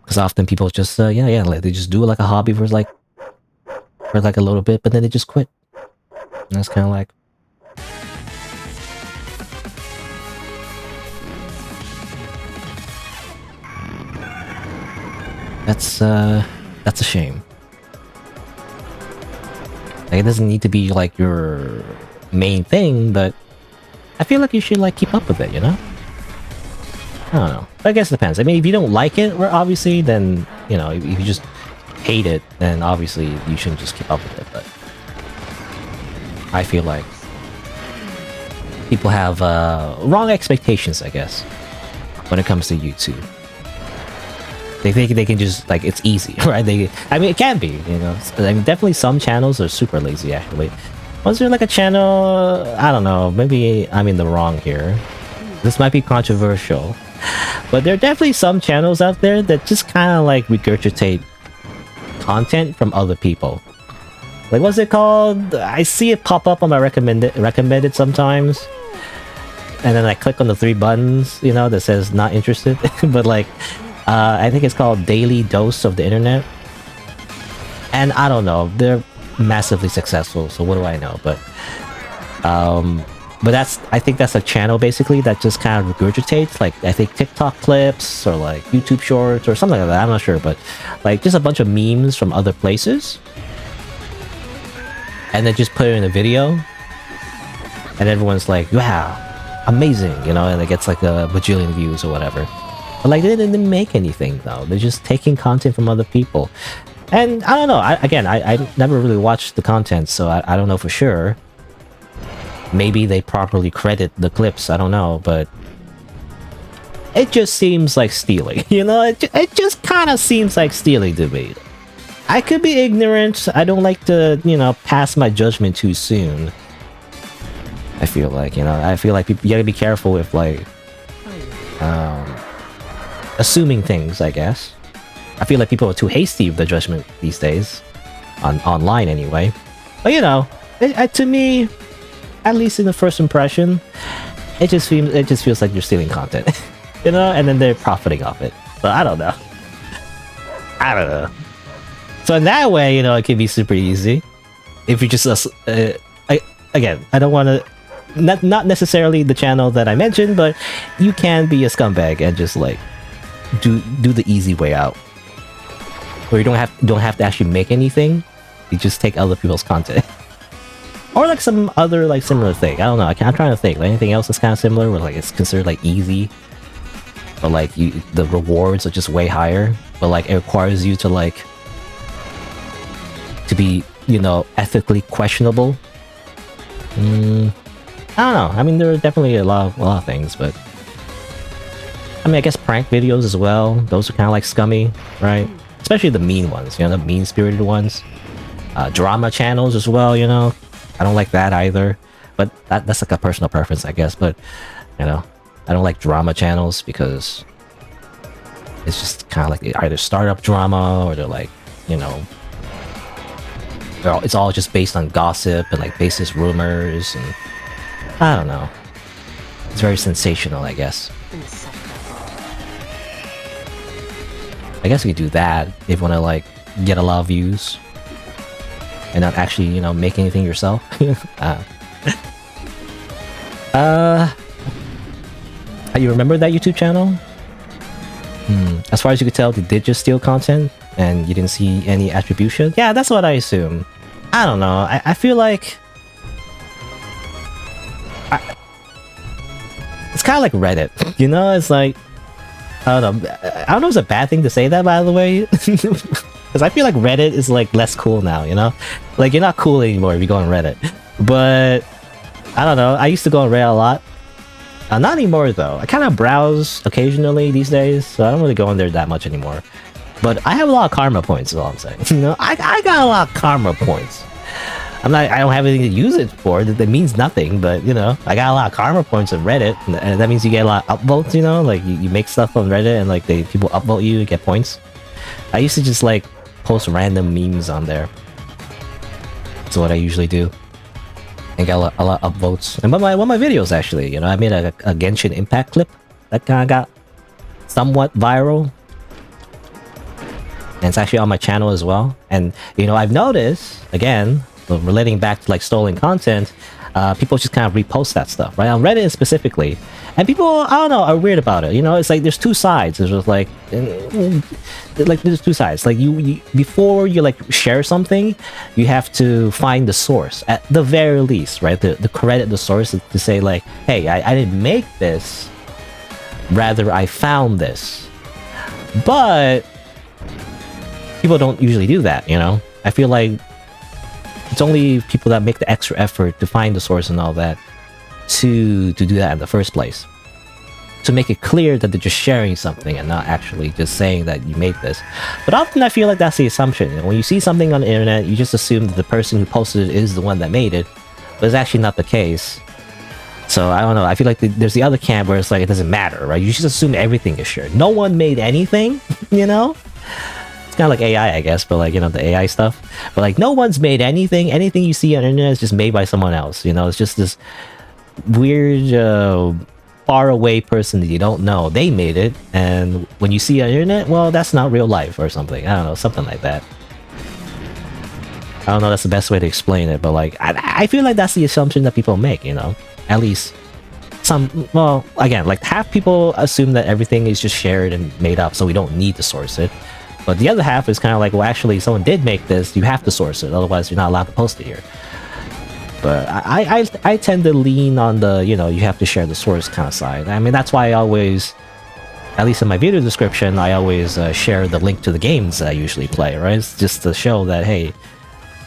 Because often people just like they just do it like a hobby for like a little bit, but then they just quit. And that's kind of like, that's a shame. Like, it doesn't need to be like your main thing, but I feel like you should like keep up with it, I don't know. But I guess it depends. I mean, if you don't like it, obviously, then, if you just hate it, then obviously you shouldn't just keep up with it. But I feel like people have wrong expectations, I guess, when it comes to YouTube. They think they can just, like, it's easy, right? I mean, it can be, I mean, definitely some channels are super lazy, actually. Was there, like, a channel... I don't know, maybe I'm in the wrong here. This might be controversial. But there are definitely some channels out there that just kind of, like, regurgitate content from other people. Like, what's it called? I see it pop up on my recommended sometimes. And then I click on the 3 buttons, that says not interested. But, like... I think it's called Daily Dose of the Internet. And I don't know, they're massively successful, so what do I know? But I think that's a channel basically that just kind of regurgitates, like, I think TikTok clips or like YouTube shorts or something like that, I'm not sure, but like just a bunch of memes from other places. And then just put it in a video. And everyone's like, wow, amazing, and it gets like a bajillion views or whatever. But like, they didn't make anything though. They're just taking content from other people. And I don't know, I never really watched the content, so I don't know for sure. Maybe they properly credit the clips, I don't know, but... it just seems like stealing, It just kind of seems like stealing to me. I could be ignorant, I don't like to, pass my judgment too soon. I feel like, people, you gotta be careful with, like... assuming things, I guess. I feel like people are too hasty with their judgment these days. Online, anyway. But, to me, at least in the first impression, it just feels like you're stealing content. And then they're profiting off it. But I don't know. So in that way, it can be super easy. If you just... again, I don't want to... Not necessarily the channel that I mentioned, but you can be a scumbag and just, like... do the easy way out, where you don't have to actually make anything. You just take other people's content, or like some other like similar thing. I don't know. I'm trying to think. Like anything else that's kind of similar, where like it's considered like easy, but like the rewards are just way higher, but like it requires you to like to be ethically questionable. I don't know. I mean, there are definitely a lot of things, but. I mean, I guess prank videos as well. Those are kind of like scummy, right? Especially the mean ones, the mean-spirited ones. Drama channels as well, I don't like that either. But that's like a personal preference, I guess. But, I don't like drama channels because it's just kind of like either startup drama or they're like, it's all just based on gossip and like baseless rumors. And I don't know. It's very sensational, I guess. I guess we could do that if you want to like get a lot of views and not actually, make anything yourself. You remember that YouTube channel? As far as you could tell, they did just steal content and you didn't see any attribution? Yeah, that's what I assume. I don't know. I feel like... it's kind of like Reddit, It's like... I don't know if it's a bad thing to say that, by the way. Because I feel like Reddit is like less cool now, you know? Like you're not cool anymore if you go on Reddit. But I don't know. I used to go on Reddit a lot. Not anymore though. I kind of browse occasionally these days, so I don't really go on there that much anymore. But I have a lot of karma points, is all I'm saying. You know, I got a lot of karma points. I don't have anything to use it for. That means nothing, but you know, I got a lot of karma points on Reddit, and that means you get a lot of upvotes. You know, like you make stuff on Reddit, and like people upvote you, you get points. I used to just like post random memes on there. That's what I usually do, and get a lot of upvotes. And one of my videos actually, you know, I made a Genshin Impact clip that kind of got somewhat viral. And it's actually on my channel as well. And you know, I've noticed again, relating back to like stolen content, people just kind of repost that stuff, right? On Reddit specifically. And people, I don't know, are weird about it. You know, it's like there's two sides. There's just like there's two sides. Like you before you like share something, you have to find the source at the very least, right? The credit the source to say like, hey, I didn't make this, rather I found this. But people don't usually do that, you know? I feel like it's only people that make the extra effort to find the source and all that to do that in the first place. To make it clear that they're just sharing something and not actually just saying that you made this. But often I feel like that's the assumption. You know, when you see something on the internet, you just assume that the person who posted it is the one that made it. But it's actually not the case. So I don't know, I feel like there's the other camp where it's like it doesn't matter, right? You just assume everything is shared. No one made anything, you know? It's kind of like AI, I guess, but like, you know, the AI stuff. But like, no one's made anything. Anything you see on the internet is just made by someone else. You know, it's just this weird, far away person that you don't know. They made it, and when you see it on the internet, well, that's not real life or something. I don't know, something like that. I don't know, that's the best way to explain it, but like, I feel like that's the assumption that people make, you know? At least some, well, again, like half people assume that everything is just shared and made up, so we don't need to source it. But the other half is kind of like, well, actually, someone did make this, you have to source it, otherwise you're not allowed to post it here. But I tend to lean on the, you know, you have to share the source kind of side. I mean, that's why I always, at least in my video description, I always share the link to the games I usually play, right? It's just to show that, hey,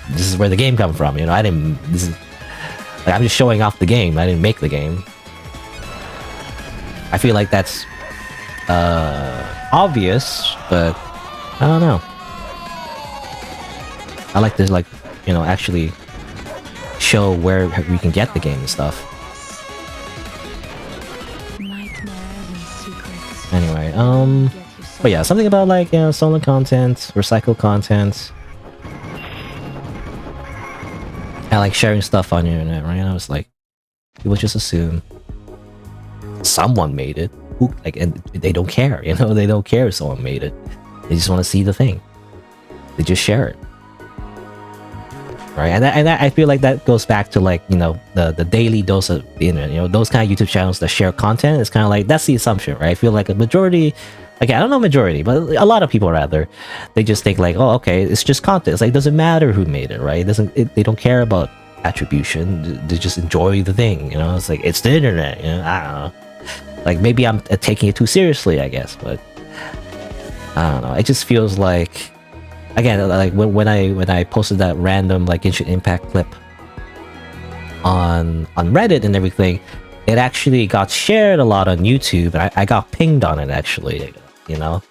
this is where the game come from, you know, like, I'm just showing off the game, I didn't make the game. I feel like that's obvious, but I don't know. I like to, like, you know, actually show where we can get the game and stuff. Anyway, but yeah, something about like, you know, stolen content, recycled content. I like sharing stuff on the internet, right? I was like, people just assume someone made it. Who, like, and they don't care, you know? They don't care if someone made it. They just want to see the thing. They just share it. Right? And I feel like that goes back to, like, you know, the daily dose of the internet. You know, those kind of YouTube channels that share content, it's kind of like, that's the assumption, right? I feel like a majority, okay, I don't know majority, but a lot of people rather, they just think like, oh, okay, it's just content. It's like, it doesn't matter who made it, right? They don't care about attribution. They just enjoy the thing, you know? It's like, it's the internet, you know? I don't know. Like, maybe I'm taking it too seriously, I guess, but I don't know. It just feels like, again, like when I posted that random like Genshin Impact clip on Reddit and everything, it actually got shared a lot on YouTube, and I got pinged on it actually, you know,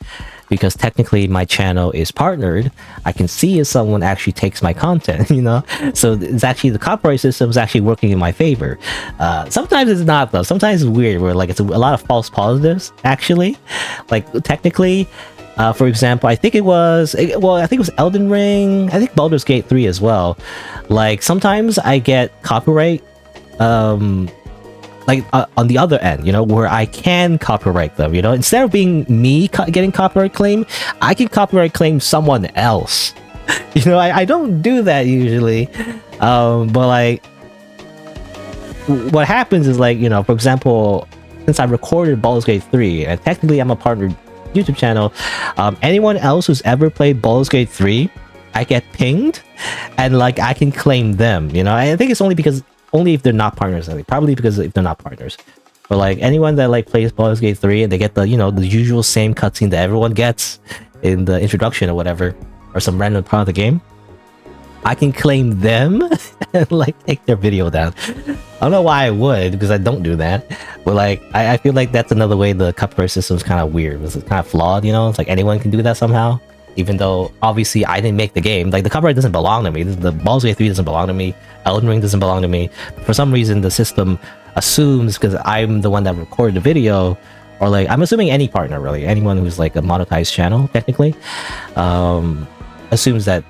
because technically my channel is partnered. I can see if someone actually takes my content, you know, so it's actually, the copyright system is actually working in my favor. Sometimes it's not though. Sometimes it's weird where like it's a lot of false positives actually, like technically. For example, I think it was Elden Ring, I think Baldur's Gate 3 as well. Like, sometimes I get copyright, like, on the other end, you know, where I can copyright them, you know? Instead of being me getting copyright claim, I can copyright claim someone else. You know, I don't do that usually. But, like, what happens is, like, you know, for example, since I recorded Baldur's Gate 3, and technically I'm a partner YouTube channel, anyone else who's ever played Baldur's Gate 3, I get pinged, and like I can claim them, you know? I think it's only if they're not partners, I think. Probably because if they're not partners. But like anyone that like plays Baldur's Gate 3 and they get the, you know, the usual same cutscene that everyone gets in the introduction or whatever, or some random part of the game, I can claim them and like take their video down. I don't know why I would, because I don't do that. But like, I feel like that's another way the copyright system is kind of weird. It's kind of flawed, you know? It's like anyone can do that somehow. Even though obviously I didn't make the game. Like the copyright doesn't belong to me. The Baldur's Gate 3 doesn't belong to me. Elden Ring doesn't belong to me. For some reason, the system assumes because I'm the one that recorded the video, or like I'm assuming any partner really, anyone who's like a monetized channel technically, assumes that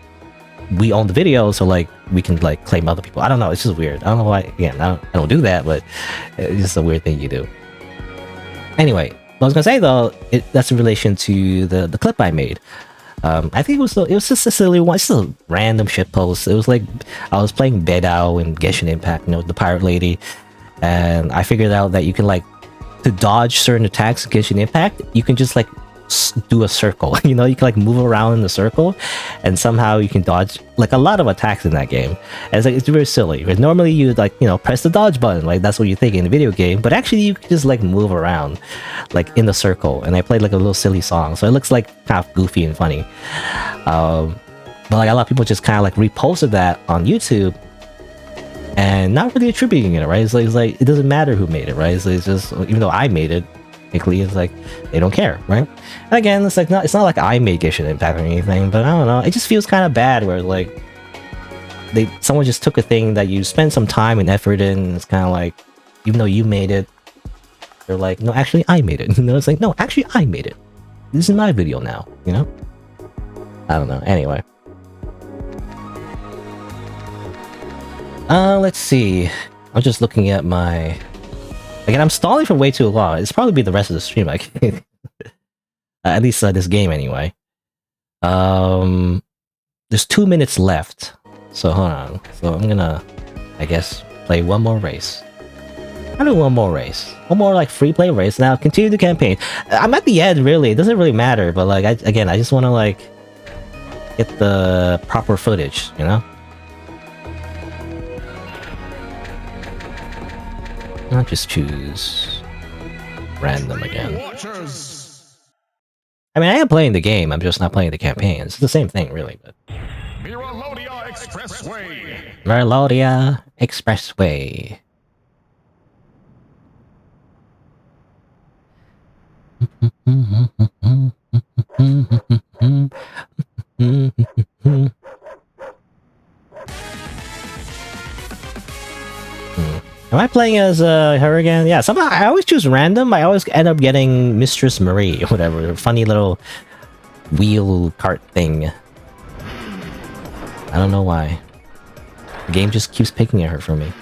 we own the video, so like we can like claim other people. I don't know, it's just weird. I don't know why. Again, I don't do that, but it's just a weird thing you do. Anyway, what I was gonna say though, that's in relation to the clip I made. I think it was just a silly one, just a random shit post. It was like I was playing Bedao in Genshin Impact, you know, the pirate lady, and I figured out that you can like to dodge certain attacks in Genshin Impact, you can just like do a circle. You know, you can like move around in the circle, and somehow you can dodge like a lot of attacks in that game. And it's like it's very silly. Because normally you would like, you know, press the dodge button, like that's what you think in the video game. But actually you can just like move around like in the circle. And I played like a little silly song, so it looks like kind of goofy and funny. But like a lot of people just kind of like reposted that on YouTube and not really attributing it, right? It's like it doesn't matter who made it, right? It's just, even though I made it, technically it's like they don't care, right? And again, it's like it's not like I made Genshin Impact or anything, but I don't know, it just feels kind of bad where like someone just took a thing that you spent some time and effort in, and it's kind of like, even though you made it, they're like, no, actually I made it. You know, it's like, no, actually I made it. This is my video now, you know? I don't know. Anyway. Let's see. I'm just looking at my... Again, I'm stalling for way too long. It's probably be the rest of the stream, like at least this game anyway. There's 2 minutes left, so hold on. So I'm gonna, I guess, play one more race. I'll do one more race, one more like free play race. Now continue the campaign. I'm at the end, really. It doesn't really matter, but like again, I just want to like get the proper footage, you know. I'll just choose random again. I mean, I am playing the game, I'm just not playing the campaign. It's the same thing, really, but... Miralodia Expressway! Miralodia Expressway. Am I playing as her again? Yeah, somehow I always choose random. I always end up getting Mistress Marie, or whatever, a funny little wheel cart thing. I don't know why. The game just keeps picking at her for me.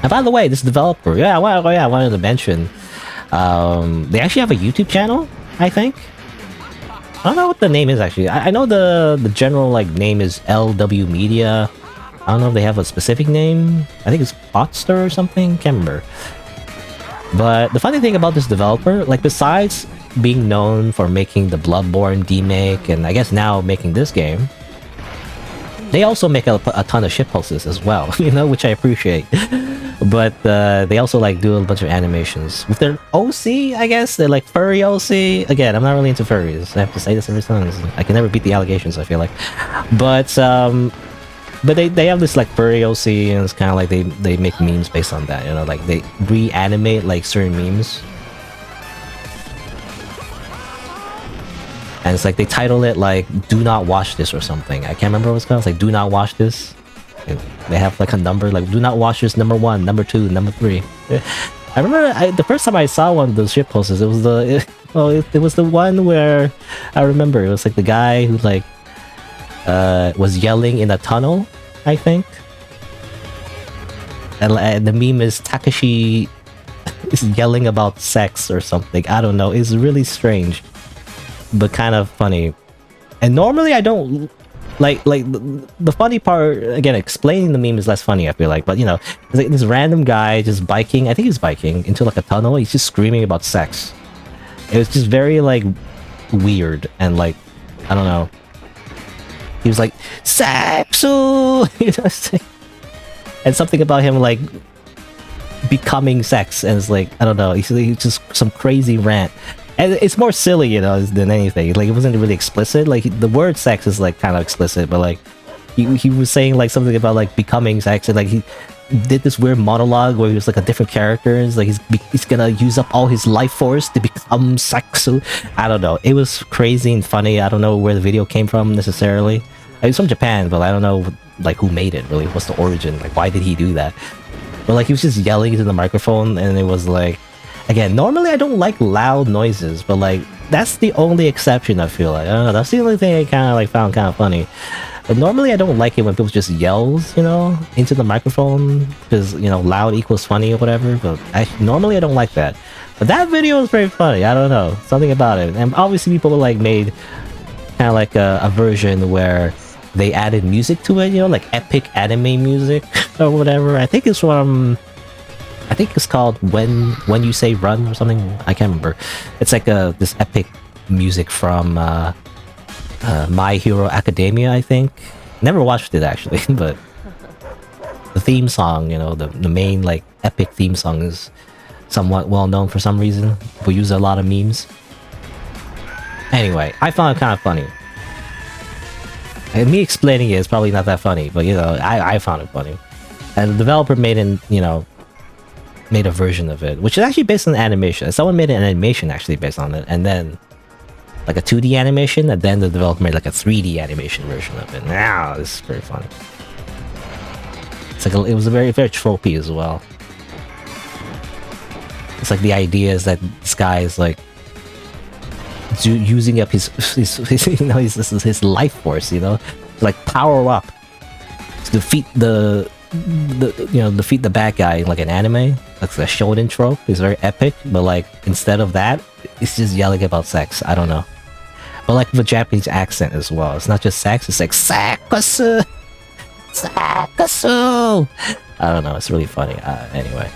And by the way, this developer, I wanted to mention, they actually have a YouTube channel, I think. I don't know what the name is actually. I know the general like name is LW Media. I don't know if they have a specific name. I think it's Potster or something. Can't remember. But the funny thing about this developer, like besides being known for making the Bloodborne demake, and I guess now making this game, they also make a ton of shitposts as well, you know, which I appreciate. But they also like do a bunch of animations with their OC, I guess. They're like furry OC. Again, I'm not really into furries. I have to say this every time. I can never beat the allegations, I feel like. But they have this like furry OC, and it's kind of like they make memes based on that, you know, like they reanimate like certain memes. And it's like they title it like "Do not watch this" or something. I can't remember what it's called. It's like "Do not watch this." And they have like a number, like "Do not watch this" number 1, number 2, number 3. I remember the first time I saw one of those shit posters, it was it was the one where I remember it was like the guy who like was yelling in a tunnel, I think. And the meme is Takashi is yelling about sex or something. I don't know. It's really strange, but kind of funny. And normally I don't like the funny part. Again, explaining the meme is less funny, I feel like. But you know, it's like this random guy just biking. I think he's biking into like a tunnel. He's just screaming about sex. It was just very like weird and like I don't know. He was like, "Sexu!" You know, and something about him like becoming sex, and it's like I don't know. He's just some crazy rant. And it's more silly, you know, than anything. Like, it wasn't really explicit. Like, the word sex is, like, kind of explicit, but, like, he was saying, like, something about, like, becoming sex, and, like, he did this weird monologue where he was, like, a different characters. Like, he's gonna use up all his life force to become sex. So, I don't know. It was crazy and funny. I don't know where the video came from, necessarily. It's from Japan, but I don't know, like, who made it, really. What's the origin? Like, why did he do that? But, like, he was just yelling into the microphone, and it was, like... Again, normally I don't like loud noises, but, like, that's the only exception, I feel like. I don't know, that's the only thing I kind of, like, found kind of funny. But normally I don't like it when people just yells, you know, into the microphone, because, you know, loud equals funny or whatever, but normally I don't like that. But that video was very funny, I don't know, something about it. And obviously people, like, made kind of like a version where they added music to it, you know, like epic anime music or whatever. I think it's called When You Say Run or something. I can't remember. It's like this epic music from My Hero Academia, I think. Never watched it actually, but the theme song, you know, the main like epic theme song is somewhat well known for some reason. We use a lot of memes. Anyway, I found it kind of funny. And me explaining it is probably not that funny, but you know, I found it funny. And the developer made a version of it, which is actually based on animation. Someone made an animation actually based on it, and then like a 2D animation, and then the developer made like a 3D animation version of it. Now this is very funny. It's like it was a very tropey as well. It's like the idea is that this guy is like using up his you know his life force, you know, to like power up to defeat defeat the bad guy in like an anime. Like the shonen trope is very epic, but like instead of that, it's just yelling about sex. I don't know, but like with a Japanese accent as well. It's not just sex; it's like sakasu, sakasu. I don't know. It's really funny. Anyway,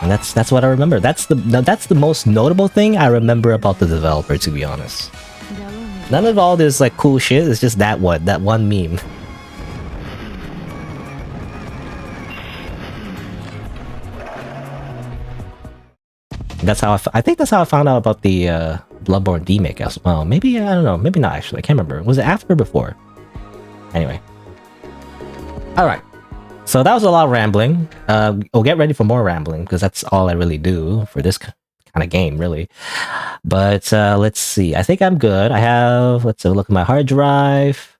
and that's what I remember. That's the most notable thing I remember about the developer, to be honest. None of all this like cool shit. It's just that one meme. That's how I think that's how I found out about the Bloodborne remake as well. Maybe, I don't know, maybe not actually, I can't remember. Was it after or before? Anyway. Alright. So that was a lot of rambling. We'll get ready for more rambling, because that's all I really do for this kind of game, really. But let's see. I think I'm good. I have, let's have a look at my hard drive.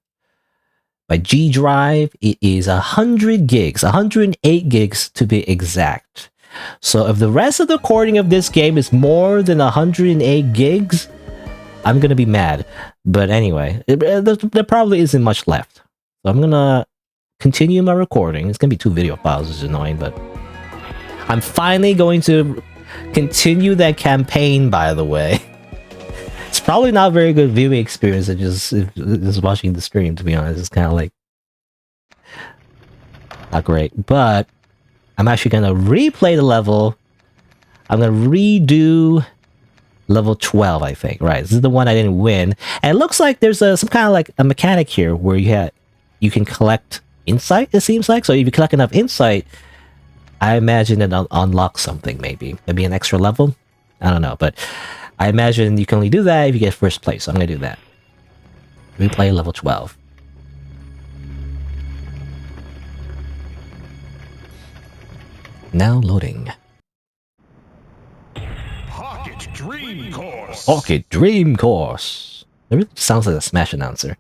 My G drive, it is 100 gigs, 108 gigs to be exact. So if the rest of the recording of this game is more than 108 gigs, I'm gonna be mad. But anyway, there probably isn't much left. So I'm gonna continue my recording. It's gonna be 2 video files, which is annoying, but I'm finally going to continue that campaign, by the way. It's probably not a very good viewing experience, just watching the stream, to be honest. It's kind of like not great, but I'm actually gonna replay the level. I'm gonna redo level 12, I think. Right, this is the one I didn't win, and it looks like there's some kind of like a mechanic here where you can collect insight. It seems like, so if you collect enough insight, I imagine it'll unlock something. Maybe an extra level. I don't know, but I imagine you can only do that if you get first place. So I'm gonna do that. Replay level 12. Now loading. Pocket Dream Course. Pocket Dream Course. It really sounds like a Smash announcer.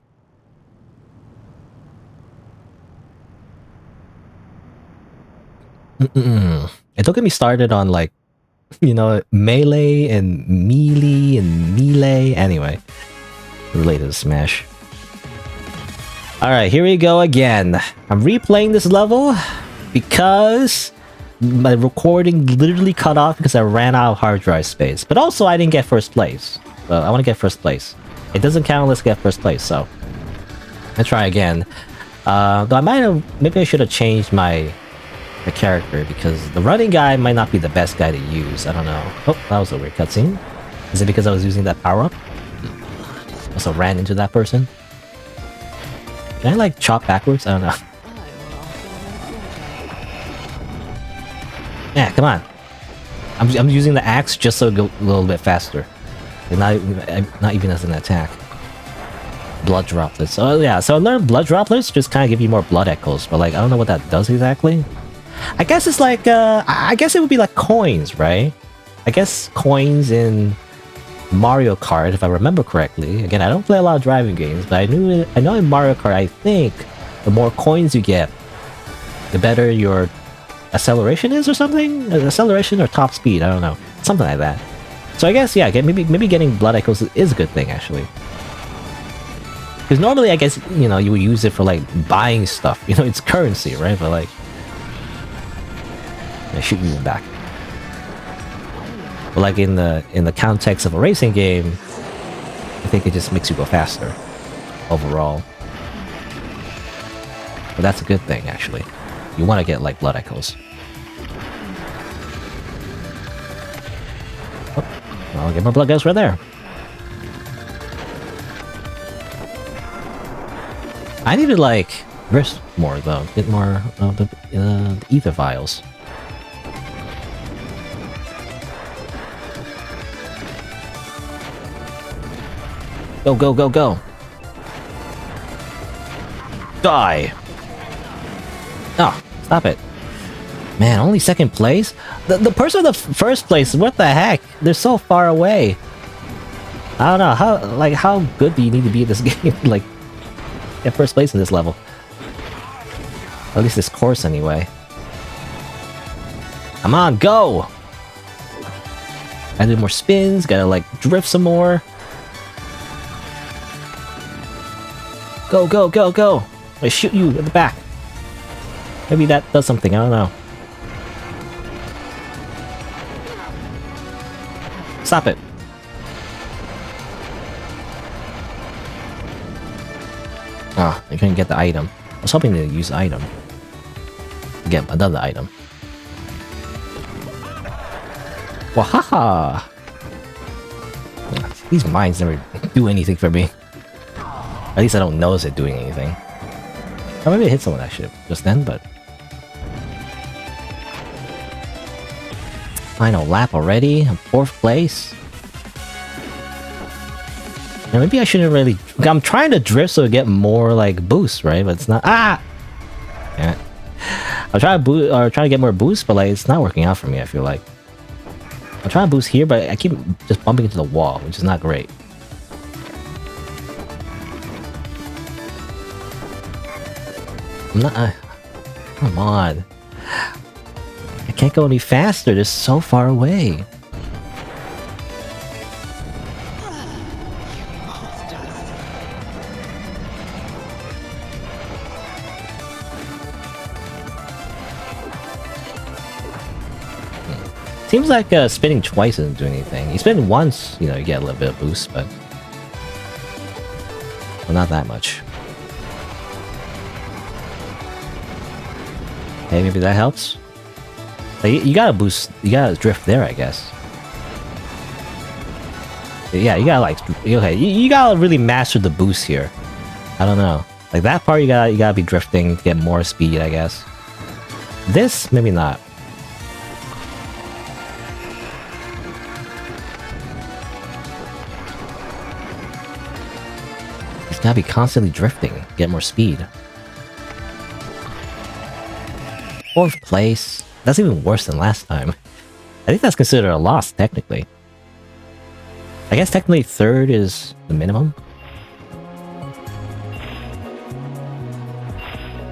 It don't get me started on like, you know, melee and melee. Anyway, related to Smash. Alright, here we go again. I'm replaying this level because my recording literally cut off because I ran out of hard drive space. But also I didn't get first place. So I want to get first place. It doesn't count unless I get first place, so let's try again. Though maybe I should have changed my character, because the running guy might not be the best guy to use. I don't know. Oh, that was a weird cutscene. Is it because I was using that power-up? Also ran into that person? Can I like chop backwards? I don't know. Yeah, come on. I'm using the axe just so it go a little bit faster. And not even as an attack. Blood droplets. Oh yeah, so I learned blood droplets just kind of give you more blood echoes, but like I don't know what that does exactly. I guess it's like I guess it would be like coins, right? I guess coins in Mario Kart, if I remember correctly. Again, I don't play a lot of driving games, but I know in Mario Kart, I think the more coins you get, the better your acceleration is or something? Acceleration or top speed, I don't know. Something like that. So I guess, yeah, maybe getting blood echoes is a good thing, actually. Because normally, I guess, you know, you would use it for, like, buying stuff. You know, it's currency, right? But, like... I shoot you in the back. But, like, in the context of a racing game, I think it just makes you go faster. Overall. But that's a good thing, actually. You want to get, like, blood echoes. I'll get my blood echoes right there. I need to, like, risk more, though. Get more of the ether vials. Go, go, go, go. Die. Oh, stop it. Man, only second place? The person in the first place, what the heck? They're so far away. I don't know, how good do you need to be at this game? Like, get first place in this level. At least this course, anyway. Come on, go! Gotta do more spins, gotta, like, drift some more. Go, go, go, go! I shoot you in the back. Maybe that does something, I don't know. Stop it. Ah, I couldn't get the item. I was hoping to use the item. Get another item. Wahaha! These mines never do anything for me. At least I don't notice it doing anything. Or maybe I hit someone actually just then, but... Final lap already? I'm 4th place? Now maybe I shouldn't really... I'm trying to drift so I get more, like, boosts, right? But it's not... Ah! Yeah. I'm trying to get more boosts, but, like, it's not working out for me, I feel like. I'm trying to boost here, but I keep just bumping into the wall, which is not great. I'm not... come on. I can't go any faster, they're so far away. Seems like spinning twice doesn't do anything. You spin once, you know, you get a little bit of boost, but... well, not that much. Hey, maybe that helps? Like, you gotta boost, you gotta drift there, I guess. Yeah, you gotta like, okay, you gotta really master the boost here. I don't know. Like that part, you gotta be drifting to get more speed, I guess. This, maybe not. You gotta be constantly drifting, get more speed. 4th place. That's even worse than last time. I think that's considered a loss, technically. I guess technically 3rd is the minimum.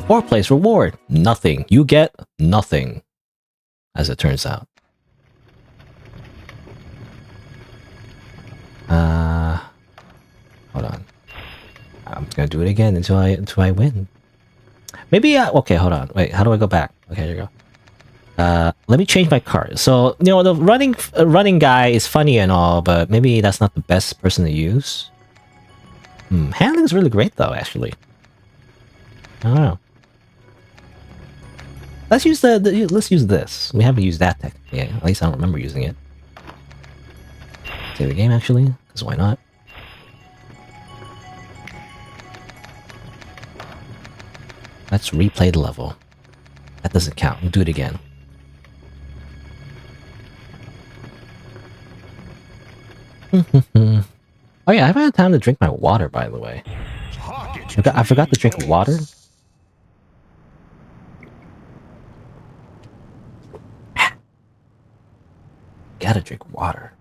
4th place reward. Nothing. You get nothing. As it turns out. Hold on. I'm gonna do it again until I win. Maybe, okay, hold on. Wait, how do I go back? Okay, here we go. Let me change my card. So, you know, the running guy is funny and all, but maybe that's not the best person to use. Handling's really great, though, actually. I don't know. Let's use let's use this. We haven't used that technically. At least I don't remember using it. Save the game, actually, because why not? Let's replay the level. That doesn't count. We'll do it again. Oh yeah, I haven't had time to drink my water, by the way. I forgot to drink water. Gotta drink water.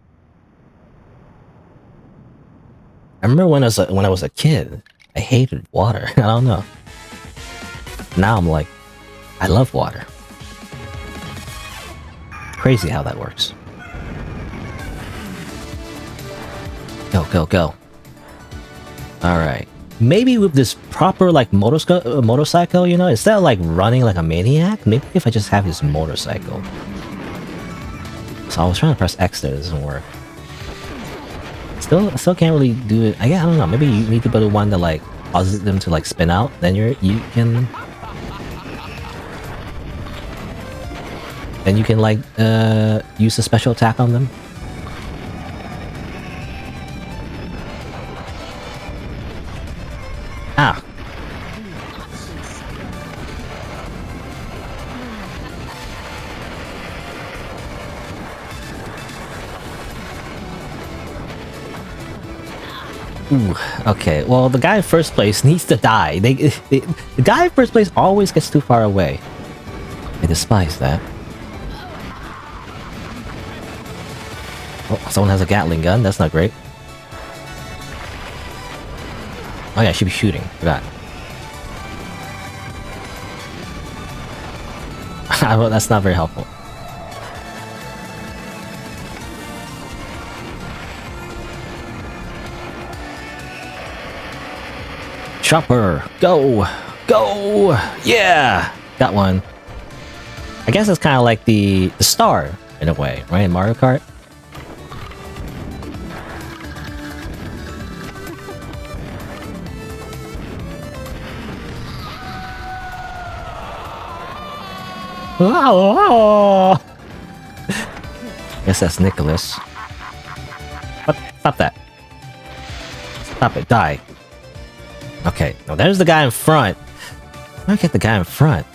I remember when I was a kid, I hated water. I don't know. Now I'm like, I love water. Crazy how that works. Go, go, go. Alright. Maybe with this proper, like, motorcycle, you know? Instead of, like, running like a maniac, maybe if I just have this motorcycle. So I was trying to press X there, it doesn't work. Still can't really do it. I don't know, maybe you need to build one that, like, causes them to, like, spin out. Then you can... Then you can, like, use a special attack on them. Ah. Ooh, okay, well, the guy in first place needs to die. The guy in first place always gets too far away. I despise that. Oh, someone has a Gatling gun. That's not great. Oh yeah, I should be shooting. Forgot. Well, that's not very helpful. Chopper! Go! Go! Yeah! Got one. I guess it's kind of like the star, in a way, right? In Mario Kart? Oh! Guess that's Nicholas. What? Stop that. Stop it. Die. Okay, now there's the guy in front. How do I get the guy in front?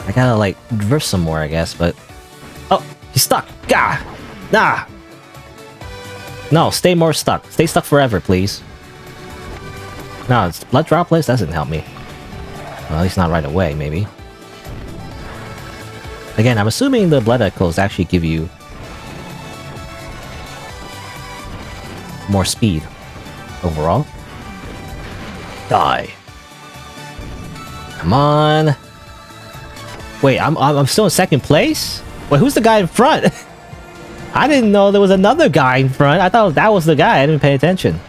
I gotta, like, reverse some more, I guess, but... Oh! He's stuck! Gah! Nah! No, stay more stuck. Stay stuck forever, please. No, it's blood droplets? That doesn't help me. Well, at least not right away, maybe. Again, I'm assuming the blood echoes actually give you more speed overall. Die. Come on. Wait, I'm still in second place? Wait, who's the guy in front? I didn't know there was another guy in front. I thought that was the guy. I didn't pay attention.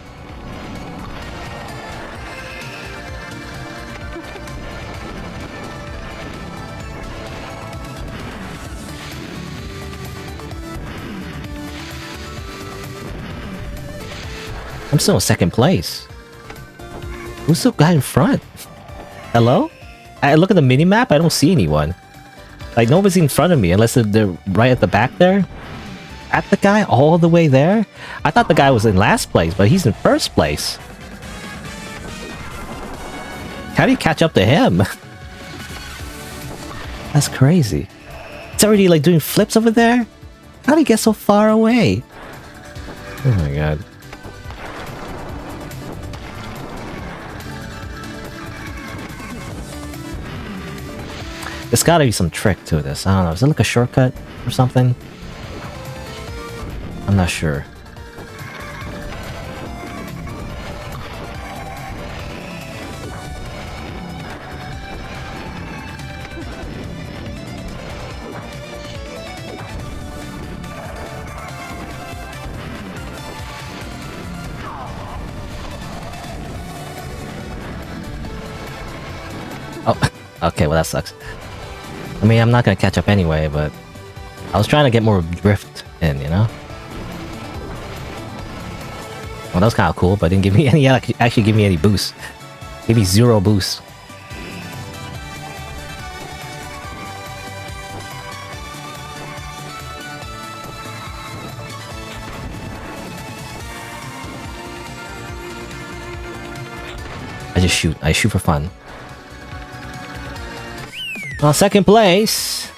I'm still in second place. Who's the guy in front? Hello? I look at the minimap, I don't see anyone. Like, nobody's in front of me unless they're right at the back there. At the guy all the way there? I thought the guy was in last place, but he's in first place. How do you catch up to him? That's crazy. It's already, like, doing flips over there? How did he get so far away? Oh my god. There's gotta be some trick to this. I don't know. Is it like a shortcut or something? I'm not sure. Oh, okay, well that sucks. I mean, I'm not gonna catch up anyway, but I was trying to get more drift in, you know? Well, that was kind of cool, but it didn't give me any, actually give me any boost. Gave me 0 boost. I just shoot. I shoot for fun. Well, second place.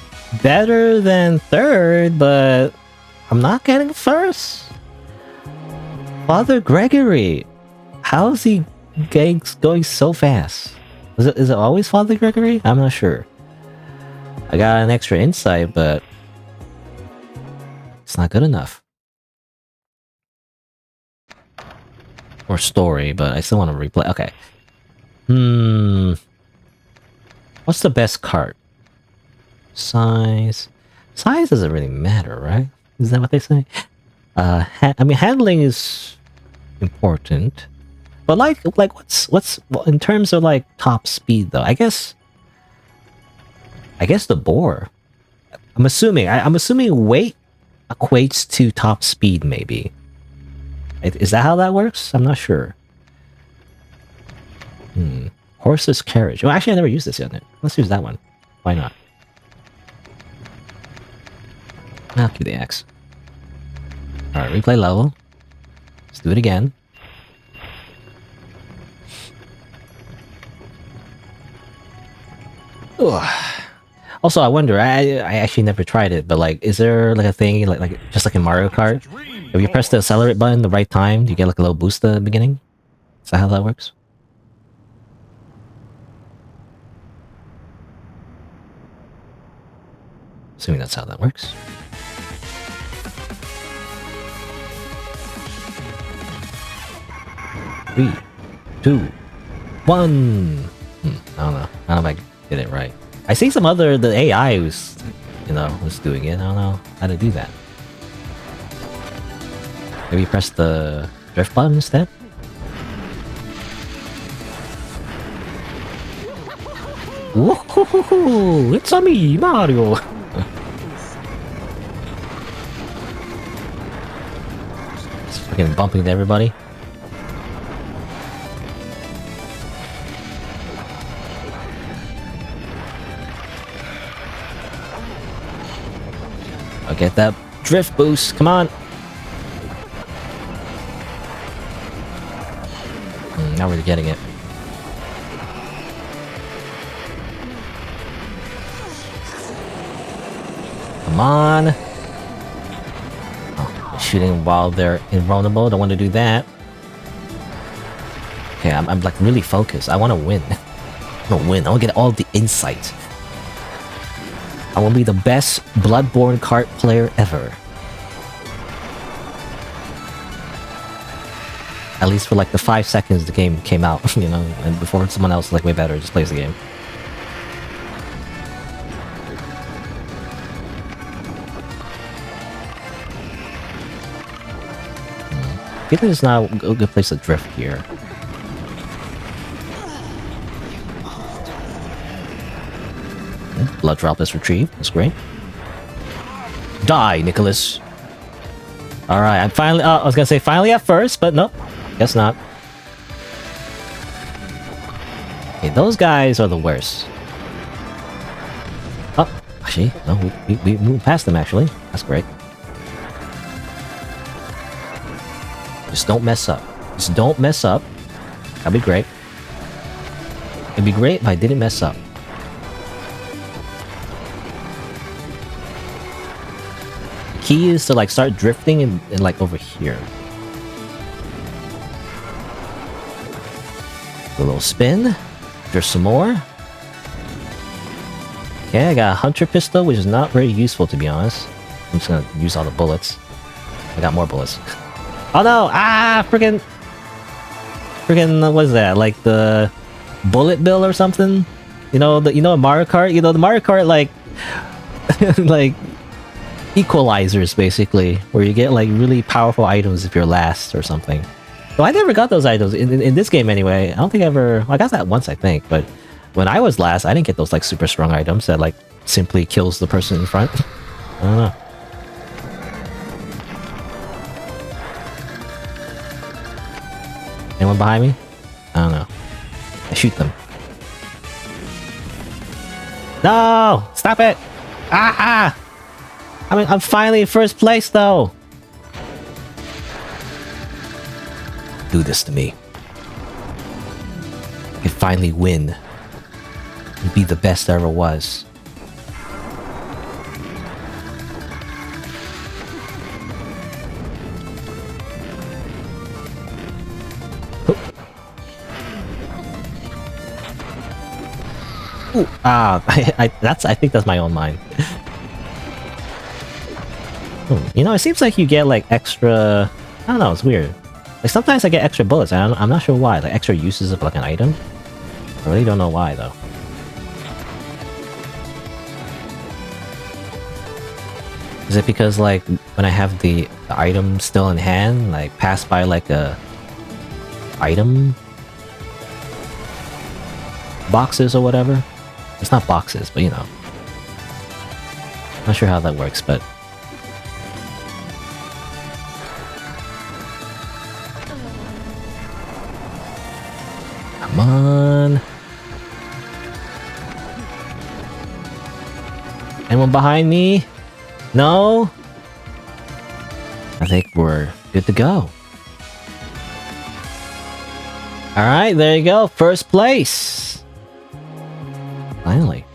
Better than third, but I'm not getting first. Father Gregory. How is he going so fast? Is it always Father Gregory? I'm not sure. I got an extra insight, but it's not good enough. Or story, but I still want to replay. Okay. What's the best cart? Size. Size doesn't really matter, right? Is that what they say? I mean, handling is important, but like what's well, in terms of like top speed though? I guess the bore. I'm assuming weight equates to top speed. Maybe. Is that how that works? I'm not sure. Horse's carriage. Well, actually, I never used this yet. Let's use that one. Why not? I'll keep the axe. Alright, replay level. Let's do it again. Ugh. Also, I wonder, I actually never tried it, but like, is there like a thing, like just like in Mario Kart? If you press the accelerate button the right time, do you get like a little boost at the beginning? Is that how that works? Assuming that's how that works. Three, 2, 1. I don't know. I don't know if I did it right. I see some other the AI was, was doing it. I don't know how to do that. Maybe press the drift button instead. Woohoo! It's a me, Mario. Just fucking bumping into everybody. I'll get that drift boost. Come on. Now we're getting it. Come on. Oh, shooting while they're invulnerable. Don't want to do that. Okay, I'm like really focused. I want to win. I want to win. I want to get all the insight. I will be the best Bloodborne Kart player ever. At least for like the 5 seconds the game came out, and before someone else like way better just plays the game. I think there's not a good place to drift here. Blood drop is retrieved. That's great. Die, Nicholas. Alright, I'm finally... I was gonna say finally at first, but nope. Guess not. Okay, those guys are the worst. Oh, actually, no, we moved past them, actually. That's great. Just don't mess up. Just don't mess up. That'd be great. It'd be great if I didn't mess up. Key is to like start drifting and like over here. A little spin. There's some more. Okay, I got a hunter pistol, which is not very useful to be honest. I'm just gonna use all the bullets. I got more bullets. Oh no! Ah, freaking, what is that? Like the bullet bill or something? Mario Kart. The Mario Kart like like equalizers basically, where you get like really powerful items if you're last or something. So I never got those items in this game anyway. I don't think I ever. Well, I got that once, I think, but when I was last, I didn't get those like super strong items that like simply kills the person in front. I don't know. Anyone behind me? I don't know. I shoot them. No! Stop it! Ah! I mean, I'm finally in first place, though. Do this to me. I can finally win. And be the best there ever was. Ooh, I think that's my own mind. You know, it seems like you get like extra. I don't know. It's weird. Like sometimes I get extra bullets. And I'm not sure why. Like extra uses of like an item. I really don't know why though. Is it because like when I have the item still in hand, like pass by like a item boxes or whatever? It's not boxes, but you know. Not sure how that works, but come on. Anyone behind me? No? I think we're good to go. Alright, there you go. First place. Finally.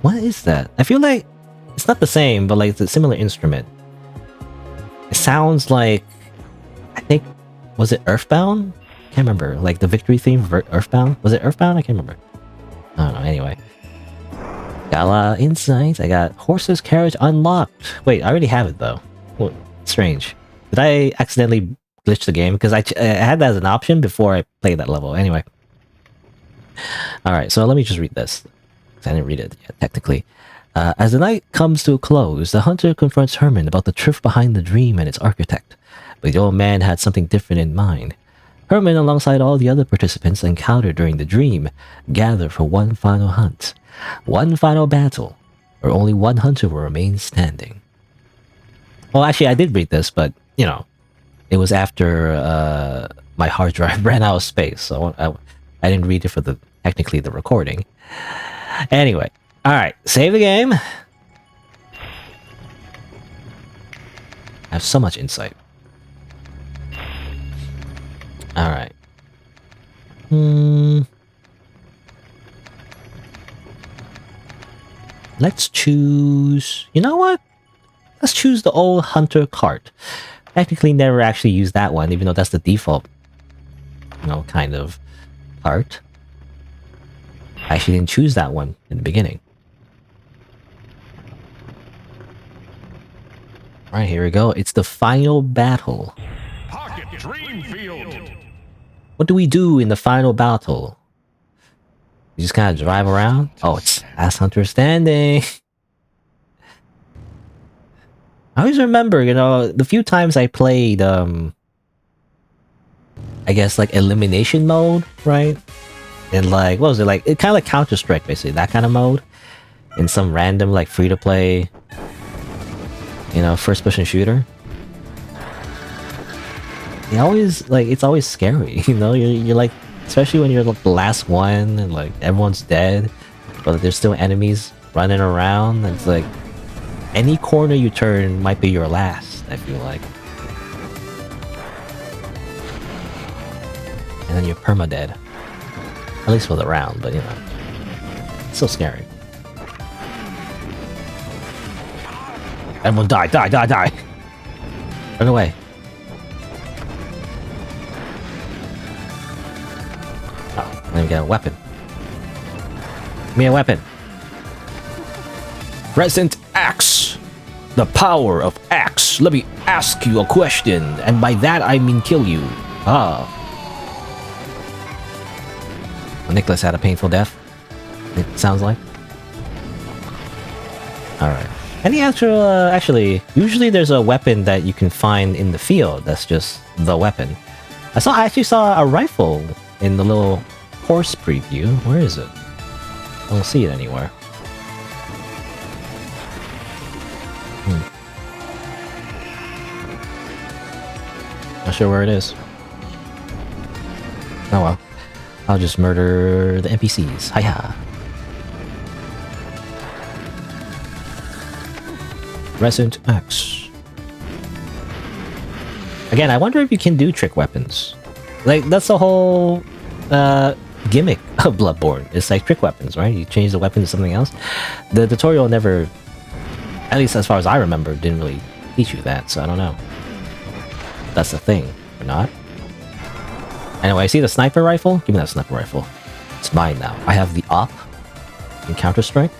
What is that? I feel like it's not the same, but like it's a similar instrument. It sounds like, I think, was it Earthbound? Can't remember. Like the victory theme for Earthbound? Was it Earthbound? I can't remember. I don't know. Anyway. Got a lot of insights. I got horse's carriage unlocked. Wait, I already have it though. Well, strange. Did I accidentally glitch the game? Because I had that as an option before I played that level. Anyway. Alright, so let me just read this. I didn't read it yet, technically. As the night comes to a close, the hunter confronts Herman about the truth behind the dream and its architect. But the old man had something different in mind. Herman, alongside all the other participants encountered during the dream, gather for one final hunt. One final battle, where only one hunter will remain standing. Well, actually, I did read this, but, you know, it was after my hard drive ran out of space, so I didn't read it for technically the recording. Anyway, alright, save the game. I have so much insight. Alright. Let's choose... You know what? Let's choose the old Hunter Kart. Technically never actually used that one, even though that's the default, you know, kind of part. I actually didn't choose that one in the beginning. Alright, here we go. It's the final battle. Pocket Dreamfield. What do we do in the final battle? You just kind of drive around? Oh, it's Last Hunter Standing. I always remember, you know, the few times I played, I guess, like, elimination mode, right? And, like, what was it, like, it kind of like Counter-Strike, basically, that kind of mode. In some random, like, free-to-play, you know, first-person shooter. It always, like, it's always scary, you know? You're like, especially when you're like, the last one, and, like, everyone's dead, but there's still enemies running around, and it's like, any corner you turn might be your last, I feel like. And then you're perma-dead. At least for the round, but you know. It's so scary. Everyone die, die, die, die! Run away. Oh, let me get a weapon. Give me a weapon. Present Axe. The power of Axe. Let me ask you a question, and by that I mean kill you. Ah. Well, Nicholas had a painful death. It sounds like. Alright. Any actual, actually, usually there's a weapon that you can find in the field that's just the weapon. I actually saw a rifle in the little horse preview. Where is it? I don't see it anywhere. Not sure where it is. Oh well. I'll just murder the NPCs. Hiya. Resident Axe. Again, I wonder if you can do trick weapons. Like, that's the whole gimmick of Bloodborne. It's like trick weapons, right? You change the weapon to something else. The tutorial never, at least as far as I remember, didn't really teach you that, so I don't know. That's the thing, or not. Anyway, I see the sniper rifle? Give me that sniper rifle. It's mine now. I have the op in Counter-Strike.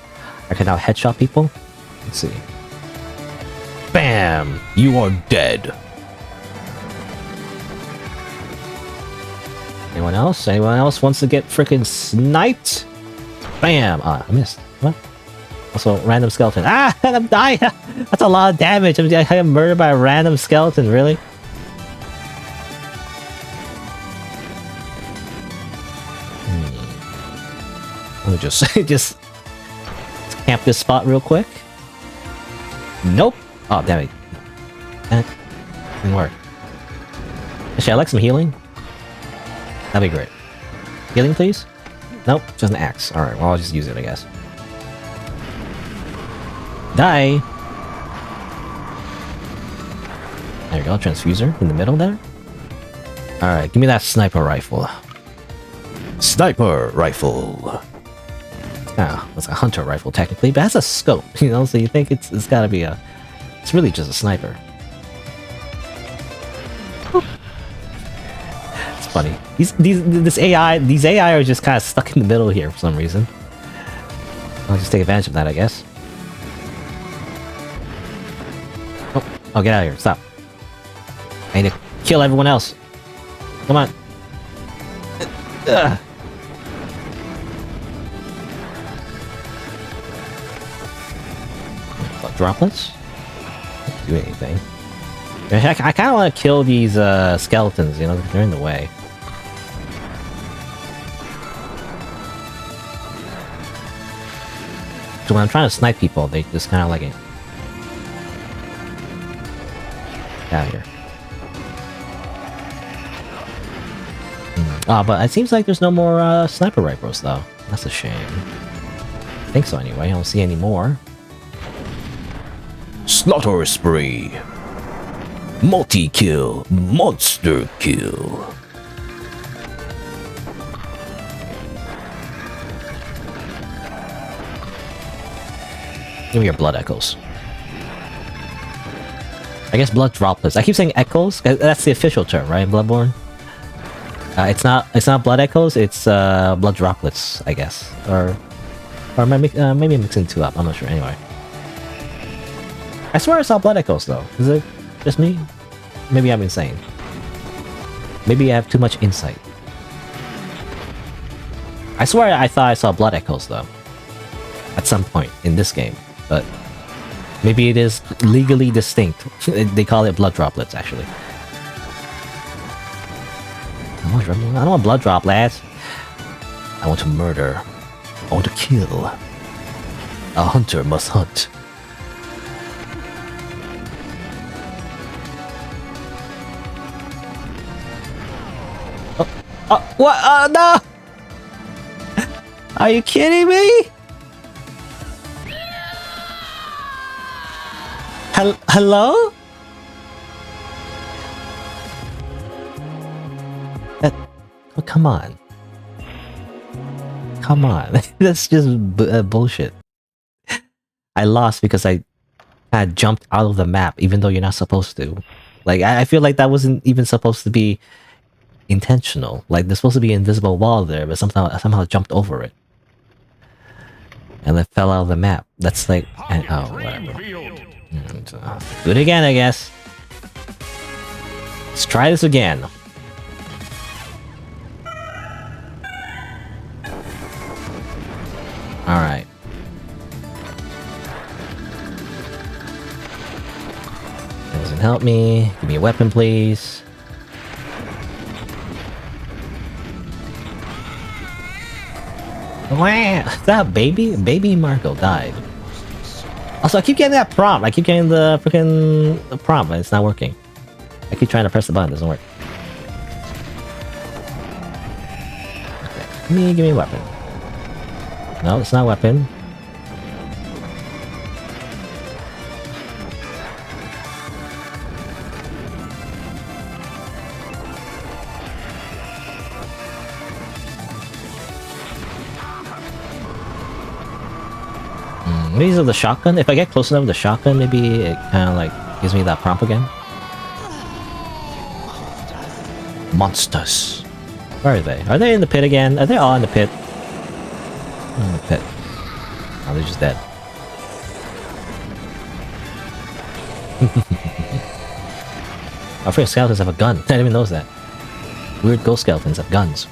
I can now headshot people. Let's see. Bam! You are dead. Anyone else? Anyone else wants to get freaking sniped? Bam! Ah, I missed. What? Also, random skeleton. Ah! I'm dying! That's a lot of damage. I got murdered by a random skeleton, really? Let me just camp this spot real quick. Nope. Oh, damn it. Didn't work. Actually, I like some healing. That'd be great. Healing, please? Nope, just an axe. Alright, well, I'll just use it, I guess. Die! There you go, transfuser in the middle there. Alright, give me that sniper rifle. Sniper rifle! Ah, that's a hunter rifle technically, but that's a scope, you know, so you think it's gotta be a... It's really just a sniper. It's funny. These AI are just kind of stuck in the middle here for some reason. I'll just take advantage of that, I guess. Oh, get out of here, stop. I need to kill everyone else. Come on. Ugh. Droplets? Don't do anything. I kind of want to kill these skeletons, you know, they're in the way. So when I'm trying to snipe people, they just kind of like it. Get out of here. Ah, but it seems like there's no more sniper rifles though. That's a shame. I think so anyway, I don't see any more. Slaughter spree. Multi-kill. Monster kill. Give me your blood echoes. I guess blood droplets. I keep saying echoes. That's the official term, right? Bloodborne. It's not blood echoes. It's blood droplets, I guess. Or maybe mixing two up. I'm not sure. Anyway. I swear I saw blood echoes though. Is it just me? Maybe I'm insane. Maybe I have too much insight. I swear I thought I saw blood echoes though. At some point in this game. But maybe it is legally distinct. They call it blood droplets actually. I don't want blood droplets. I want to murder. I want to kill. A hunter must hunt. What? No! Are you kidding me? Hello? Oh, come on. Come on. That's just bullshit. I lost because I had jumped out of the map even though you're not supposed to. Like, I feel like that wasn't even supposed to be intentional. Like, there's supposed to be an invisible wall there, but somehow jumped over it. And then fell out of the map. That's like... oh, whatever. Do it again, I guess. Let's try this again. Alright. Doesn't help me. Give me a weapon, please. Wow! Is that baby? Baby Marco died. Also, I keep getting that prompt. I keep getting the freaking prompt, but it's not working. I keep trying to press the button, it doesn't work. Okay. Give me a weapon. No, it's not a weapon. Maybe it's the shotgun. If I get close enough with the shotgun, maybe it kind of like gives me that prompt again. Monsters. Where are they? Are they in the pit again? Are they all in the pit? Pet. Oh, they're just dead. Our first skeletons have a gun. I didn't even notice that. Weird ghost skeletons have guns.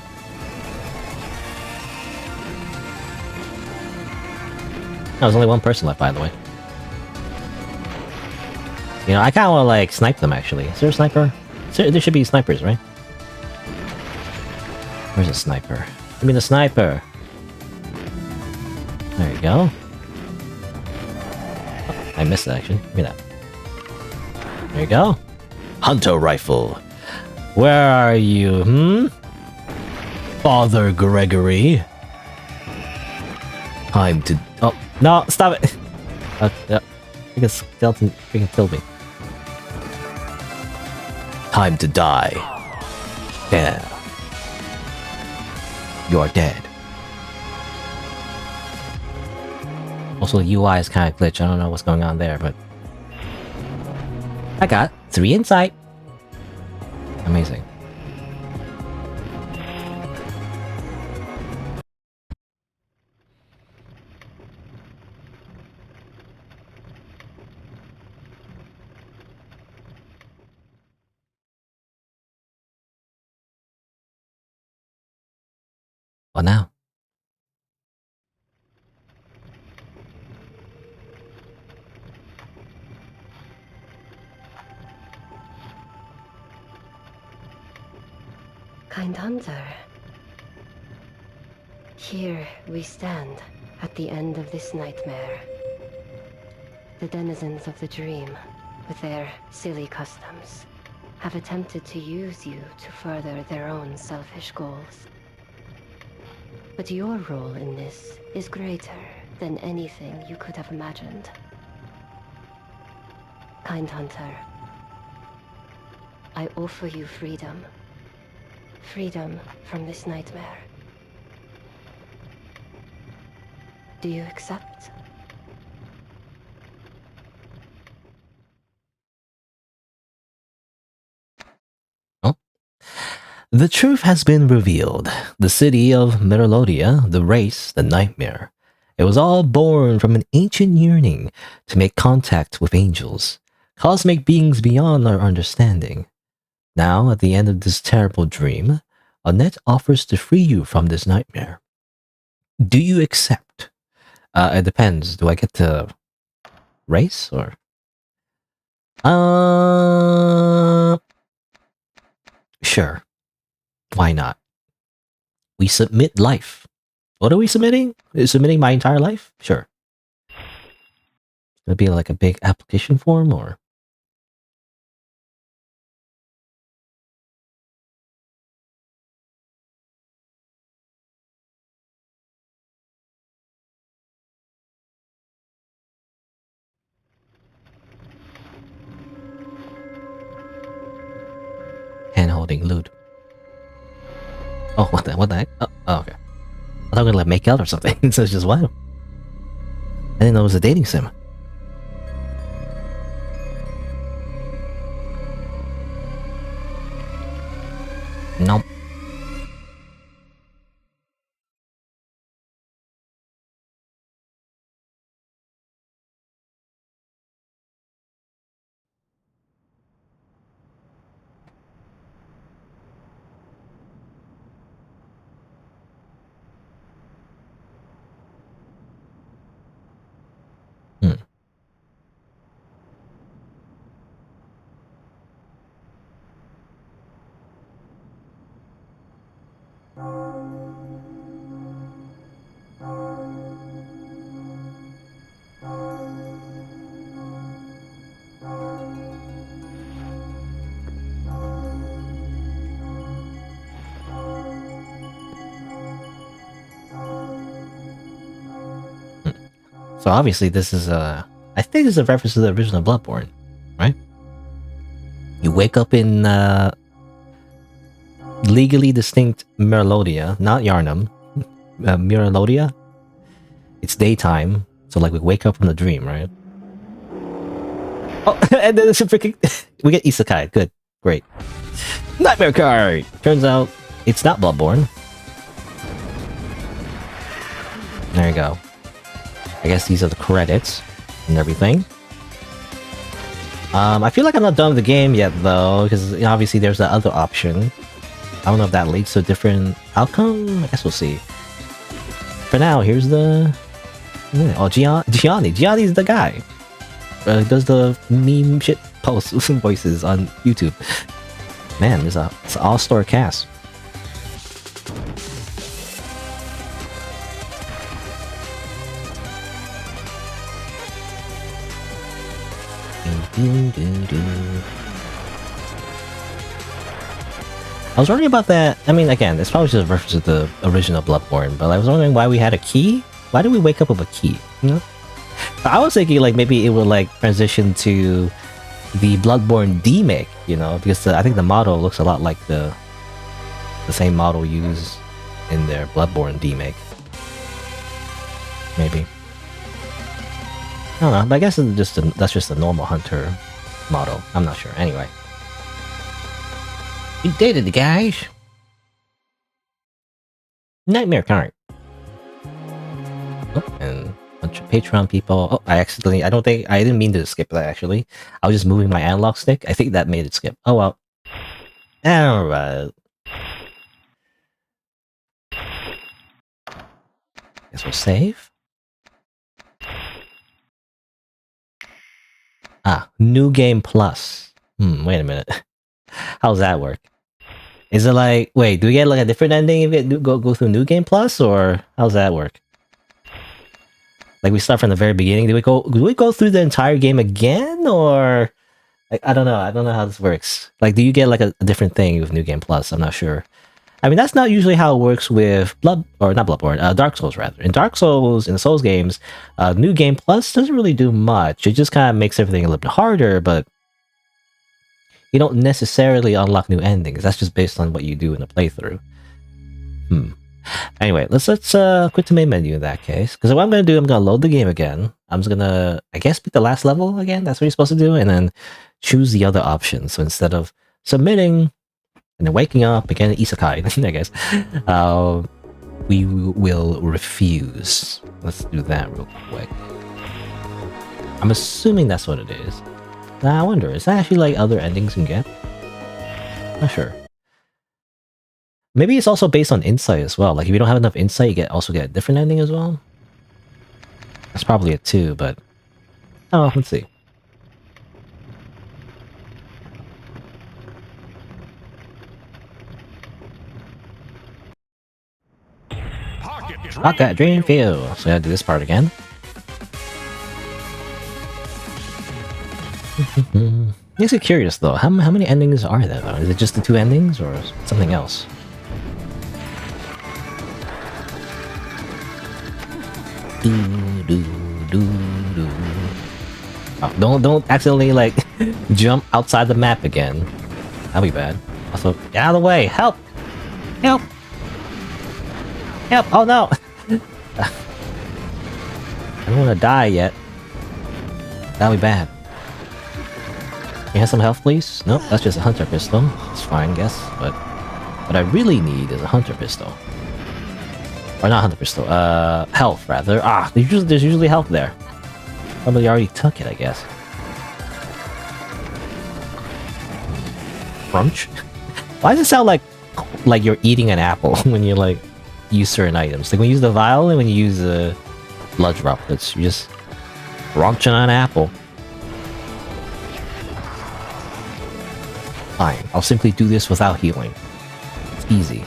There's only one person left, by the way. You know, I kind of want to like snipe them. Actually, is there a sniper? There should be snipers, right? Where's a sniper? Give me the sniper. There you go. Oh, I missed it actually. Give me that. There you go. Hunter rifle. Where are you, Father Gregory? Time to... Oh, no, stop it! I guess skeleton freaking killed me. Time to die. Yeah. You're dead. Also, the UI is kind of glitched. I don't know what's going on there, but... I got 3 insight. Amazing. What now? Kind Hunter. Here we stand, at the end of this nightmare. The denizens of the dream, with their silly customs, have attempted to use you to further their own selfish goals. But your role in this is greater than anything you could have imagined. Kind Hunter, I offer you freedom. Freedom from this nightmare. Do you accept? Oh. The truth has been revealed. The city of Merodia, the race, the nightmare. It was all born from an ancient yearning to make contact with angels, cosmic beings beyond our understanding. Now, at the end of this terrible dream, Annette offers to free you from this nightmare. Do you accept? It depends. Do I get to race or? Sure. Why not? We submit life. What are we submitting? Is submitting my entire life? Sure. It'll be like a big application form or? Hand-holding loot. Oh, what the heck? Oh, okay. I thought we were gonna like make out or something. So it's just wow. I didn't know it was a dating sim. Nope. So obviously this is I think this is a reference to the original Bloodborne, right? You wake up in legally distinct Merodia, not Yarnum. Merodia. It's daytime, so like we wake up from the dream, right? Oh, and then it's a freaking we get isekai. Good, great. Nightmare card. Turns out it's not Bloodborne. you go. I guess these are the credits and everything. I feel like I'm not done with the game yet though, because obviously there's that other option. I don't know if that leads to a different outcome. I guess we'll see. For now, here's the... Oh, Gianni. Gianni's the guy. Does the meme shit post voices on YouTube. Man, it's an all-star cast. I was wondering about that. I mean, again, it's probably just a reference to the original Bloodborne, but I was wondering why we had a key. Why did we wake up with a key? You know? I was thinking like maybe it would like transition to the Bloodborne demake, you know, because I think the model looks a lot like the same model used in their Bloodborne demake. Maybe. I don't know, but I guess it's just that's just a normal hunter model. I'm not sure. Anyway. We did it, guys! Nightmare Kart. Oh, and a bunch of Patreon people. Oh, I didn't mean to skip that actually. I was just moving my analog stick. I think that made it skip. Oh well. Alright. Guess we'll save. Ah, New Game Plus. Wait a minute. How's that work? Is it like, wait, do we get like a different ending if we go through New Game Plus, or how's that work? Like we start from the very beginning. Do we go through the entire game again, or like, I don't know how this works. Like, do you get like a different thing with New Game Plus? I'm not sure. I mean, that's not usually how it works with Dark Souls rather. In Dark Souls, in the Souls games, New Game Plus doesn't really do much. It just kind of makes everything a little bit harder, but you don't necessarily unlock new endings. That's just based on what you do in the playthrough. Anyway, let's quit the main menu in that case. Because what I'm going to do, I'm going to load the game again. I'm just going to, I guess, pick the last level again. That's what you're supposed to do. And then choose the other options. So instead of submitting and then waking up and getting isekai, I guess, we will refuse. Let's do that real quick. I'm assuming that's what it is. I wonder, is that actually like other endings you can get? Not sure. Maybe it's also based on insight as well. Like if you don't have enough insight, you also get a different ending as well. That's probably it too, but oh, let's see. Pocket Dream Field. So I gotta do this part again. Makes me curious though. How many endings are there though? Is it just the 2 endings or something else? Oh, don't accidentally like jump outside the map again. That'd be bad. Also, get out of the way! Help! Help! Help! Oh no! I don't want to die yet. That'd be bad. Can you have some health, please? Nope, that's just a hunter pistol. It's fine, I guess. But what I really need is a hunter pistol. Or not hunter pistol. Health rather. Ah, there's usually health there. Somebody already took it, I guess. Crunch? Why does it sound like you're eating an apple when you like use certain items? Like when you use the vial and when you use the blood droplets, you're just crunching on an apple. Fine, I'll simply do this without healing. It's easy.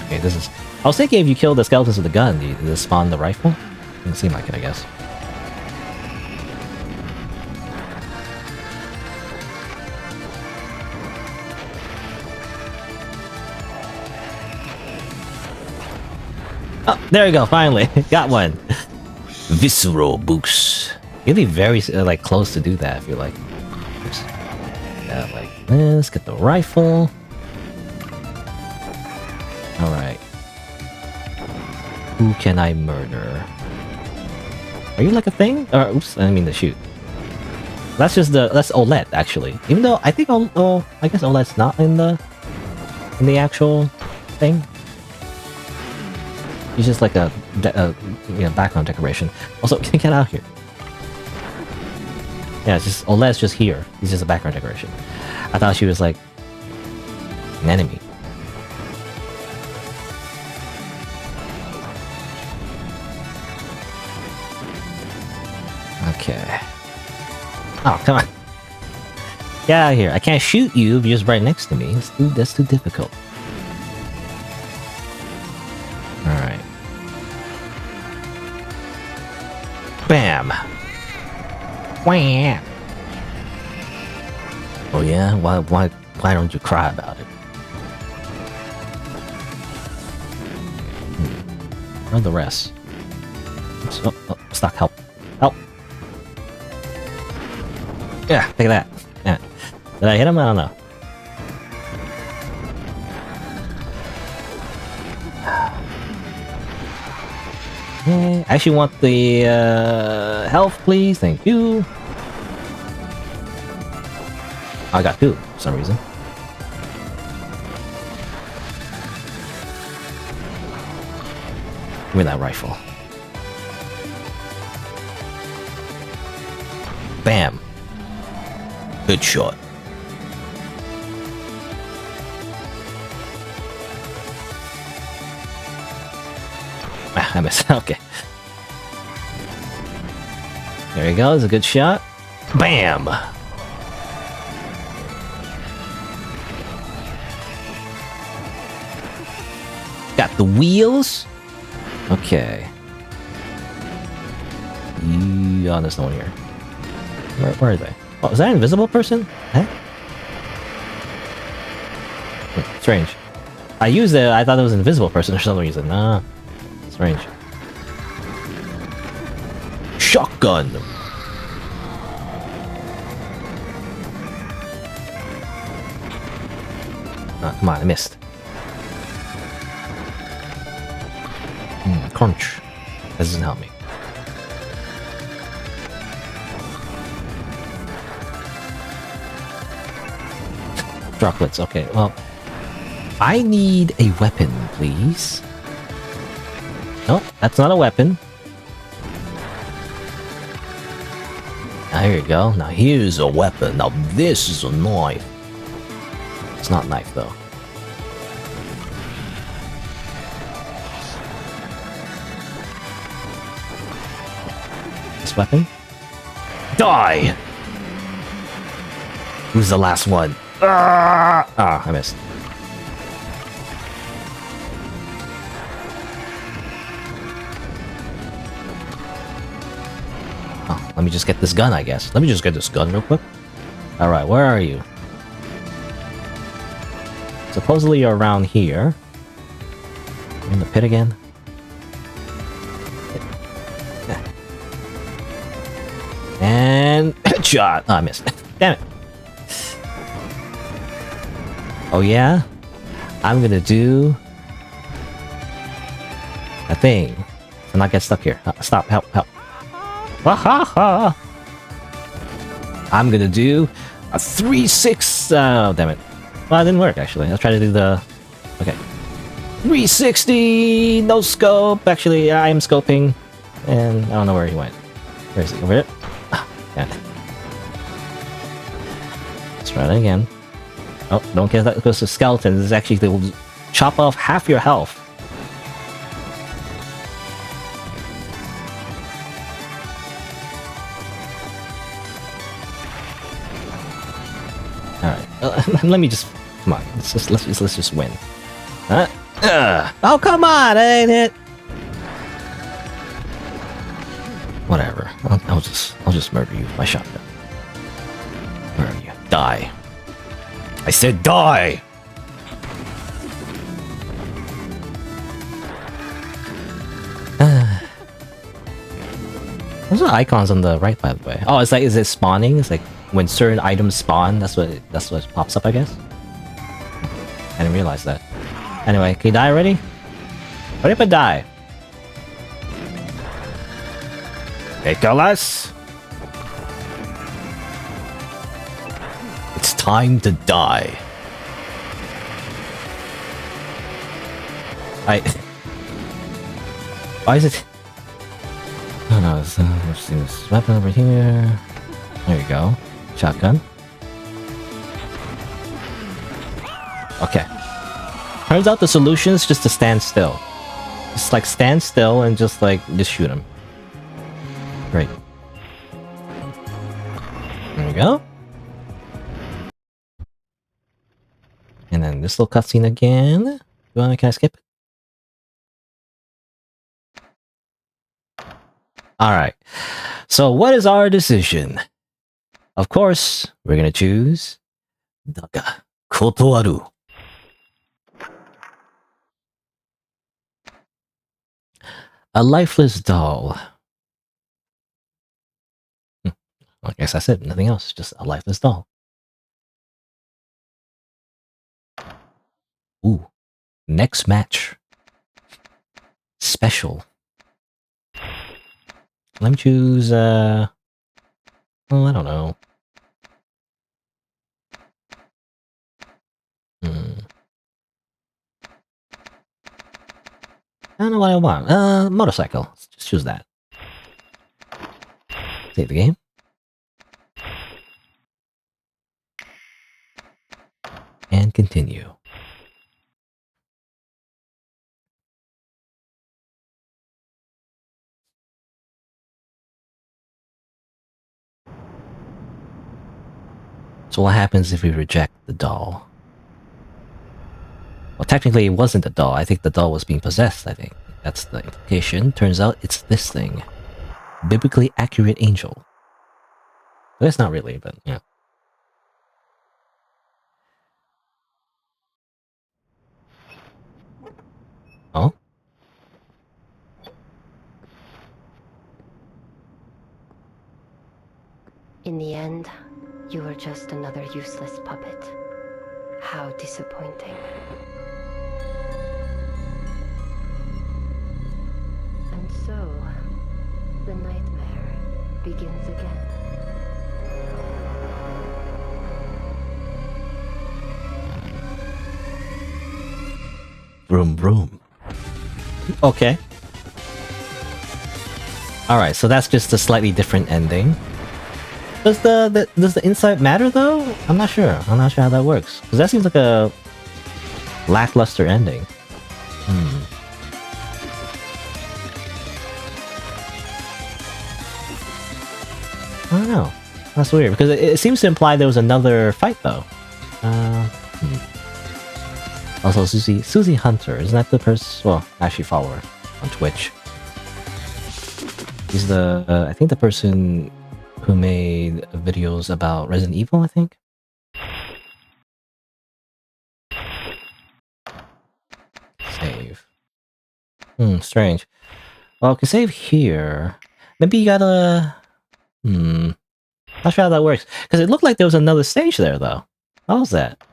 Okay, this is... I was thinking if you kill the skeletons with the gun, does it spawn the rifle? Doesn't seem like it, I guess. Oh, there we go, finally. Got one. Visceral boost. You'd be very like close to do that if you're like... Oops. Yeah, like this. Get the rifle. Alright. Who can I murder? Are you like a thing? Or, oops, I didn't mean to shoot. that's OLED actually. Even though I think I guess OLED's not in the actual thing. It's just like a background decoration. Also, can you get out here? Yeah, it's just OLED's just here. It's just a background decoration. I thought she was like an enemy. Okay. Oh, come on. Get out of here. I can't shoot you if you're just right next to me. That's too difficult. Alright. Bam! Wham! Oh yeah? Why don't you cry about it? Where are the rest? Oh, stuck. Help. Help! Yeah, look at that. Yeah. Did I hit him? I don't know. I actually want the health, please. Thank you. I got 2 for some reason. Give me that rifle. Bam. Good shot. Ah, I missed. Okay. There you go. It's a good shot. Bam. Got the wheels. Okay. Oh, there's no one here. Where are they? Oh, is that an invisible person? Huh? Strange. I used it, I thought it was an invisible person for some reason. Nah. Strange. Shotgun! Ah, come on, I missed. Crunch. That doesn't help me. Droplets, okay, well... I need a weapon, please. Nope, that's not a weapon. Now, here you go. Now here's a weapon. Now this is a knife. It's not a knife, though. This weapon? Die! Who's the last one? Ah, I missed. Oh, let me just get this gun, I guess. Let me just get this gun real quick. Alright, where are you? Supposedly you're around here. You're in the pit again? And... shot! Oh, I missed. Damn it. Oh yeah? I'm gonna do... a thing. And not get stuck here. Stop, help. I'm gonna do a 3-6... oh, damn it. Well, it didn't work, actually. Let's try to do the... okay. 360! No scope! Actually, I am scoping. And I don't know where he went. Where is he? Over there? Ah, damn it. Let's try that again. Oh, don't get that close to skeletons. It's actually, they will chop off half your health. Alright, let me just... come on, let's just win. Oh, come on, ain't it? Whatever. I'll just murder you with my shotgun. Where are you? Die. I said die! Those are icons on the right, by the way. Oh, it's like, is it spawning? It's like when certain items spawn, that's what pops up, I guess. I didn't realize that. Anyway, can you die already? What if I die? Nicholas? time to die. Why is it? Oh no, let's see this weapon over here. There you go. Shotgun. Okay. Turns out the solution is just to stand still. Just like stand still and just shoot him. Great. There we go. And then this little cutscene again. Can I skip it? Alright. So what is our decision? Of course, we're gonna choose Daga Kotowaru. A lifeless doll. I guess that's it. Nothing else. Just a lifeless doll. Ooh. Next match. Special. Let me choose, I don't know. I don't know what I want. Motorcycle. Let's just choose that. Save the game. And continue. So what happens if we reject the doll? Well, technically it wasn't a doll. I think the doll was being possessed, I think. That's the implication. Turns out it's this thing. Biblically accurate angel. But it's not really, but yeah. Oh? In the end, you were just another useless puppet. How disappointing. And so, the nightmare begins again. Vroom vroom. Okay. Alright, so that's just a slightly different ending. Does the insight matter though? I'm not sure. I'm not sure how that works. Because that seems like a lackluster ending. I don't know. That's weird because it seems to imply there was another fight though. Also, Susie Hunter, isn't that the person? Well, actually, follower on Twitch. He's the I think the person who made videos about Resident Evil. I think. Save. Strange. Well, I can save here. Maybe you gotta. Not sure how that works because it looked like there was another stage there though. What was that?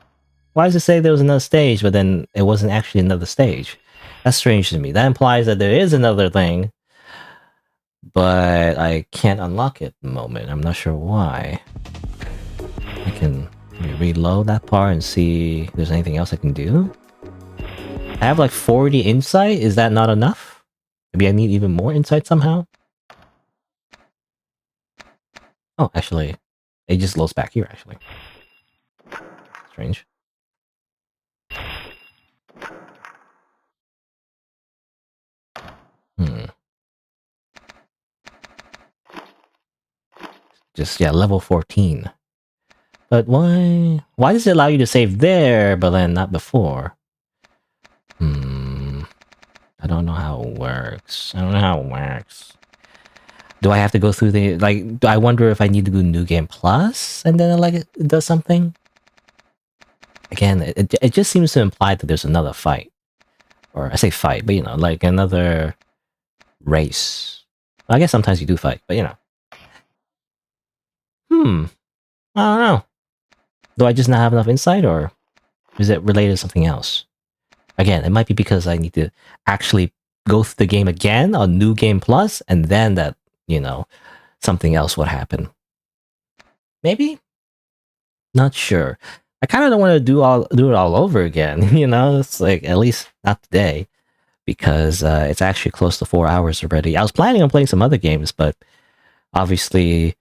Why does it say there was another stage, but then it wasn't actually another stage? That's strange to me. That implies that there is another thing, but I can't unlock it at the moment. I'm not sure why. I can reload that part and see if there's anything else I can do. I have like 40 insight. Is that not enough? Maybe I need even more insight somehow? Oh, actually, it just loads back here, actually. Strange. Just, yeah, level 14. But why does it allow you to save there, but then not before? I don't know how it works. Do I have to go through the, do I wonder if I need to do New Game Plus, and then, it does something? Again, it just seems to imply that there's another fight. Or, I say fight, but, another race. I guess sometimes you do fight, but, I don't know. Do I just not have enough insight, or is it related to something else? Again, it might be because I need to actually go through the game again on New Game Plus, and then that, something else would happen. Maybe? Not sure. I kind of don't want to do it all over again. You know, it's like at least not today because it's actually close to 4 hours already. I was planning on playing some other games, but obviously,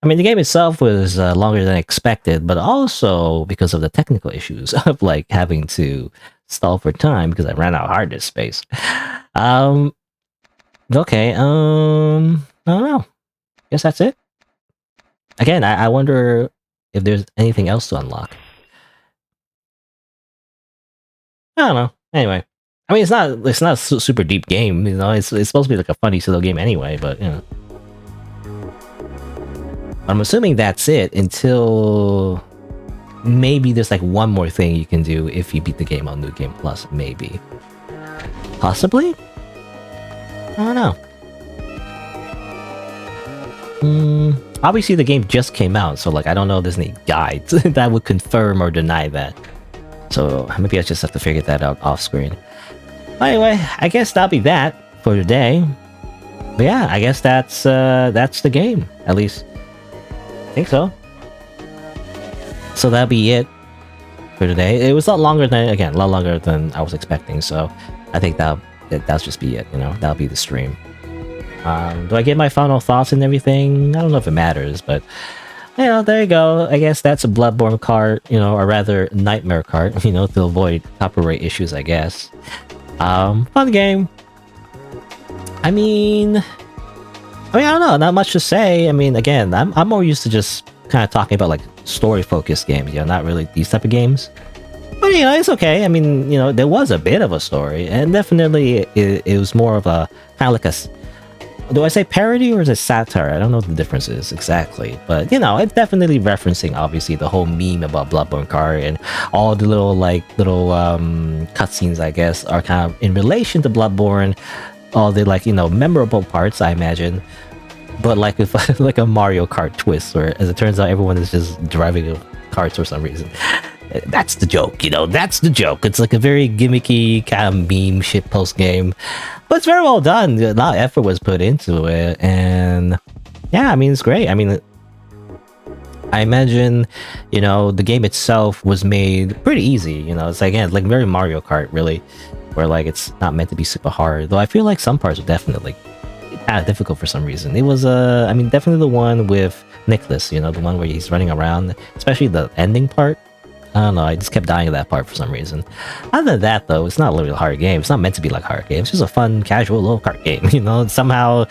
I mean, the game itself was longer than expected, but also because of the technical issues of like having to stall for time because I ran out of hard disk space. Okay. I don't know. Guess that's it. Again, I wonder if there's anything else to unlock. I don't know. Anyway, I mean, it's not a super deep game. You know, it's supposed to be like a funny little game anyway. But you know, I'm assuming that's it until maybe there's like one more thing you can do if you beat the game on New Game Plus. Maybe, possibly. I don't know. Obviously the game just came out, so like I don't know if there's any guides that would confirm or deny that. So maybe I just have to figure that out off screen. Anyway, I guess that'll be that for today. But yeah, I guess that's the game. At least I think so. So that'll be it for today. It was a lot longer than I was expecting. So I think that'll just be it. You know, that'll be the stream. Do I get my final thoughts and everything? I don't know if it matters, but you know, there you go. I guess that's a Bloodborne Kart, you know, or rather Nightmare Kart, you know, to avoid copyright issues, I guess. Fun game. I mean, I don't know, not much to say. I mean, again, I'm more used to just kind of talking about like story-focused games, you know, not really these type of games. But you know, it's okay. I mean, you know, there was a bit of a story, and definitely it was more of a kind of like a. Do I say parody or is it satire? I don't know what the difference is exactly. But, you know, it's definitely referencing, obviously, the whole meme about Bloodborne Kart and all the little cutscenes, I guess, are kind of in relation to Bloodborne. All the, like, you know, memorable parts, I imagine. But, like, with like a Mario Kart twist, where, as it turns out, everyone is just driving karts for some reason. That's the joke, you know, that's the joke. It's like a very gimmicky kind of meme shitpost game. But it's very well done. A lot of effort was put into it. And yeah, I mean, it's great. I mean, I imagine, you know, the game itself was made pretty easy. You know, it's like, again, like very Mario Kart, really. Where like it's not meant to be super hard. Though I feel like some parts are definitely kind of difficult for some reason. It was, I mean, definitely the one with Nicholas, you know, the one where he's running around. Especially the ending part. I don't know, I just kept dying at that part for some reason. Other than that, though, it's not really a hard game. It's not meant to be like a hard game. It's just a fun, casual little kart game, you know? Somehow,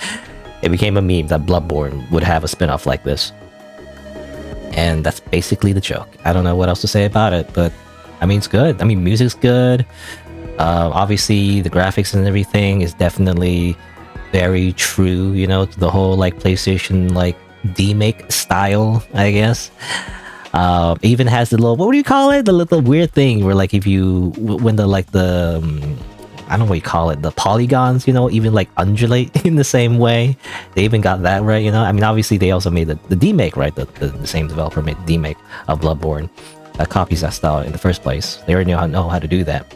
it became a meme that Bloodborne would have a spin-off like this. And that's basically the joke. I don't know what else to say about it, but, I mean, it's good. I mean, music's good. Obviously, the graphics and everything is definitely very true, you know, to the whole, like, PlayStation, like, demake style, I guess. Even has the little, what do you call it? The little weird thing where like if you, when the like the, I don't know what you call it, the polygons, you know, even like undulate in the same way. They even got that right, you know? I mean, obviously they also made the demake, right? The same developer made the demake of Bloodborne that copies that style in the first place. They already know how to do that.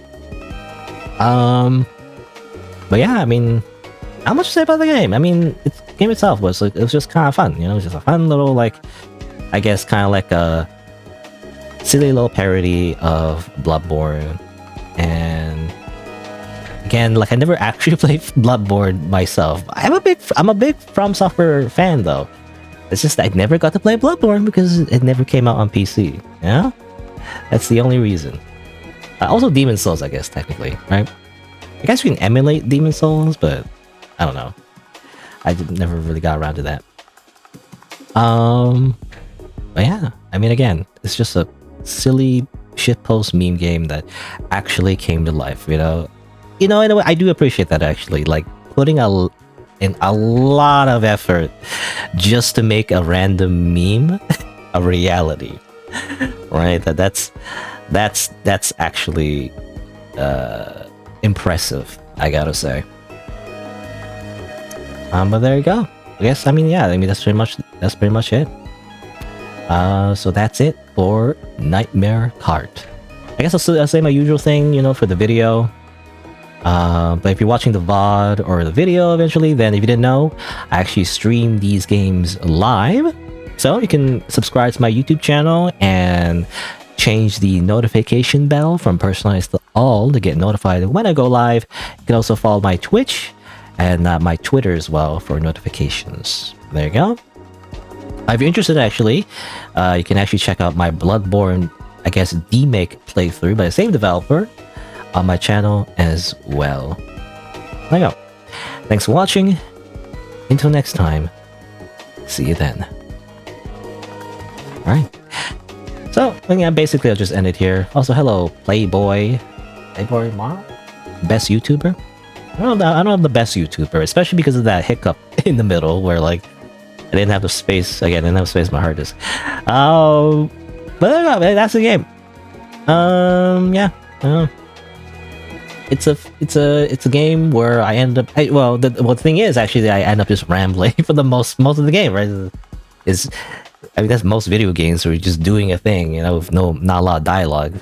But yeah, I mean, how much to say about the game? I mean, the game itself was like, it was just kind of fun, you know? It was just a fun little like, I guess kind of like a silly little parody of Bloodborne. And again, like I never actually played Bloodborne myself. I'm a big From Software fan though. It's just I never got to play Bloodborne because it never came out on PC. Yeah, that's the only reason. Also, Demon Souls, I guess technically, right? I guess you can emulate Demon Souls, but I don't know. I never really got around to that. But yeah, I mean, again, it's just a silly shitpost meme game that actually came to life, you know? You know, in a way, I do appreciate that, actually. Like, putting in a lot of effort just to make a random meme a reality, right? That's actually impressive, I gotta say. But there you go. I guess, I mean, yeah, I mean, that's pretty much it. So that's it for Nightmare Kart. I guess I'll say my usual thing, you know, for the video. But if you're watching the VOD or the video eventually, then if you didn't know, I actually stream these games live So you can subscribe to my YouTube channel and change the notification bell from personalized to all to get notified when I go live. You can also follow my Twitch and my Twitter as well for notifications. There you go. If you're interested, actually, you can actually check out my Bloodborne, I guess, demake playthrough by the same developer on my channel as well. There you go. Thanks for watching. Until next time, see you then. Alright. So, yeah, basically I'll just end it here. Also, hello, Playboy Mara? Best YouTuber? I don't have the best YouTuber, especially because of that hiccup in the middle where, like, I didn't have the space. Again, I didn't have space on my hard disk. But there you go, man, that's the game. Yeah. It's a game where I end up. The thing is, actually, I end up just rambling for the most of the game, right? I mean, that's most video games where you're just doing a thing, you know, with not a lot of dialogue,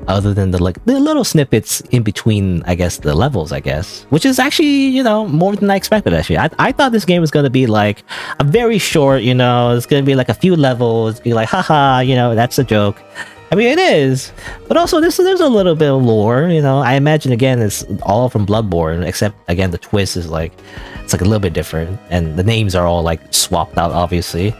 other than the little snippets in between, I guess, the levels, I guess, which is actually, you know, more than I expected. Actually, I thought this game was gonna be like a very short, you know, it's gonna be like a few levels, be like, haha, you know, that's a joke. I mean, it is, but also there's a little bit of lore, you know. I imagine again it's all from Bloodborne, except again the twist is like it's like a little bit different, and the names are all like swapped out, obviously.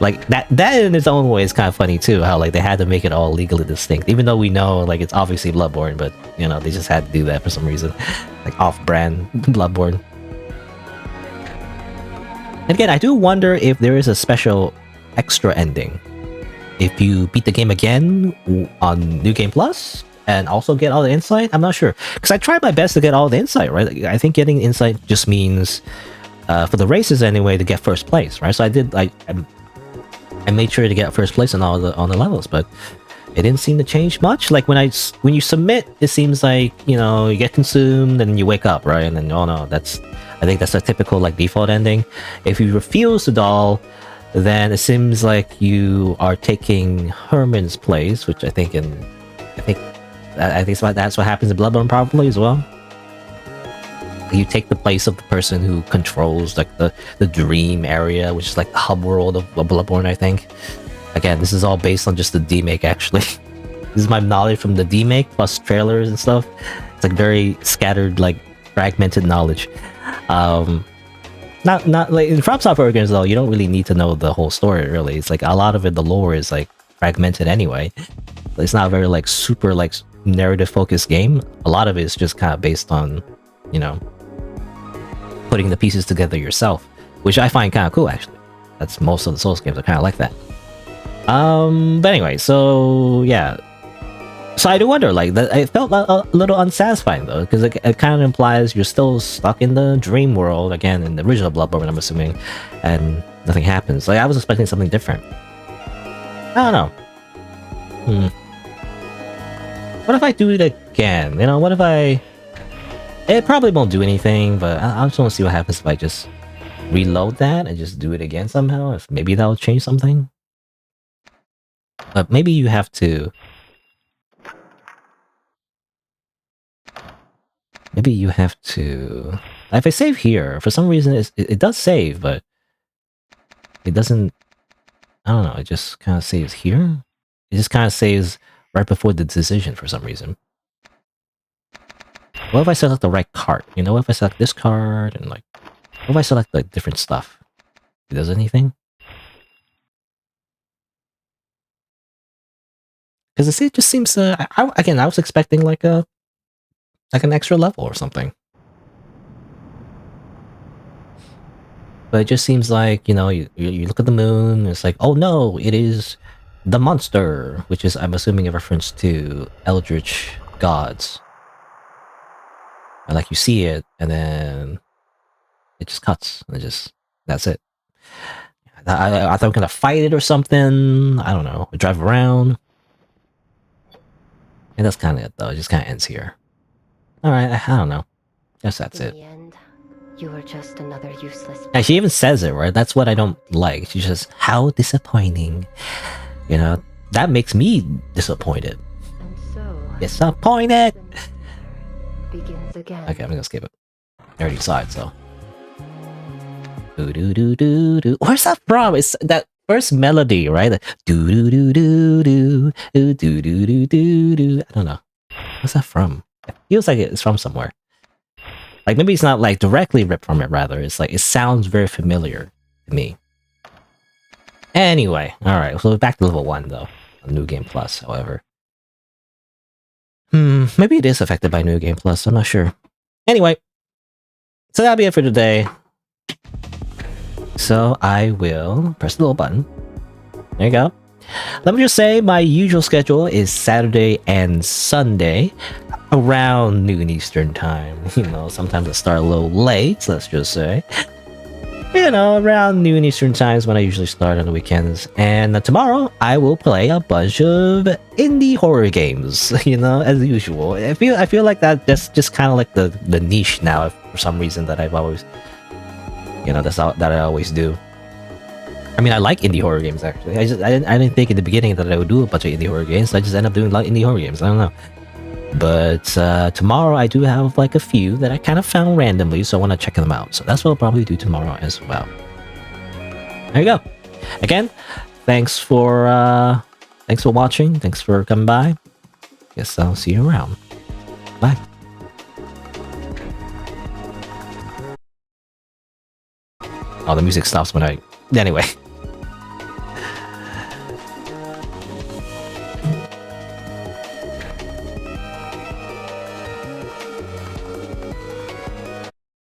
Like that in its own way is kind of funny too, how like they had to make it all legally distinct, even though we know like it's obviously Bloodborne, but you know they just had to do that for some reason, like off-brand Bloodborne. And again, I do wonder if there is a special extra ending if you beat the game again on New Game Plus and also get all the insight. I'm not sure, because I tried my best to get all the insight, right? I think getting insight just means for the races anyway to get first place, right? So I made sure to get first place on all the levels, but it didn't seem to change much. Like when you submit, it seems like, you know, you get consumed and you wake up, right? And then, oh no, I think that's a typical like default ending. If you refuse to doll, then it seems like you are taking Herman's place, which I think that's what happens in Bloodborne probably as well. You take the place of the person who controls like the dream area, which is like the hub world of Bloodborne, I think. Again, this is all based on just the demake, actually. This is my knowledge from the demake plus trailers and stuff. It's like very scattered, like fragmented knowledge. Not like in From Software games though, you don't really need to know the whole story, really. It's like a lot of it, the lore is like fragmented anyway. It's not a very like super like narrative focused game. A lot of it is just kind of based on, you know, putting the pieces together yourself, which I find kind of cool actually. That's most of the Souls games are kind of like that. But anyway, so yeah. So I do wonder, like, that it felt a little unsatisfying though, because it kind of implies you're still stuck in the dream world again in the original Bloodborne, I'm assuming, and nothing happens. Like I was expecting something different. I don't know. What if I do it again? You know, what if it probably won't do anything, but I just want to see what happens if I just reload that and just do it again somehow. If maybe that'll change something. But maybe you have to. Maybe you have to. If I save here, for some reason it does save, but it doesn't. I don't know. It just kind of saves here. It just kind of saves right before the decision for some reason. What if I select the right card? You know, what if I select this card and like, what if I select like different stuff? It does anything? Because it just seems to. I was expecting like an extra level or something. But it just seems like, you know, you look at the moon, and it's like, oh no, it is the monster, which is, I'm assuming, a reference to eldritch gods. And like you see it, and then it just cuts, and that's it. I thought I'm gonna fight it or something. I don't know. Drive around. And that's kind of it, though. It just kind of ends here. Alright, I don't know. Guess that's it. In the end, you were just another useless. And she even says it, right? That's what I don't like. She says, how disappointing. You know, that makes me disappointed. And so Disappointed! begins again. Okay, I'm gonna skip it. I already saw it, so. Do-do-do-do-do. Where's that from? Is that first melody, right? Do do do do do do do do do do do. I don't know. What's that from? It feels like it's from somewhere. Like maybe it's not like directly ripped from it. Rather, it's like it sounds very familiar to me. Anyway, all right. So back to level 1 though. New Game Plus, however. Maybe it is affected by New Game Plus. I'm not sure. Anyway, so that'll be it for today. So I will press the little button. There you go. Let me just say my usual schedule is Saturday and Sunday around noon Eastern time. You know, sometimes I start a little late, let's just say. You know, around noon Eastern time is when I usually start on the weekends. And tomorrow I will play a bunch of indie horror games, you know, as usual. I feel like that's just kind of like the niche now for some reason that I've always, you know, that's all that I always do. I mean, I like indie horror games actually. I didn't think in the beginning that I would do a bunch of indie horror games. So I just end up doing a lot of indie horror games. I don't know. But tomorrow I do have like a few that I kind of found randomly, so I want to check them out. So that's what I'll probably do tomorrow as well. There you go. Again, thanks for watching. Thanks for coming by. Guess I'll see you around. Bye. Oh, the music stops when I... Anyway.